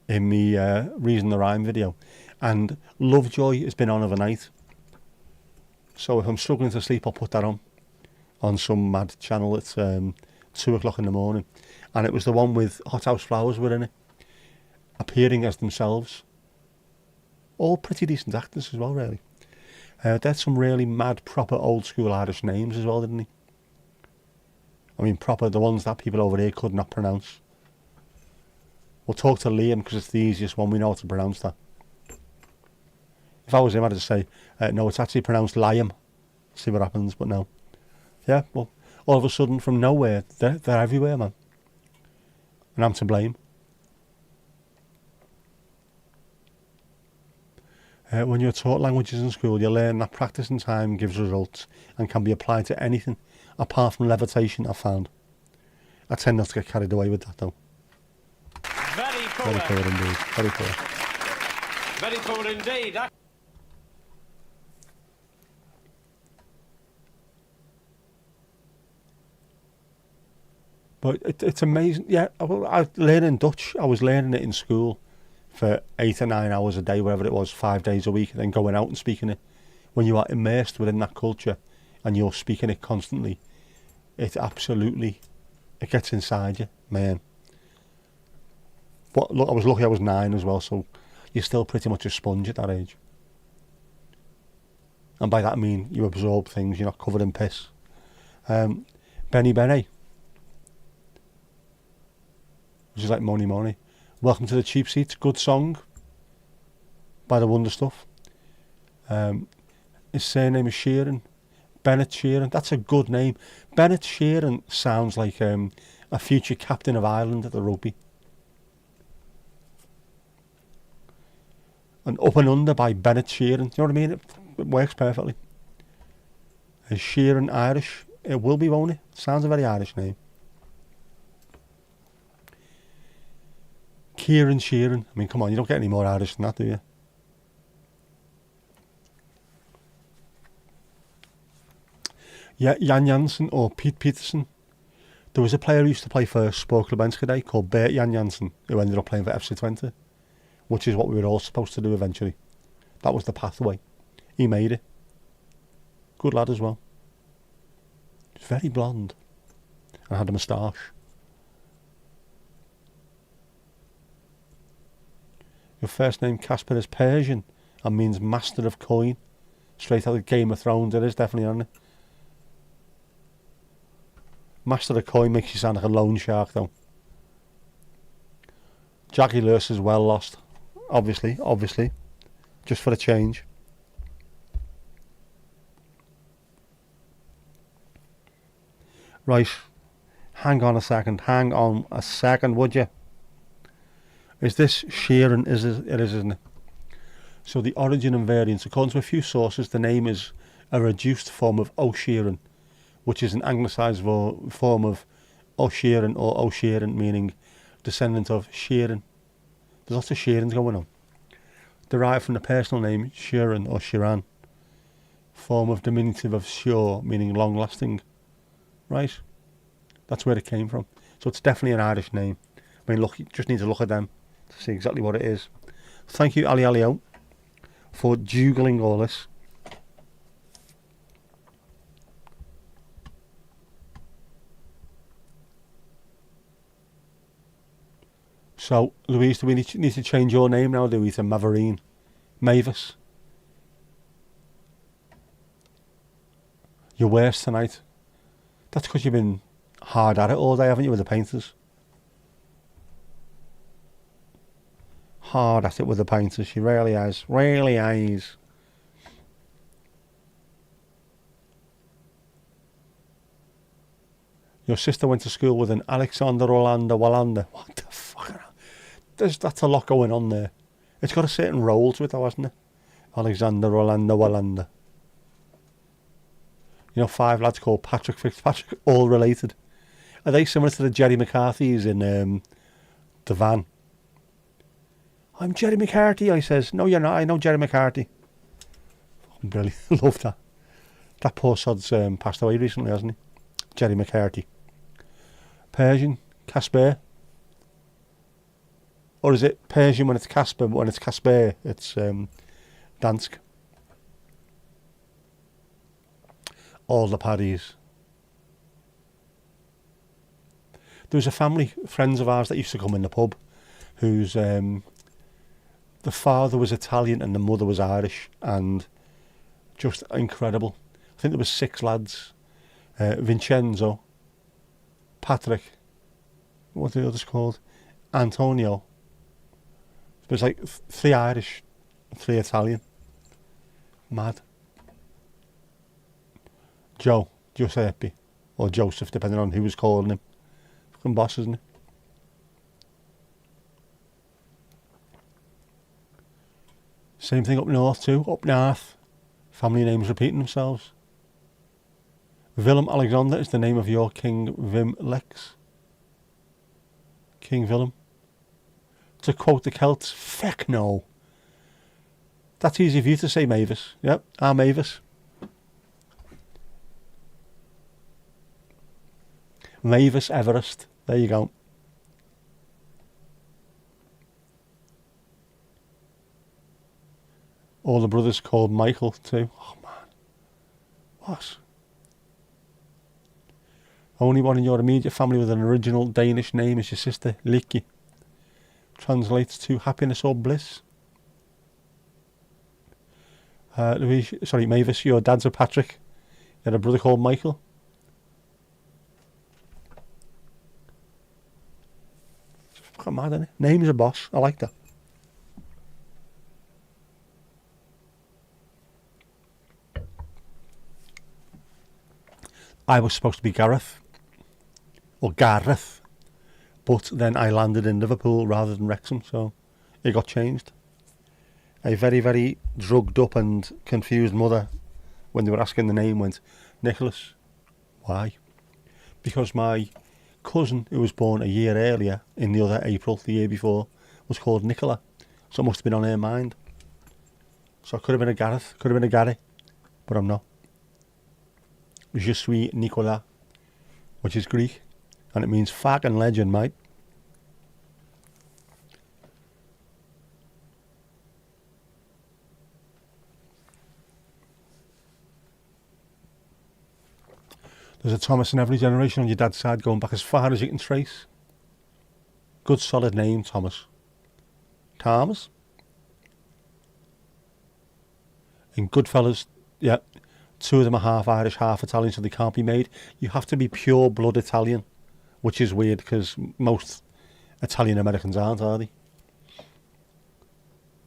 in me Reason the Rhyme video, and Lovejoy has been on overnight. So if I'm struggling to sleep, I'll put that on some mad channel at 2 o'clock in the morning, and it was the one with hothouse flowers were in it, appearing as themselves. All pretty decent actors as well, really. They had some really mad, proper old school Irish names as well, didn't he? I mean, proper, the ones that people over here could not pronounce. We'll talk to Liam because it's the easiest one. We know how to pronounce that. If I was him, I'd just say, no, it's actually pronounced Liam. See what happens, but no. Yeah, well, all of a sudden, from nowhere, they're everywhere, man. And I'm to blame. When you're taught languages in school, you learn that practicing time gives results and can be applied to anything, apart from levitation, I've found. I tend not to get carried away with that, though. Very poor. Very poor indeed. Very poor. Very poor indeed. But it's amazing. Yeah, I learning Dutch. I was learning it in school for 8 or 9 hours a day, wherever it was, 5 days a week, and then going out and speaking it. When you are immersed within that culture and you're speaking it constantly, it gets inside you, man. But look, I was lucky I was 9 as well, so you're still pretty much a sponge at that age. And by that I mean you absorb things, you're not covered in piss. Benny Benny, which is like Money Money. Welcome to the Cheap Seats, good song by the Wonder Stuff. His surname is Sheeran, Bennett Sheeran. That's a good name. Bennett Sheeran sounds like a future captain of Ireland at the rugby. And Up and Under by Bennett Sheeran. Do you know what I mean? It works perfectly. Is Sheeran Irish? It will be, won't it? Sounds a very Irish name. Kieran Sheeran. I mean, come on, you don't get any more Irish than that, do you? Yeah, Jan Jansen or Pete Peterson. There was a player who used to play for Sporklebenskede called Bert Jan Jansen, who ended up playing for FC Twente, which is what we were all supposed to do eventually. That was the pathway. He made it. Good lad as well. He's very blonde and had a moustache. Your first name, Casper, is Persian and means master of coin. Straight out of Game of Thrones, it is definitely on it. Master of coin makes you sound like a loan shark, though. Jackie Lewis is well lost. Obviously. Just for a change. Right. Hang on a second, would you? Is this Sheeran? It is, isn't it? So the origin and variants, according to a few sources, the name is a reduced form of O'Sheeran, which is an anglicised form of O'Sheeran or O'Sheeran, meaning descendant of Sheeran. There's lots of Sheerans going on. Derived from the personal name Sheeran or Shiran, form of diminutive of Shore, meaning long-lasting. Right? That's where it came from. So it's definitely an Irish name. I mean, look, you just need to look at them to see exactly what it is. Thank you, Ali Alio, for jugling all this. So, Louise, do we need to change your name now, do we, to Maverine? Mavis? You're worse tonight. That's because you've been hard at it all day, haven't you, with the painters? Hard at it with the painters, she really has. Really has. Your sister went to school with an Alexander Orlando Wallander. What the fuck? That's a lot going on there. It's got a certain role to it, though, hasn't it? Alexander Orlando Wallander. You know, 5 lads called Patrick Fitzpatrick, all related. Are they similar to the Jerry McCarthy's in The Van? I'm Jerry McCarthy, I says. No, you're not. I know Jerry McCarthy. Fucking brilliant. Love that. That poor sod's passed away recently, hasn't he? Jerry McCarthy. Persian, Casper. Or is it Persian when it's Casper, but when it's Casper, it's Dansk. All the paddies. There was a family, friends of ours, that used to come in the pub, whose the father was Italian and the mother was Irish, and just incredible. I think there was 6 lads. Vincenzo, Patrick, what are the others called? Antonio. There's like 3 Irish, 3 Italian. Mad. Joe, Giuseppe, or Joseph, depending on who was calling him. Fucking boss, isn't he? Same thing up north too. Up north, family names repeating themselves. Willem Alexander is the name of your King Wim Lex. King Willem. To quote the Celts, feck no. That's easy for you to say, Mavis. Yep, I'm Mavis. Mavis Everest. There you go. All the brothers called Michael too. Oh man. What? Only one in your immediate family with an original Danish name is your sister, Licky. Translates to happiness or bliss. Mavis, your dad's a Patrick. You had a brother called Michael. It's fucking mad, isn't it? Name's a boss. I like that. I was supposed to be Gareth. Or Gareth. But then I landed in Liverpool rather than Wrexham, so it got changed. A very, very drugged up and confused mother, when they were asking the name, went, Nicholas. Why? Because my cousin, who was born a year earlier, in the other April, the year before, was called Nicola. So it must have been on her mind. So it could have been a Gareth, could have been a Gary, but I'm not. Je suis Nicolas, which is Greek, and it means fucking legend, mate. There's a Thomas in every generation on your dad's side, going back as far as you can trace. Good solid name, Thomas. Thomas? In Goodfellas, yeah, 2 of them are half Irish, half Italian, so they can't be made. You have to be pure blood Italian, which is weird because most Italian Americans aren't, are they?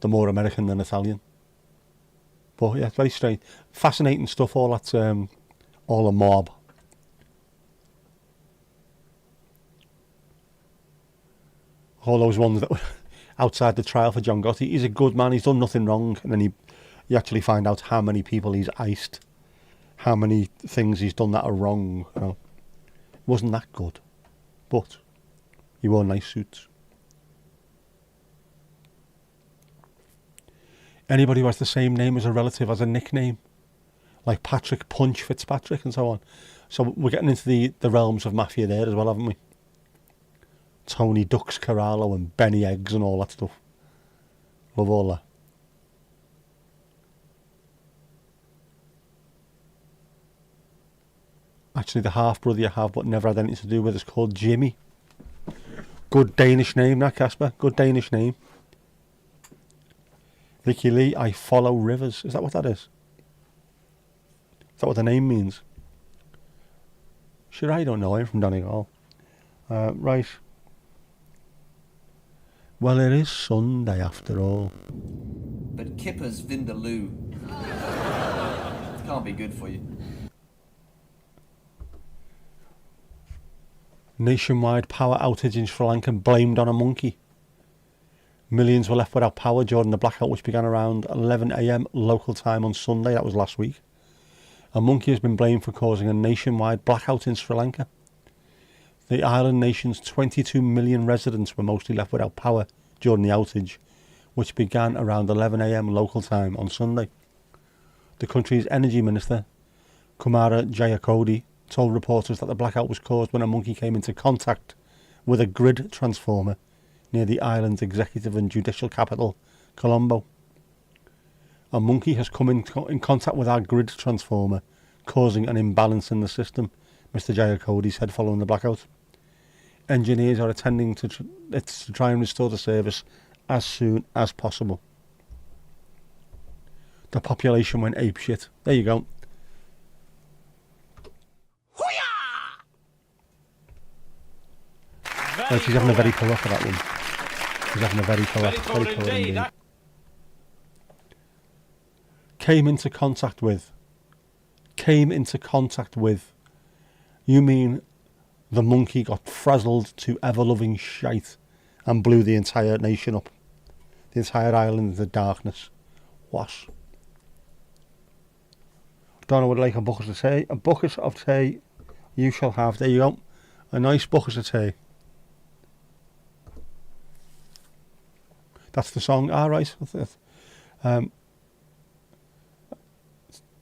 They're more American than Italian. But yeah, it's very strange. Fascinating stuff, all that, all the mob. All those ones that were outside the trial for John Gotti. He's a good man, he's done nothing wrong, and then you actually find out how many people he's iced, how many things he's done that are wrong. You know. It wasn't that good, but he wore nice suits. Anybody who has the same name as a relative has a nickname, like Patrick Punch Fitzpatrick and so on. So we're getting into the realms of mafia there as well, haven't we? Tony Ducks Carallo and Benny Eggs and all that stuff. Love all that. Actually, the half-brother you have but never had anything to do with is called Jimmy. Good Danish name, that, Casper. Good Danish name. Vicky Lee, I follow rivers. Is that what that is? Is that what the name means? Sure, I don't know. I'm from Donegal. Right. Well, it is Sunday after all. But Kipper's Vindaloo. It can't be good for you. Nationwide power outage in Sri Lanka blamed on a monkey. Millions were left without power during the blackout, which began around 11 a.m. local time on Sunday. That was last week. A monkey has been blamed for causing a nationwide blackout in Sri Lanka. The island nation's 22 million residents were mostly left without power during the outage, which began around 11 a.m. local time on Sunday. The country's energy minister, Kumara Jayakodi, told reporters that the blackout was caused when a monkey came into contact with a grid transformer near the island's executive and judicial capital, Colombo. A monkey has come in contact with our grid transformer, causing an imbalance in the system, Mr. Jayakodi said following the blackout. Engineers are attending to try and restore the service as soon as possible. The population went apeshit. There you go. Right, she's having a very poor for that one. She's having a very poor indeed. Came into contact with. You mean the monkey got frazzled to ever-loving shite and blew the entire nation up. The entire island into darkness. What? Donna would like a bucket of tea. A bucket of tea you shall have. There you go. A nice bucket of tea. That's the song. Right.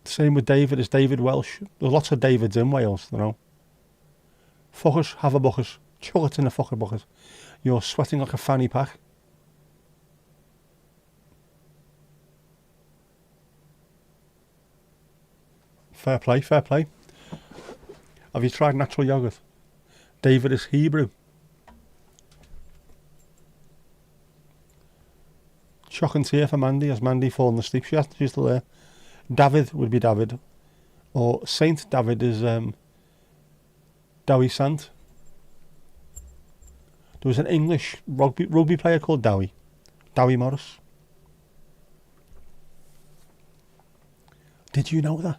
Same with David. Is David Welsh. There's lots of Davids in Wales, you know. Fuckers, have a bucket. Chuck it in a fucking bucket. You're sweating like a fanny pack. Fair play, fair play. Have you tried natural yogurt? David is Hebrew. Shock and tear for Mandy. Has Mandy fallen asleep? She's still there. David would be David. Or Saint David is Dowie Sant. There was an English rugby player called Dowie Morris. Did you know that?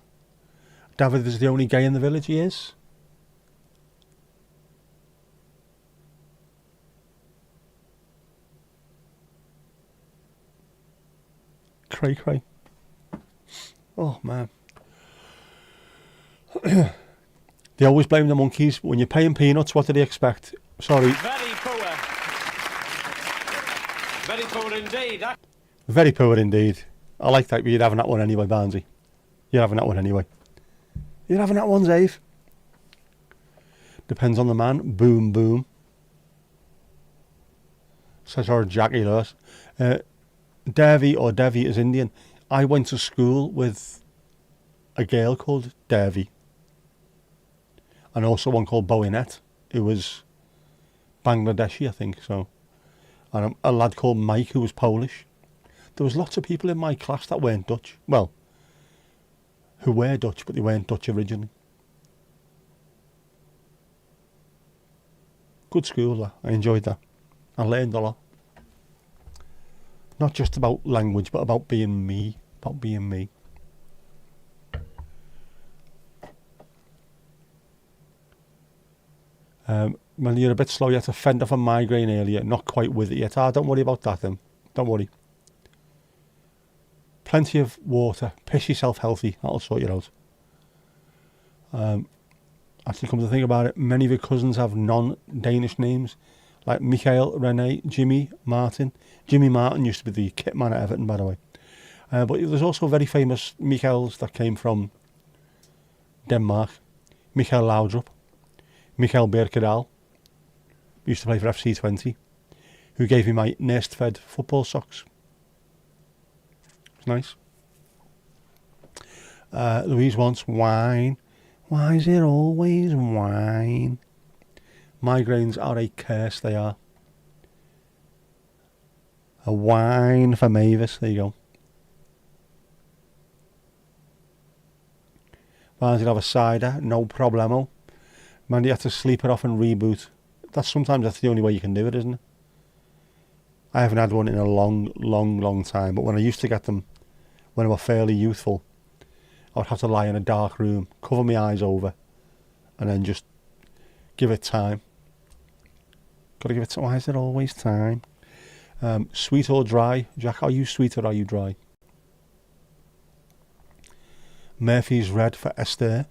David is the only gay in the village. He is. Cray cray. Oh man. They always blame the monkeys. When you're paying peanuts, what do they expect? Sorry. Very poor. Very poor indeed. Very poor indeed. I like that, but you're having that one anyway, Barnsey. You're having that one anyway. You're having that one, Dave. Depends on the man. Boom, boom. Says our Jackie Lewis. Devi or Devi is Indian. I went to school with a girl called Devi. And also one called Bowinet, who was Bangladeshi, I think, so. And a lad called Mike, who was Polish. There was lots of people in my class that weren't Dutch. Well, who were Dutch, but they weren't Dutch originally. Good school, that. I enjoyed that. I learned a lot. Not just about language, but about being me. Well, you're a bit slow. You had to fend off a migraine earlier. Not quite with it yet. Don't worry about that then. Don't worry. Plenty of water. Piss yourself healthy. That'll sort you out. Actually, come to think about it, many of your cousins have non-Danish names, like Michael, Rene, Jimmy, Martin. Jimmy Martin used to be the kit man at Everton, by the way. But there's also very famous Michaels that came from Denmark. Michael Laudrup, Michael Berkedal, used to play for FC20, who gave me my nest-fed football socks. It's nice. Louise wants wine. Why is it always wine? Migraines are a curse, they are. A wine for Mavis, there you go. Barnes, you'll have a cider, no problemo. Man, you have to sleep it off and reboot. Sometimes that's the only way you can do it, isn't it? I haven't had one in a long time, but when I used to get them, when I was fairly youthful, I would have to lie in a dark room, cover my eyes over, and then just give it time. Gotta give it time. Why is it always time? Sweet or dry? Jack, are you sweet or are you dry? Murphy's red for Esther.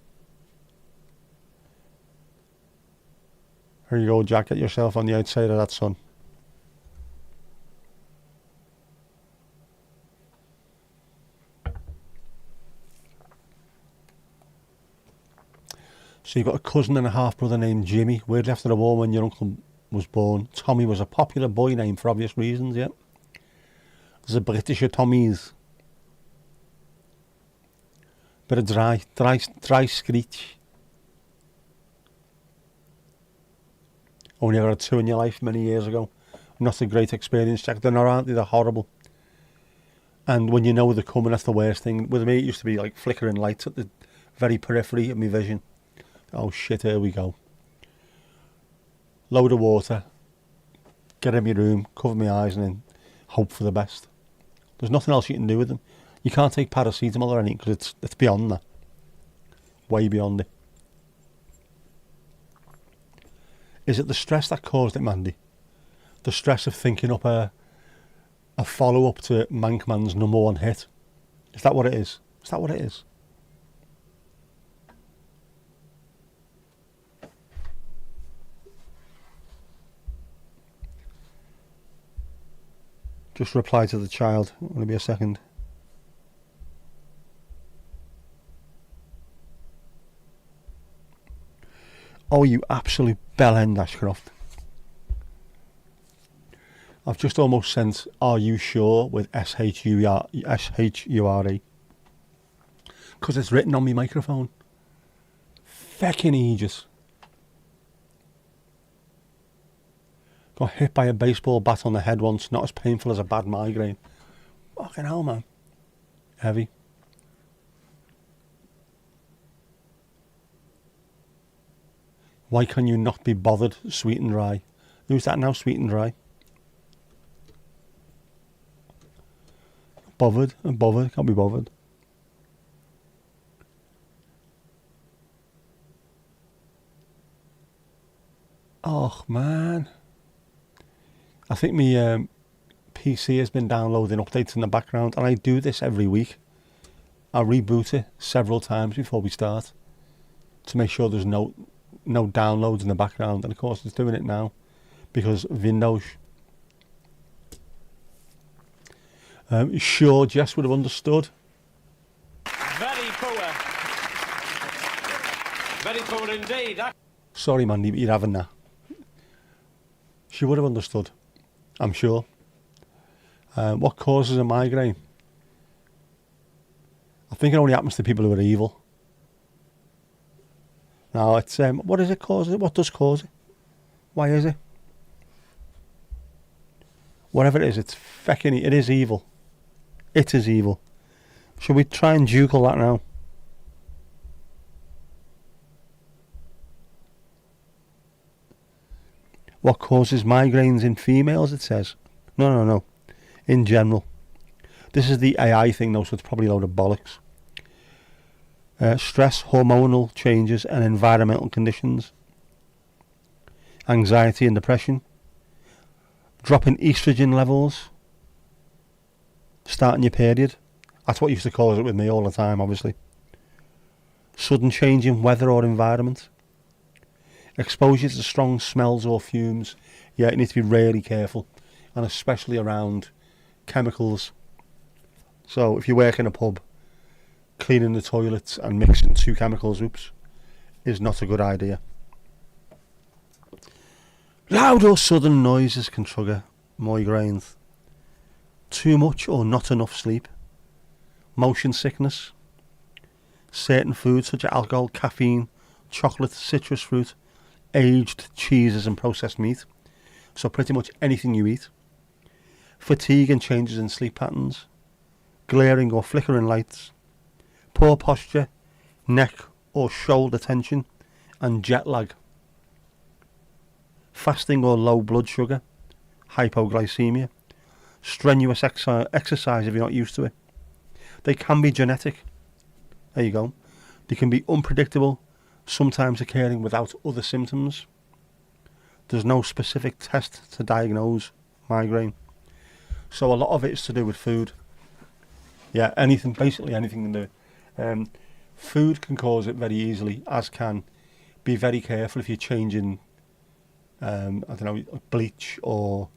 Here you go, Jack. Get yourself on the outside of that sun. So you've got a cousin and a half-brother named Jimmy. Weirdly after the war when your uncle was born. Tommy was a popular boy name for obvious reasons, yeah. There's a Britisher Tommies. Bit of dry screech. Only ever had two in your life many years ago. Not a great experience, Jack. They're not, aren't they? They're horrible. And when you know they're coming, that's the worst thing. With me, it used to be like flickering lights at the very periphery of my vision. Oh shit, here we go. Load of water. Get in my room, cover my eyes, and then hope for the best. There's nothing else you can do with them. You can't take paracetamol or anything because it's beyond that. Way beyond it. Is it the stress that caused it, Mandy? The stress of thinking up a follow-up to Mankman's #1 hit Is that what it is? Is that what it is? Just reply to the child. Will be a second. Oh, you absolute bellend, Ashcroft. I've just almost sent "Are you sure?" with S-H-U-R-E. Because it's written on my microphone. Feckin' aegis. Got hit by a baseball bat on the head once. Not as painful as a bad migraine. Fucking hell, man. Heavy. Why can you not be bothered, Sweet and Dry? Who's that now, Sweet and Dry? Bothered and bothered. Can't be bothered. Oh, man. I think my PC has been downloading updates in the background, and I do this every week. I reboot it several times before we start to make sure there's no downloads in the background, and of course it's doing it now because Windows. Sure, Jess would have understood. Very poor. Very poor indeed. Sorry, Mandy, but you're having that. She would have understood, I'm sure. What causes a migraine? I think it only happens to people who are evil. Now, it's what does it cause it? What does cause it? Why is it? Whatever it is, it's feckin' it is evil. It is evil. Shall we try and Google that now? What causes migraines in females, it says. No. In general. This is the AI thing though, so it's probably a load of bollocks. Stress, hormonal changes and environmental conditions. Anxiety and depression. Drop in estrogen levels. Starting your period. That's what used to cause it with me all the time, obviously. Sudden change in weather or environment. Exposure to strong smells or fumes. Yeah, you need to be really careful. And especially around chemicals. So if you work in a pub, cleaning the toilets and mixing two chemicals, is not a good idea. Loud or sudden noises can trigger migraines. Too much or not enough sleep. Motion sickness. Certain foods such as alcohol, caffeine, chocolate, citrus fruit, aged cheeses and processed meat. So pretty much anything you eat. Fatigue and changes in sleep patterns. Glaring or flickering lights. Poor posture, neck or shoulder tension, and jet lag. Fasting or low blood sugar, hypoglycemia, strenuous exercise if you're not used to it. They can be genetic. There you go. They can be unpredictable, sometimes occurring without other symptoms. There's no specific test to diagnose migraine. So a lot of it is to do with food. Yeah, basically anything in there. Food can cause it very easily, as can. Be very careful if you're changing, bleach, or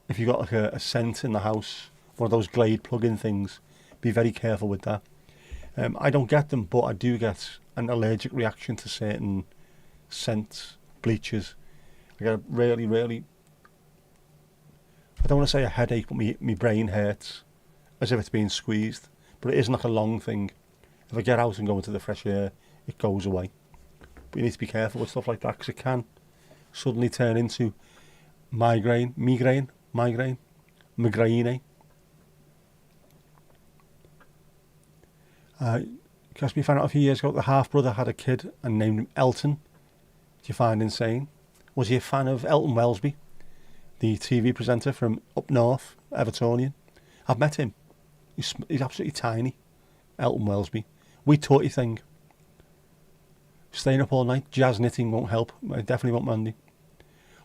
if you've got like a scent in the house, one of those Glade plug-in things. Be very careful with that. I don't get them, but I do get an allergic reaction to certain scents, bleaches. I get a really, I don't want to say a headache, but my brain hurts as if it's being squeezed. But it isn't like a long thing. If I get out and go into the fresh air, it goes away. But you need to be careful with stuff like that because it can suddenly turn into migraine. Because we found out a few years ago the half-brother had a kid and named him Elton. Do you find insane? Was he a fan of Elton Welsby, the TV presenter from up north, Evertonian? I've met him. He's absolutely tiny, Elton Welsby. We taught you thing. Staying up all night, jazz knitting won't help. I definitely won't, Mandy.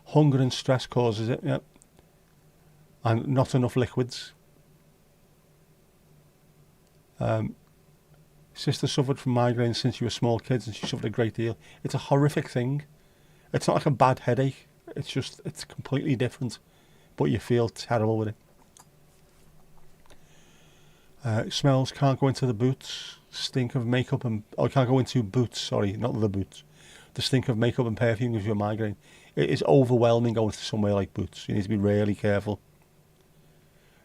Hunger and stress causes it, yeah. And not enough liquids. Sister suffered from migraines since she was small kids, and she suffered a great deal. It's a horrific thing. It's not like a bad headache. It's completely different, but you feel terrible with it. Smells can't go into the boots. Stink of makeup and can't go into boots. Sorry, not the boots. The stink of makeup and perfume gives you a migraine. It is overwhelming going to somewhere like Boots. You need to be really careful.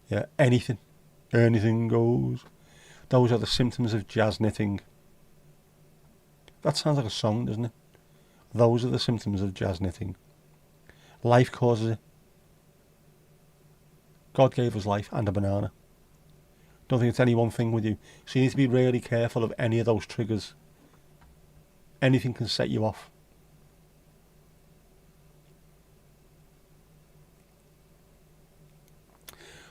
Yeah, anything goes. Those are the symptoms of jazz knitting. That sounds like a song, doesn't it? Those are the symptoms of jazz knitting. Life causes it. God gave us life and a banana. Don't think it's any one thing with you. So you need to be really careful of any of those triggers. Anything can set you off.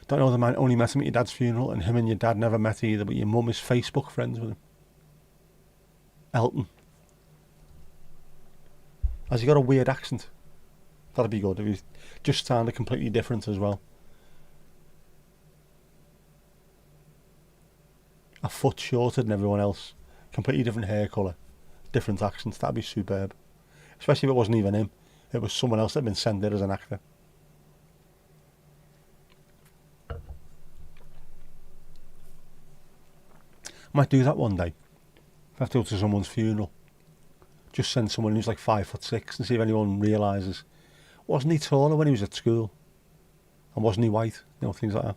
Don't know, the man only met him at your dad's funeral, and him and your dad never met either, but your mum is Facebook friends with him. Elton. Has he got a weird accent? That'd be good if he just sounded completely different as well. A foot shorter than everyone else. Completely different hair colour. Different accents. That'd be superb. Especially if it wasn't even him. It was someone else that had been sent there as an actor. I might do that one day. If I have to go to someone's funeral. Just send someone who's like 5'6" and see if anyone realises. Wasn't he taller when he was at school? And wasn't he white? You know, things like that.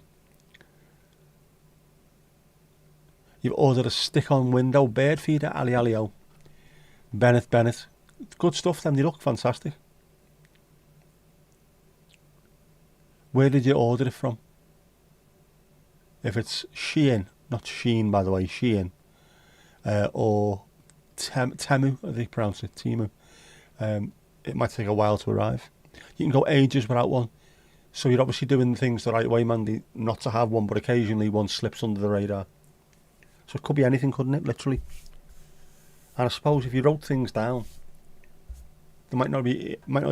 You've ordered a stick-on window bird feeder, Ali. Bennett. Good stuff, them. They look fantastic. Where did you order it from? If it's Shein, not Sheen by the way, Shein, or Temu, I think they pronounce it, Temu, it might take a while to arrive. You can go ages without one. So you're obviously doing things the right way, Mandy, not to have one, but occasionally one slips under the radar. So it could be anything, couldn't it, literally? And I suppose if you wrote things down, there might not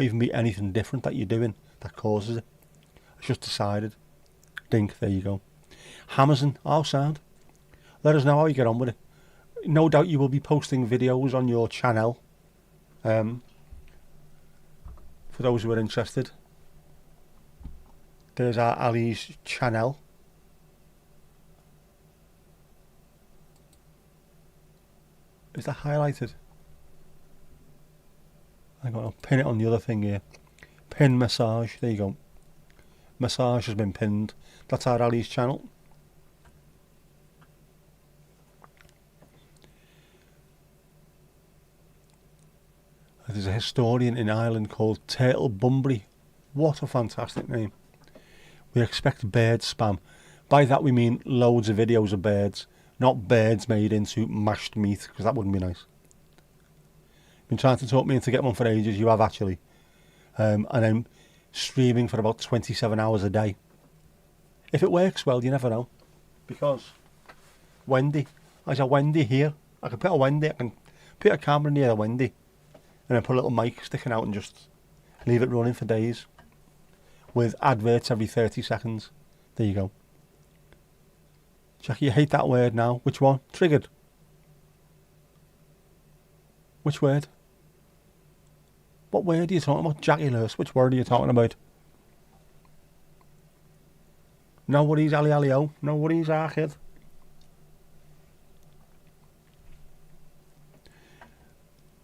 even be anything different that you're doing that causes it. It's just decided. Dink, there you go. Hammerson, our sound. Let us know how you get on with it. No doubt you will be posting videos on your channel. For those who are interested. There's our Ali's channel. Is that highlighted? Hang on, I'll pin it on the other thing here. Pin massage, there you go. Massage has been pinned. That's our Ali's channel. There's a historian in Ireland called Turtle Bunbury. What a fantastic name. We expect bird spam. By that we mean loads of videos of birds, not birds made into mashed meat, because that wouldn't be nice. Been trying to talk me into getting one for ages, you have actually. And I'm streaming for about 27 hours a day. If it works well, you never know. Because Wendy, there's a Wendy here. I can put a camera near a Wendy and then put a little mic sticking out and just leave it running for days. With adverts every 30 seconds. There you go. Jackie, you hate that word now. Which one? Triggered. Which word? What word are you talking about? Jackie Lewis, which word are you talking about? No worries, Ali. No worries, kid.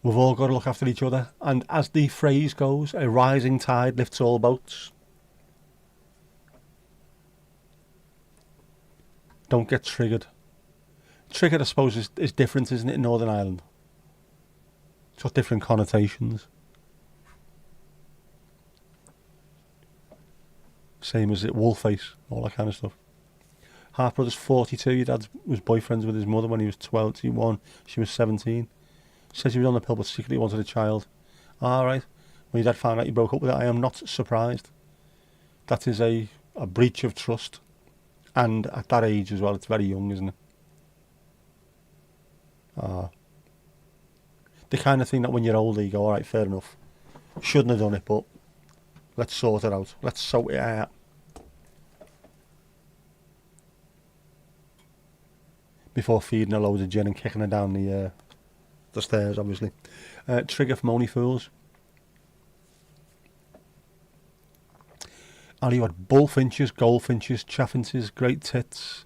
We've all got to look after each other. And as the phrase goes, a rising tide lifts all boats. Don't get triggered. Triggered, I suppose, is different, isn't it, in Northern Ireland? It's got different connotations. Same as it, Wolfface, all that kind of stuff. Half brother's 42. Your dad was boyfriends with his mother when he was 21. She was 17. Says he was on the pill but secretly wanted a child. Alright. When your dad found out you broke up with it, I am not surprised. That is a breach of trust. And at that age as well, it's very young, isn't it? The kind of thing that when you're older you go, alright, fair enough. Shouldn't have done it, but let's sort it out. Let's sort it out. before feeding her loads of gin and kicking her down the stairs, obviously. Trigger from Only Fools. Ali, you had bullfinches, goldfinches, chaffinches, great tits.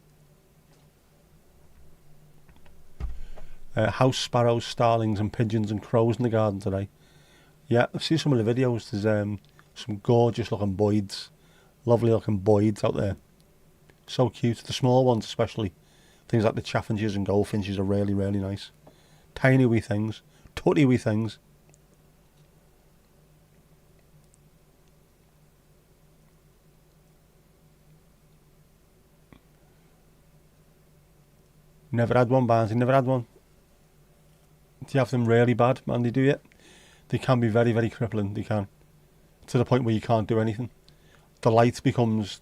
House sparrows, starlings and pigeons and crows in the garden today. Yeah, I've seen some of the videos. There's some gorgeous looking boids. Lovely looking boids out there. So cute. The small ones especially. Things like the chaffinches and goldfinches are really, really nice. Tiny wee things. Tutty wee things. Never had one, Barnsley, never had one. Do you have them really bad, Mandy, do you? They can be very, very crippling, they can. To the point where you can't do anything. The light becomes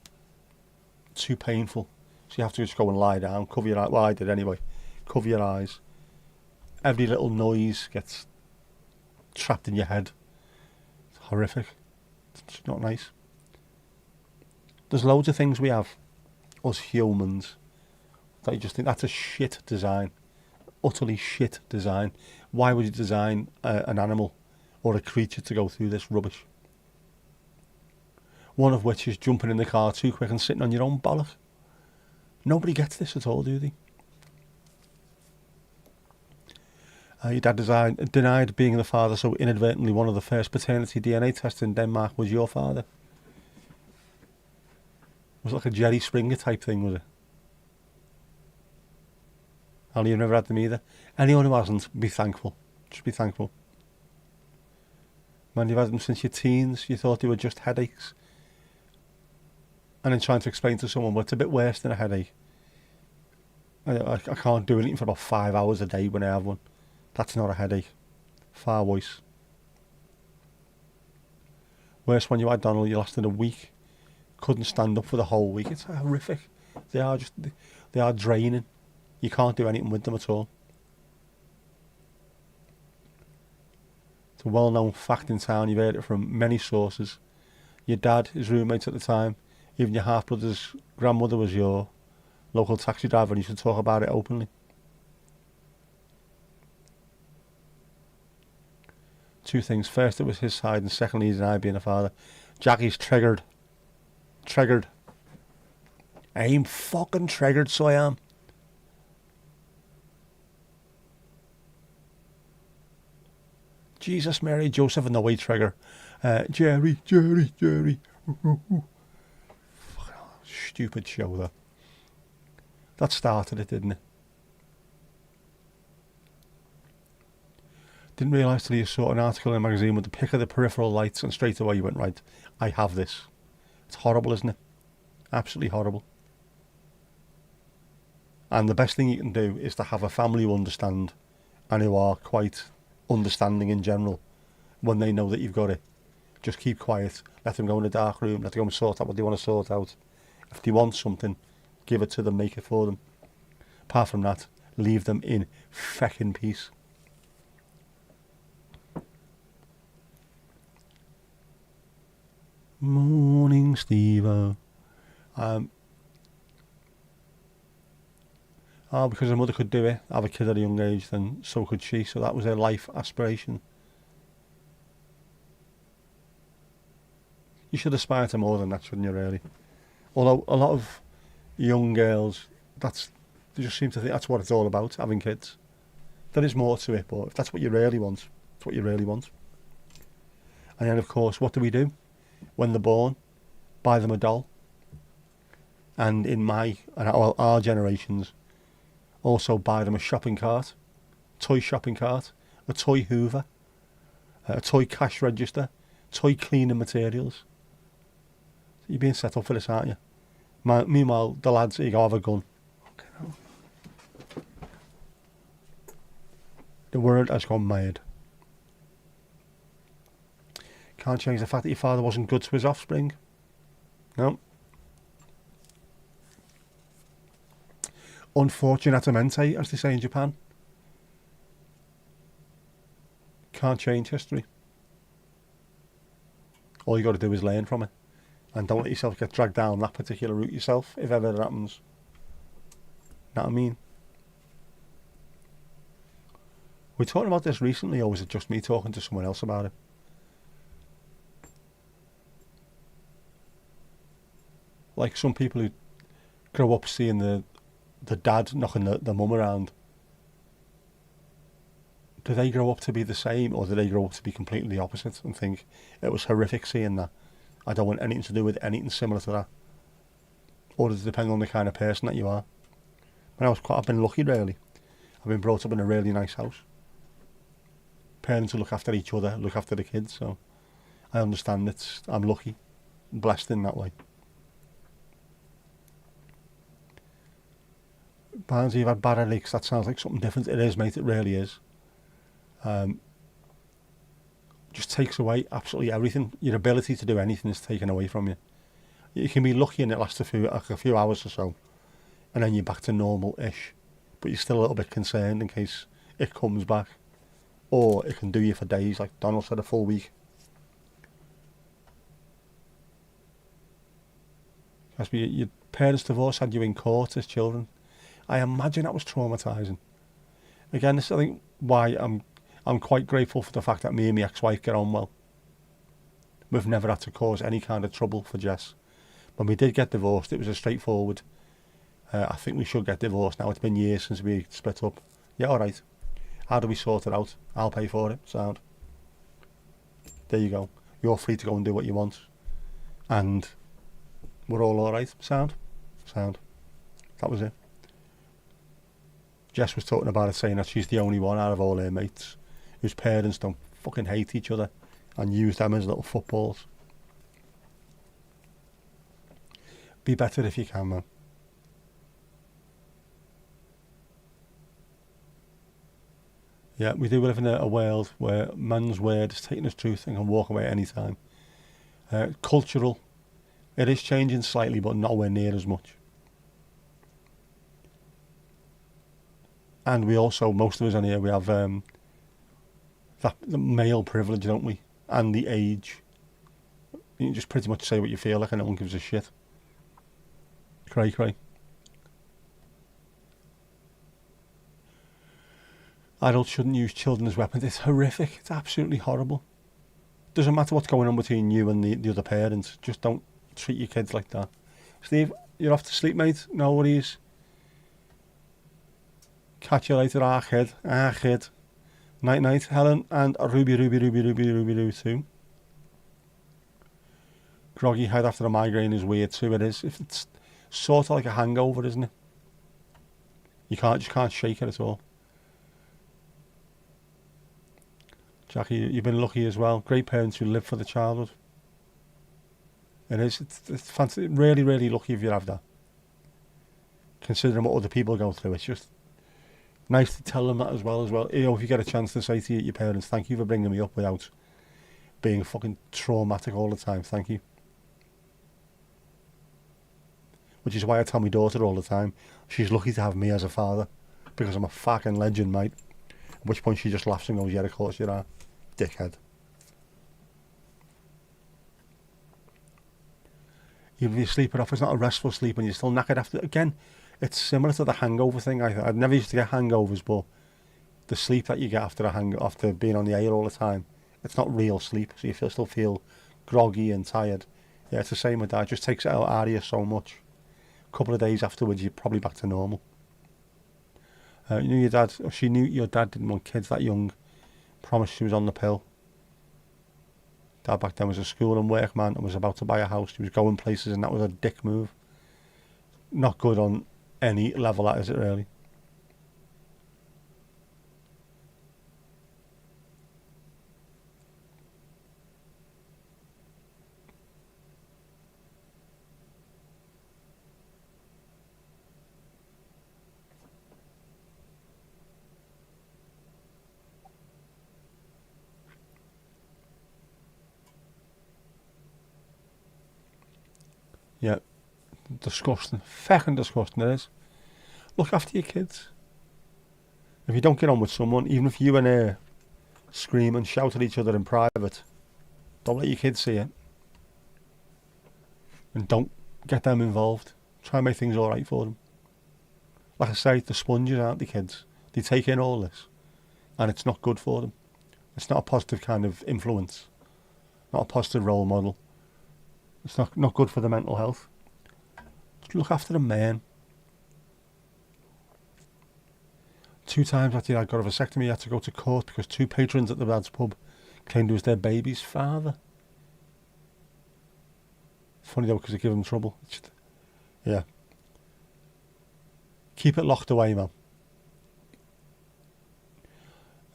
too painful. So you have to just go and lie down, cover your eyes. Well, I did anyway. Cover your eyes. Every little noise gets trapped in your head. It's horrific. It's not nice. There's loads of things we have, us humans, that you just think that's a shit design. Utterly shit design. Why would you design an animal or a creature to go through this rubbish? One of which is jumping in the car too quick and sitting on your own bollock. Nobody gets this at all, do they? Your dad denied being the father, so inadvertently one of the first paternity DNA tests in Denmark was your father. It was like a Jerry Springer type thing, was it? Ali, you've never had them either. Anyone who hasn't, be thankful. Just be thankful. Man, you've had them since your teens. You thought they were just headaches. And then trying to explain to someone, well, it's a bit worse than a headache. I can't do anything for about 5 hours a day when I have one. That's not a headache. Far worse. Worse when you had Donald, you lasted a week. Couldn't stand up for the whole week. It's horrific. They are draining. You can't do anything with them at all. It's a well-known fact in town. You've heard it from many sources. Your dad, his roommates at the time, even your half-brother's grandmother was your local taxi driver, and you should talk about it openly. Two things. First, it was his side, and secondly, he's denied being a father. Jackie's triggered. Triggered. I'm fucking triggered, so I am. Jesus, Mary, Joseph, and the way trigger. Jerry. Fucking stupid show, that. That started it, didn't it? Didn't realise till you saw an article in a magazine with the pic of the peripheral lights, and straight away you went, right, I have this. It's horrible, isn't it? Absolutely horrible. And the best thing you can do is to have a family who understand and who are quite understanding in general when they know that you've got it. Just keep quiet. Let them go in a dark room. Let them go and sort out what they want to sort out. If they want something, give it to them, make it for them. Apart from that, leave them in feckin' peace. Morning, Steve-o. Because her mother could do it, have a kid at a young age, then so could she. So that was her life aspiration. You should aspire to more than that, shouldn't you, really? Although a lot of young girls, they just seem to think that's what it's all about, having kids. There is more to it, but if that's what you really want, it's what you really want. And then, of course, what do? When they're born, buy them a doll. And in our generations, also buy them a shopping cart, toy shopping cart, a toy Hoover, a toy cash register, toy cleaning materials. So you're being set up for this, aren't you? Meanwhile, the lads, you go have a gun. Okay, no. The world has gone mad. Can't change the fact that your father wasn't good to his offspring. No. Unfortunatamente, as they say in Japan. Can't change history. All you got to do is learn from it. And don't let yourself get dragged down that particular route yourself, if ever it happens. Know what I mean? we talking about this recently, or was it just me talking to someone else about it? Like some people who grow up seeing the dad knocking the mum around. Do they grow up to be the same, or do they grow up to be completely the opposite and think it was horrific seeing that? I don't want anything to do with anything similar to that. Or does it depend on the kind of person that you are? I've been lucky really. I've been brought up in a really nice house. Parents who look after each other, look after the kids, so I understand I'm lucky, blessed in that way. Barnes, you've had bad headaches, that sounds like something different. It is, mate, it really is. Just takes away absolutely everything. Your ability to do anything is taken away from you. You can be lucky and it lasts a few hours or so, and then you're back to normal-ish, but you're still a little bit concerned in case it comes back, or it can do you for days, like Donald said, a full week. Your parents' divorce had you in court as children. I imagine that was traumatising. Again, this is, I think, why I'm quite grateful for the fact that me and my ex-wife get on well. We've never had to cause any kind of trouble for Jess. When we did get divorced, it was a straightforward, I think we should get divorced now. It's been years since we split up. Yeah, alright. How do we sort it out? I'll pay for it. Sound. There you go. You're free to go and do what you want. And we're all alright. Sound. That was it. Jess was talking about it, saying that she's the only one out of all her mates whose parents don't fucking hate each other and use them as little footballs. Be better if you can, man. Yeah, we do live in a world where man's word is taken as truth and can walk away at any time. Cultural, it is changing slightly, but nowhere near as much. And we also, most of us on here, we have the male privilege, don't we? And the age. You can just pretty much say what you feel like and no one gives a shit. Cray. Adults shouldn't use children as weapons. It's horrific. It's absolutely horrible. Doesn't matter what's going on between you and the other parents. Just don't treat your kids like that. Steve, you're off to sleep, mate. No worries. Catch you later, kid. Kid. Night, Helen, and Ruby too. Groggy head after a migraine is weird too. It is. It's sort of like a hangover, isn't it? You just can't shake it at all. Jackie, you've been lucky as well. Great parents who live for the childhood. It is. It's fantastic. Really, really lucky if you have that. Considering what other people go through, it's just nice to tell them that as well. You know, if you get a chance to say to your parents, thank you for bringing me up without being fucking traumatic all the time. Thank you. Which is why I tell my daughter all the time, she's lucky to have me as a father, because I'm a fucking legend, mate. At which point she just laughs and goes, yeah, of course you are, dickhead. Even if you sleep it off, it's not a restful sleep and you're still knackered after. Again, it's similar to the hangover thing. I'd never used to get hangovers, but the sleep that you get after being on the air all the time, it's not real sleep, so you still feel groggy and tired. Yeah, it's the same with that. It just takes it out of you so much. A couple of days afterwards, you're probably back to normal. She knew your dad didn't want kids that young. Promised she was on the pill. Dad back then was a school and work man and was about to buy a house. He was going places and that was a dick move. Not good on any level, that is it really. Yeah, disgusting. Fucking disgusting it is. Look after your kids. If you don't get on with someone, even if you and her scream and shout at each other in private, don't let your kids see it. And don't get them involved. Try and make things alright for them. Like I say, the sponges, aren't the kids? They take in all this. and it's not good for them. It's not a positive kind of influence, not a positive role model. It's not good for their mental health. Just look after the man. 2 times after I got a vasectomy, I had to go to court because 2 patrons at the dad's pub claimed it was their baby's father. It's funny though, because it gave them trouble. Yeah. Keep it locked away, man.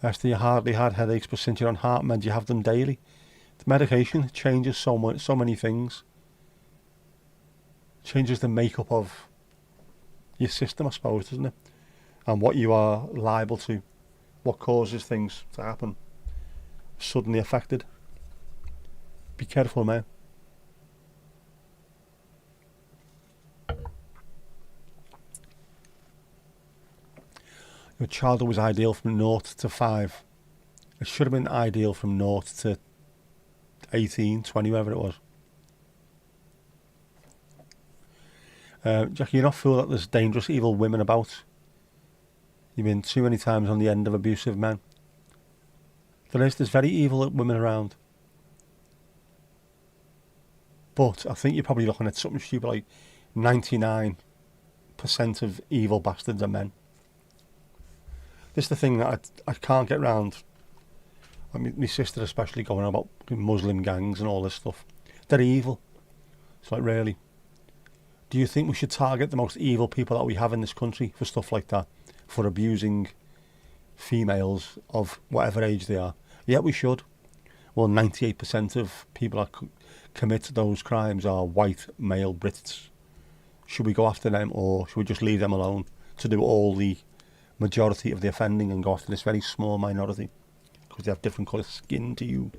Esther, you hardly had headaches, but since you're on heart meds, you have them daily. The medication changes so many things. Changes the makeup of your system, I suppose, doesn't it? And what you are liable to, what causes things to happen, suddenly affected. Be careful, man. Your childhood was ideal from 0 to 5. It should have been ideal from 0 to 18, 20, whatever it was. Jackie, you're not fool that there's dangerous, evil women about. You've been too many times on the end of abusive men. There's very evil women around. But I think you're probably looking at something stupid like 99% of evil bastards are men. This is the thing that I can't get round. I mean, my sister especially going on about Muslim gangs and all this stuff. They're evil. It's like, really? Do you think we should target the most evil people that we have in this country for stuff like that? For abusing females of whatever age they are? Yeah, we should. Well, 98% of people that commit those crimes are white male Brits. Should we go after them, or should we just leave them alone to do all the majority of the offending and go after this very small minority because they have different colour skin to you?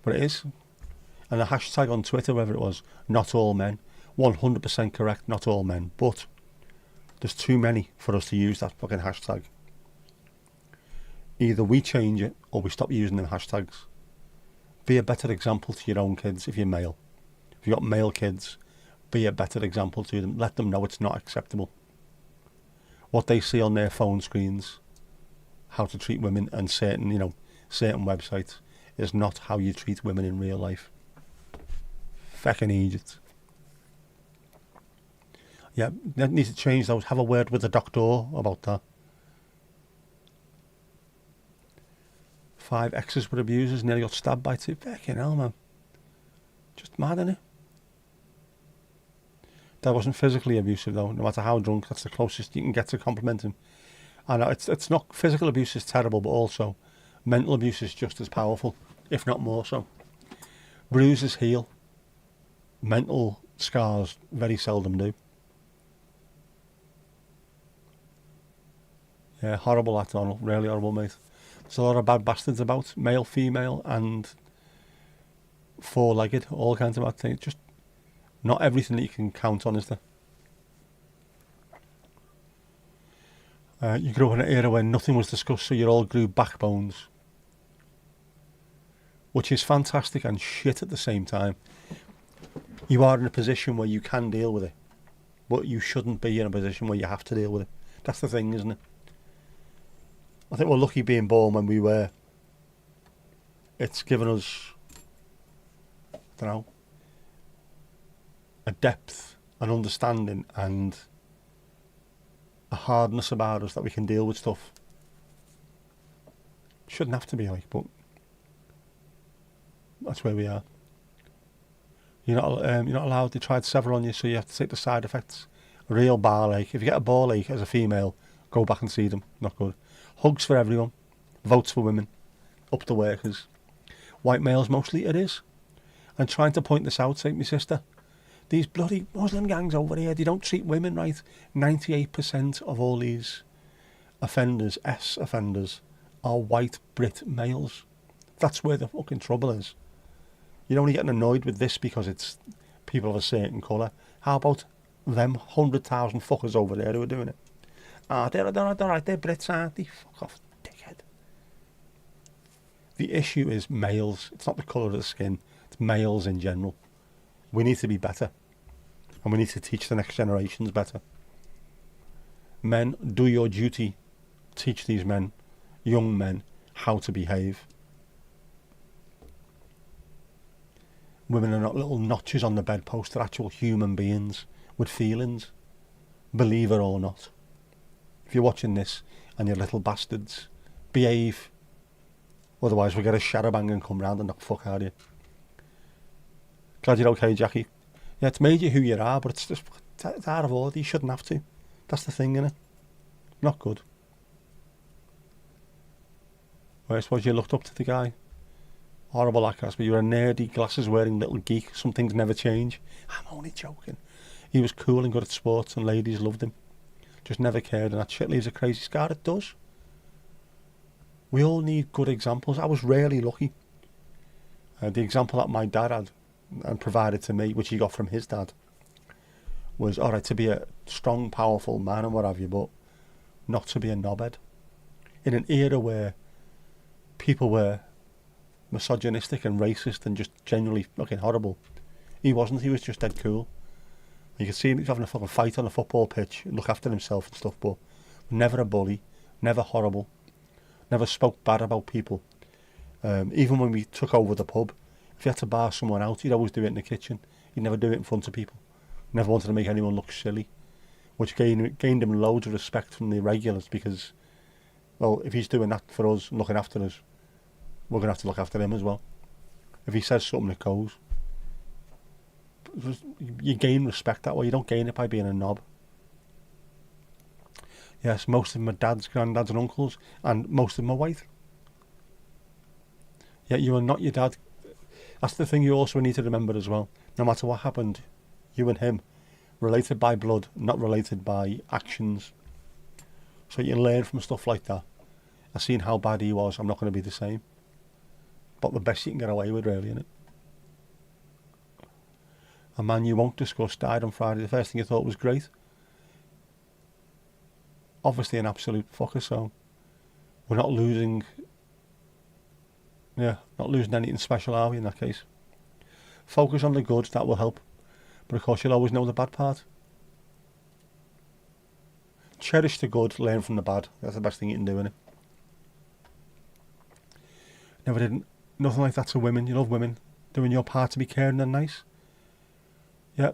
But it is. And the hashtag on Twitter, whatever it was, not all men, 100% correct, not all men, but there's too many for us to use that fucking hashtag. Either we change it or we stop using them hashtags. Be a better example to your own kids if you're male. If you've got male kids, be a better example to them. Let them know it's not acceptable. What they see on their phone screens, how to treat women and certain websites, is not how you treat women in real life. Fucking Egypt. Yeah, that needs to change those. Have a word with the doctor about that. 5 exes were abusers, nearly got stabbed by 2. Fucking hell, man. Just mad, innit? That wasn't physically abusive, though. No matter how drunk, that's the closest you can get to complimenting. And it's not, physical abuse is terrible, but also mental abuse is just as powerful, if not more so. Bruises heal. Mental scars very seldom do. Yeah, horrible that, Donald. Really horrible, mate. There's a lot of bad bastards about. Male, female, and 4-legged. All kinds of bad things. Just not everything that you can count on, is there? You grew up in an era when nothing was discussed, so you all grew backbones. Which is fantastic and shit at the same time. You are in a position where you can deal with it. But you shouldn't be in a position where you have to deal with it. That's the thing, isn't it? I think we're lucky being born when we were. It's given us, I don't know, a depth, an understanding, and a hardness about us that we can deal with stuff. Shouldn't have to be like, but that's where we are. You're not allowed. They tried several on you, so you have to take the side effects. A real ball ache. If you get a ball ache as a female, go back and see them. Not good. Hugs for everyone. Votes for women. Up the workers. White males mostly, it is. And trying to point this out, say, my sister, these bloody Muslim gangs over here, they don't treat women right. 98% of all these offenders, offenders, are white Brit males. That's where the fucking trouble is. You're only getting annoyed with this because it's people of a certain colour. How about them 100,000 fuckers over there who are doing it? They're right, they're Brits, aren't they? Fuck off, dickhead. The issue is males. It's not the colour of the skin. It's males in general. We need to be better. And we need to teach the next generations better. Men, do your duty teach these men, young men, how to behave. Women are not little notches on the bedpost, they're actual human beings with feelings, believe it or not. If you're watching this and you're little bastards, behave. Otherwise we'll get a shadow bang and come round and knock the fuck out of you. Glad you're okay, Jackie. Yeah, it's made you who you are, but it's just it's out of order. You shouldn't have to. That's the thing, innit? Not good. Well, I suppose you looked up to the guy. Horrible actors, but you're a nerdy, glasses wearing little geek. Some things never change. I'm only joking. He was cool and good at sports and ladies loved him. Just never cared, and that shit leaves a crazy scar. It does. We all need good examples. I was rarely lucky. The example that my dad had and provided to me, which he got from his dad, was alright to be a strong, powerful man and what have you, but not to be a knobhead. In an era where people were misogynistic and racist and just genuinely fucking horrible, he wasn't. He was just dead cool. You could see him having a fucking fight on a football pitch, look after himself and stuff, but never a bully, never horrible, never spoke bad about people. Even when we took over the pub, if you had to bar someone out, he'd always do it in the kitchen. He'd never do it in front of people. Never wanted to make anyone look silly, which gained him loads of respect from the regulars because, well, if he's doing that for us, looking after us, we're going to have to look after him as well. If he says something that goes, you gain respect that way. You don't gain it by being a knob. Yes, most of them are dads, granddads and uncles, and most of them are white. Yet you are not your dad. That's the thing you also need to remember as well. No matter what happened, you and him, related by blood, not related by actions. So you learn from stuff like that. I've seen how bad he was, I'm not going to be the same. But the best you can get away with, really, innit? A man you won't discuss died on Friday. The first thing you thought was great. Obviously an absolute fucker, so we're not losing... Yeah, not losing anything special, are we, in that case? Focus on the good, that will help. But of course you'll always know the bad part. Cherish the good, learn from the bad. That's the best thing you can do, innit? Never did nothing like that to women. You love women doing your part to be caring and nice. Yeah.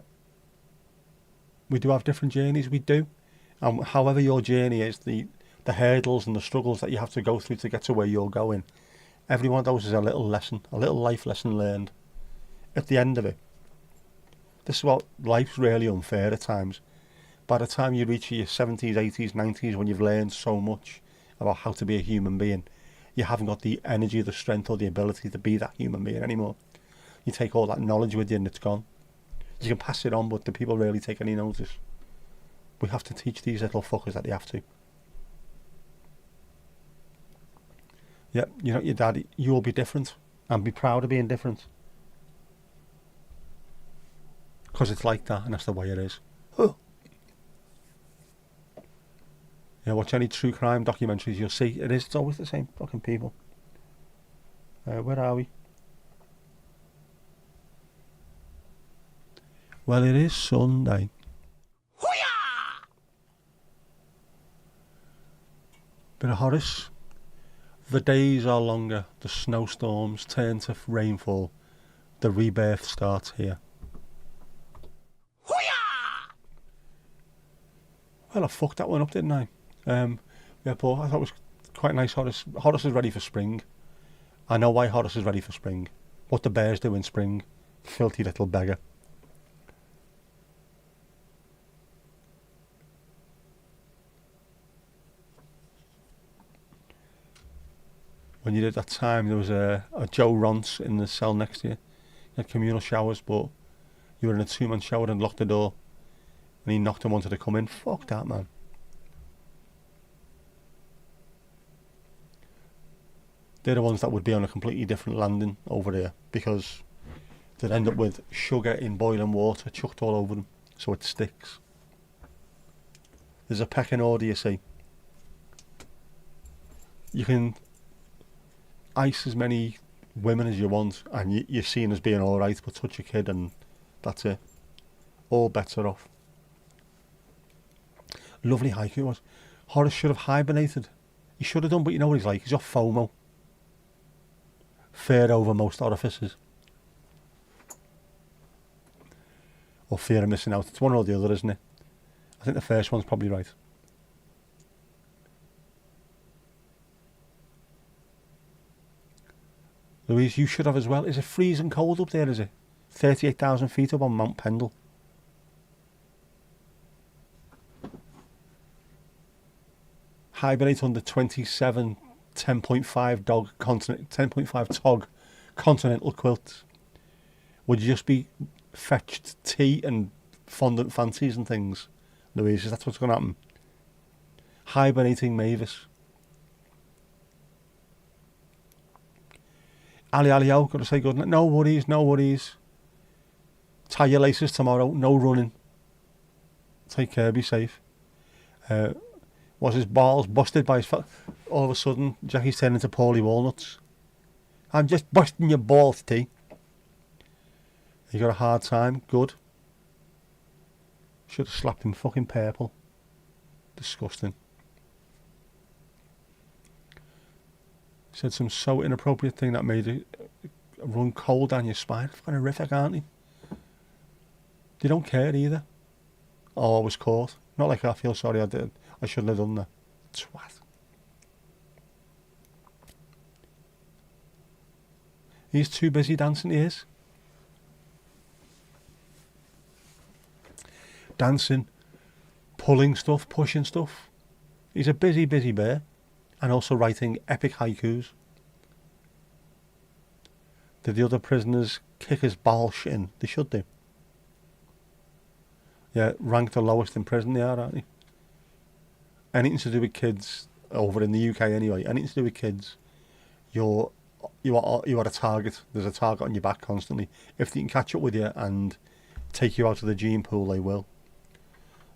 We do have different journeys, we do. And however your journey is, the hurdles and the struggles that you have to go through to get to where you're going, every one of those is a little lesson, a little life lesson learned. At the end of it, this is what life's really unfair at times. By the time you reach your 70s, 80s, 90s, when you've learned so much about how to be a human being, you haven't got the energy, the strength or the ability to be that human being anymore. You take all that knowledge with you and it's gone. You can pass it on, but do people really take any notice? We have to teach these little fuckers that they have to. Yep, you're not your daddy. You'll be different. And be proud of being different. Because it's like that, and that's the way it is. Huh. Yeah, watch any true crime documentaries, you'll see it's always the same fucking people. Where are we? Well, it is Sunday. Bit of Horace. The days are longer, the snowstorms turn to rainfall, the rebirth starts here. Well, I fucked that one up, didn't I? Yeah, but I thought it was quite nice, Horace. Horace is ready for spring. I know why Horace is ready for spring. What the bears do in spring. Filthy little beggar. When you did that time, there was a Joe Ronce in the cell next to you. You had communal showers, but you were in a two-man shower and locked the door. And he knocked and wanted to come in. Fuck that, man. They're the ones that would be on a completely different landing over there, because they'd end up with sugar in boiling water chucked all over them, so it sticks. There's a pecking order, you see. You can ice as many women as you want, and you're seen as being alright, but touch a kid and that's it. All bets are off. Lovely hike it was. Horace should have hibernated He should have done, but you know what he's like? He's got FOMO. Fear over most orifices. Or fear of missing out. It's one or the other, isn't it? I think the first one's probably right. Louise, you should have as well. Is it freezing cold up there, is it? 38,000 feet up on Mount Pendle. Hibernate under 27 10.5 dog continent 10.5 tog continental quilts. Would you just be fetched tea and fondant fancies and things, Louise? Is that what's going to happen? Hibernating Mavis. Ali Alio, got to say good night. No worries, no worries. Tie your laces tomorrow. No running. Take care, be safe. Was his balls busted by his all of a sudden Jackie's turned into Paulie Walnuts. I'm just busting your balls, T. You got a hard time? Good. Should have slapped him fucking purple. Disgusting. Said some so inappropriate thing that made it run cold down your spine. Fucking horrific, aren't they? They don't care either. Oh, I was caught. Not like I feel sorry I did. I shouldn't have done that. Twat. He's too busy dancing, he is. Dancing, pulling stuff, pushing stuff. He's a busy, busy bear. And also writing epic haikus. Did the other prisoners kick his ball shit in? They should do. Yeah, ranked the lowest in prison they are, aren't they? Anything to do with kids, over in the UK anyway, anything to do with kids, you are a target. There's a target on your back constantly. If they can catch up with you and take you out of the gene pool, they will.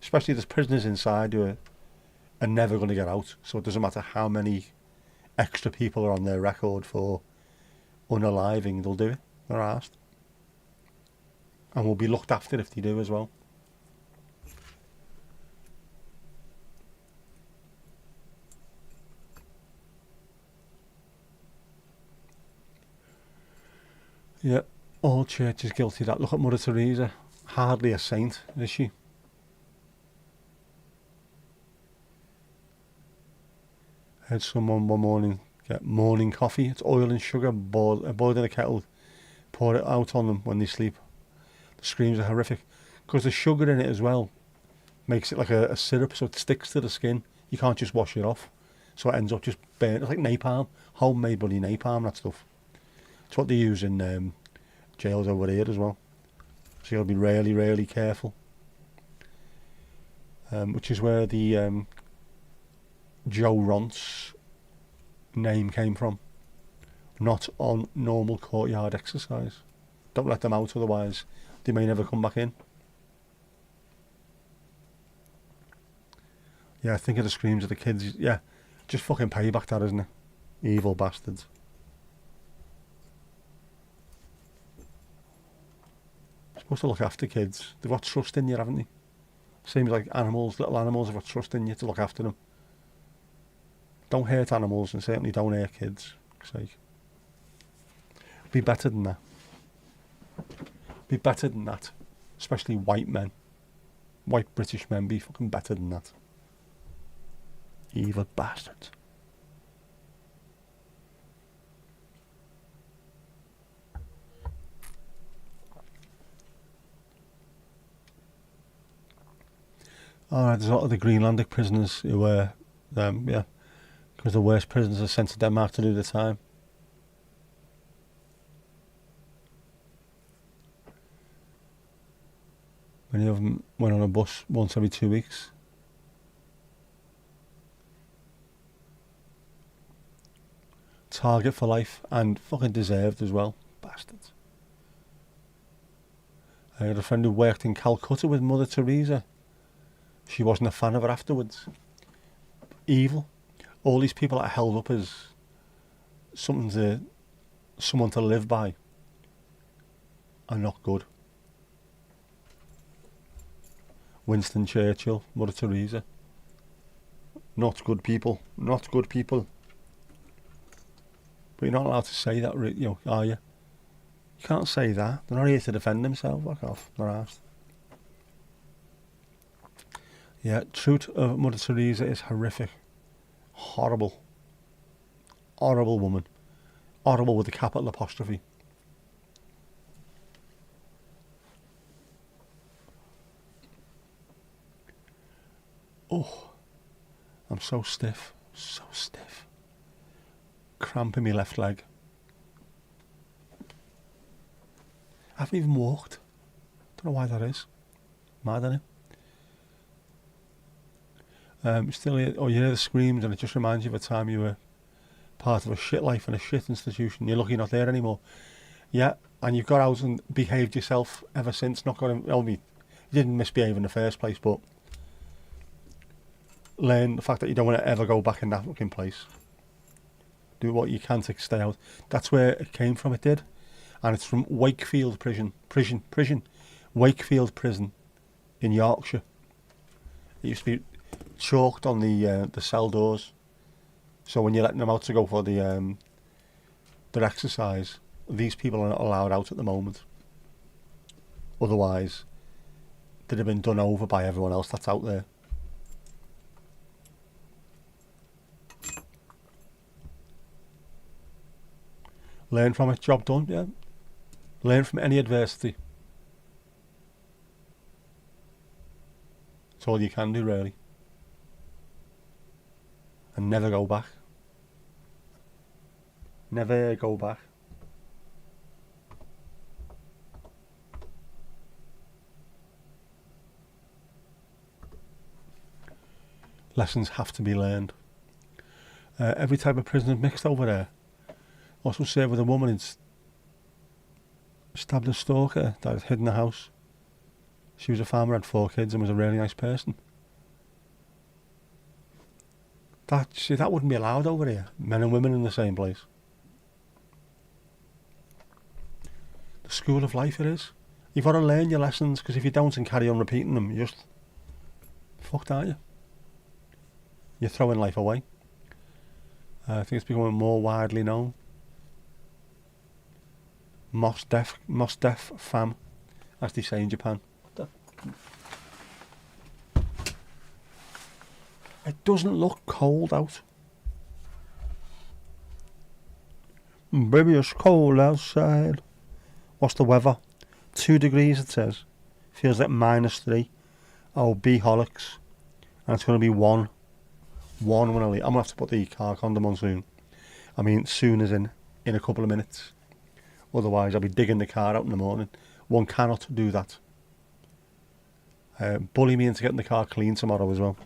Especially there's prisoners inside who are never going to get out, so it doesn't matter how many extra people are on their record for unaliving, they'll do it. They're asked. And will be looked after if they do as well. Yeah, all church is guilty of that. Look at Mother Teresa. Hardly a saint, is she? Heard someone one morning get morning coffee. It's oil and sugar boiled in a kettle. Pour it out on them when they sleep. The screams are horrific. Because the sugar in it as well makes it like a syrup, so it sticks to the skin. You can't just wash it off. So it ends up just burnt. It's like napalm. Homemade bloody napalm, that stuff. It's what they use in jails over here as well. So you'll be really, really careful. Which is where the Joe Ronce name came from. Not on normal courtyard exercise. Don't let them out, otherwise they may never come back in. Yeah, think of the screams of the kids. Yeah, just fucking payback that, isn't it? Evil bastards. Supposed to look after kids. They've got trust in you, haven't they? Seems like animals, little animals have got trust in you to look after them. Don't hurt animals and certainly don't hurt kids. For sake. Be better than that. Be better than that. Especially white men. White British men, be fucking better than that. Evil bastards. Alright, there's a lot of the Greenlandic prisoners who were, yeah, because the worst prisoners are sent to Denmark to do the time. Many of them went on a bus once every 2 weeks. Target for life, and fucking deserved as well. Bastards. I had a friend who worked in Calcutta with Mother Teresa. She wasn't a fan of her afterwards. Evil. All these people that are held up as someone to live by are not good. Winston Churchill, Mother Teresa. Not good people. Not good people. But you're not allowed to say that, are you? You can't say that. They're not here to defend themselves. Fuck off. They're asked. Yeah, truth of Mother Teresa is horrific. Horrible. Horrible woman. Horrible with a capital apostrophe. Oh, I'm so stiff. So stiff. Cramp in my left leg. I haven't even walked. Don't know why that is. Mad, isn't it? Still hear, you hear the screams, and it just reminds you of a time you were part of a shit life in a shit institution. You're lucky you're not there anymore. Yeah, and you've got out and behaved yourself ever since. Not got you didn't misbehave in the first place, but learn the fact that you don't want to ever go back in that fucking place. Do what you can to stay out. That's where it came from. It did, and it's from Wakefield Prison. Wakefield Prison in Yorkshire. It used to be chalked on the cell doors, so when you're letting them out to go for their exercise, these people are not allowed out at the moment. Otherwise, they'd have been done over by everyone else that's out there. Learn from it, job done, yeah. Learn from any adversity. That's all you can do, really. And never go back. Never go back. Lessons have to be learned. Every type of prisoner mixed over there. Also served with a woman who'd stabbed a stalker that had hid in the house. She was a farmer, had 4 kids, and was a really nice person. That wouldn't be allowed over here. Men and women in the same place. The school of life it is. You've got to learn your lessons, because if you don't and carry on repeating them, you're just fucked, aren't you? You're throwing life away. I think it's becoming more widely known. Mos Def Fam, as they say in Japan. It doesn't look cold out. Baby, it's cold outside. What's the weather? 2 degrees it says. Feels like -3. Oh, B-holics. And it's going to be 1. 1 when I leave. I'm going to have to put the car condom on soon. I mean, soon as in a couple of minutes. Otherwise, I'll be digging the car out in the morning. One cannot do that. Bully me into getting the car clean tomorrow as well.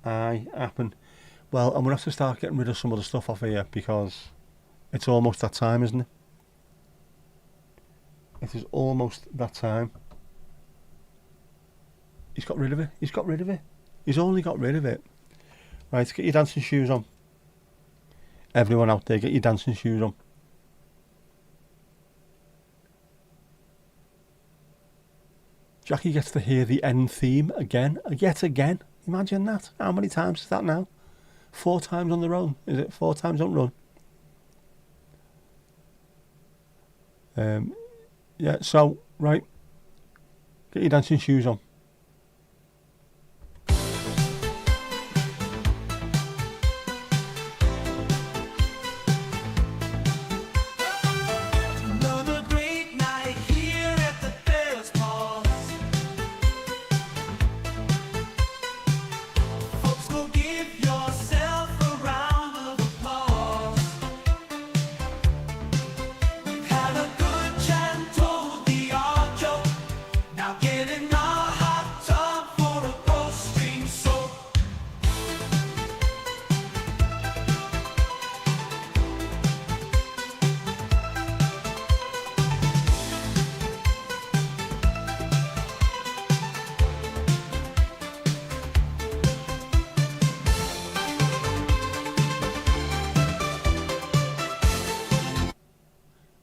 Aye, happen. Well, I'm going to have to start getting rid of some of the stuff off here, because it's almost that time, isn't it? It is almost that time. He's got rid of it. He's only got rid of it. Right, get your dancing shoes on. Everyone out there, get your dancing shoes on. Jackie gets to hear the end theme yet again. Imagine that. How many times is that now? 4 times on the run. Is it 4 times on run? Yeah, so, right. Get your dancing shoes on. Now get in our house.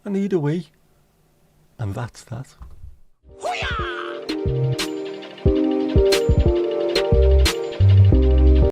I need a wee. And that's that.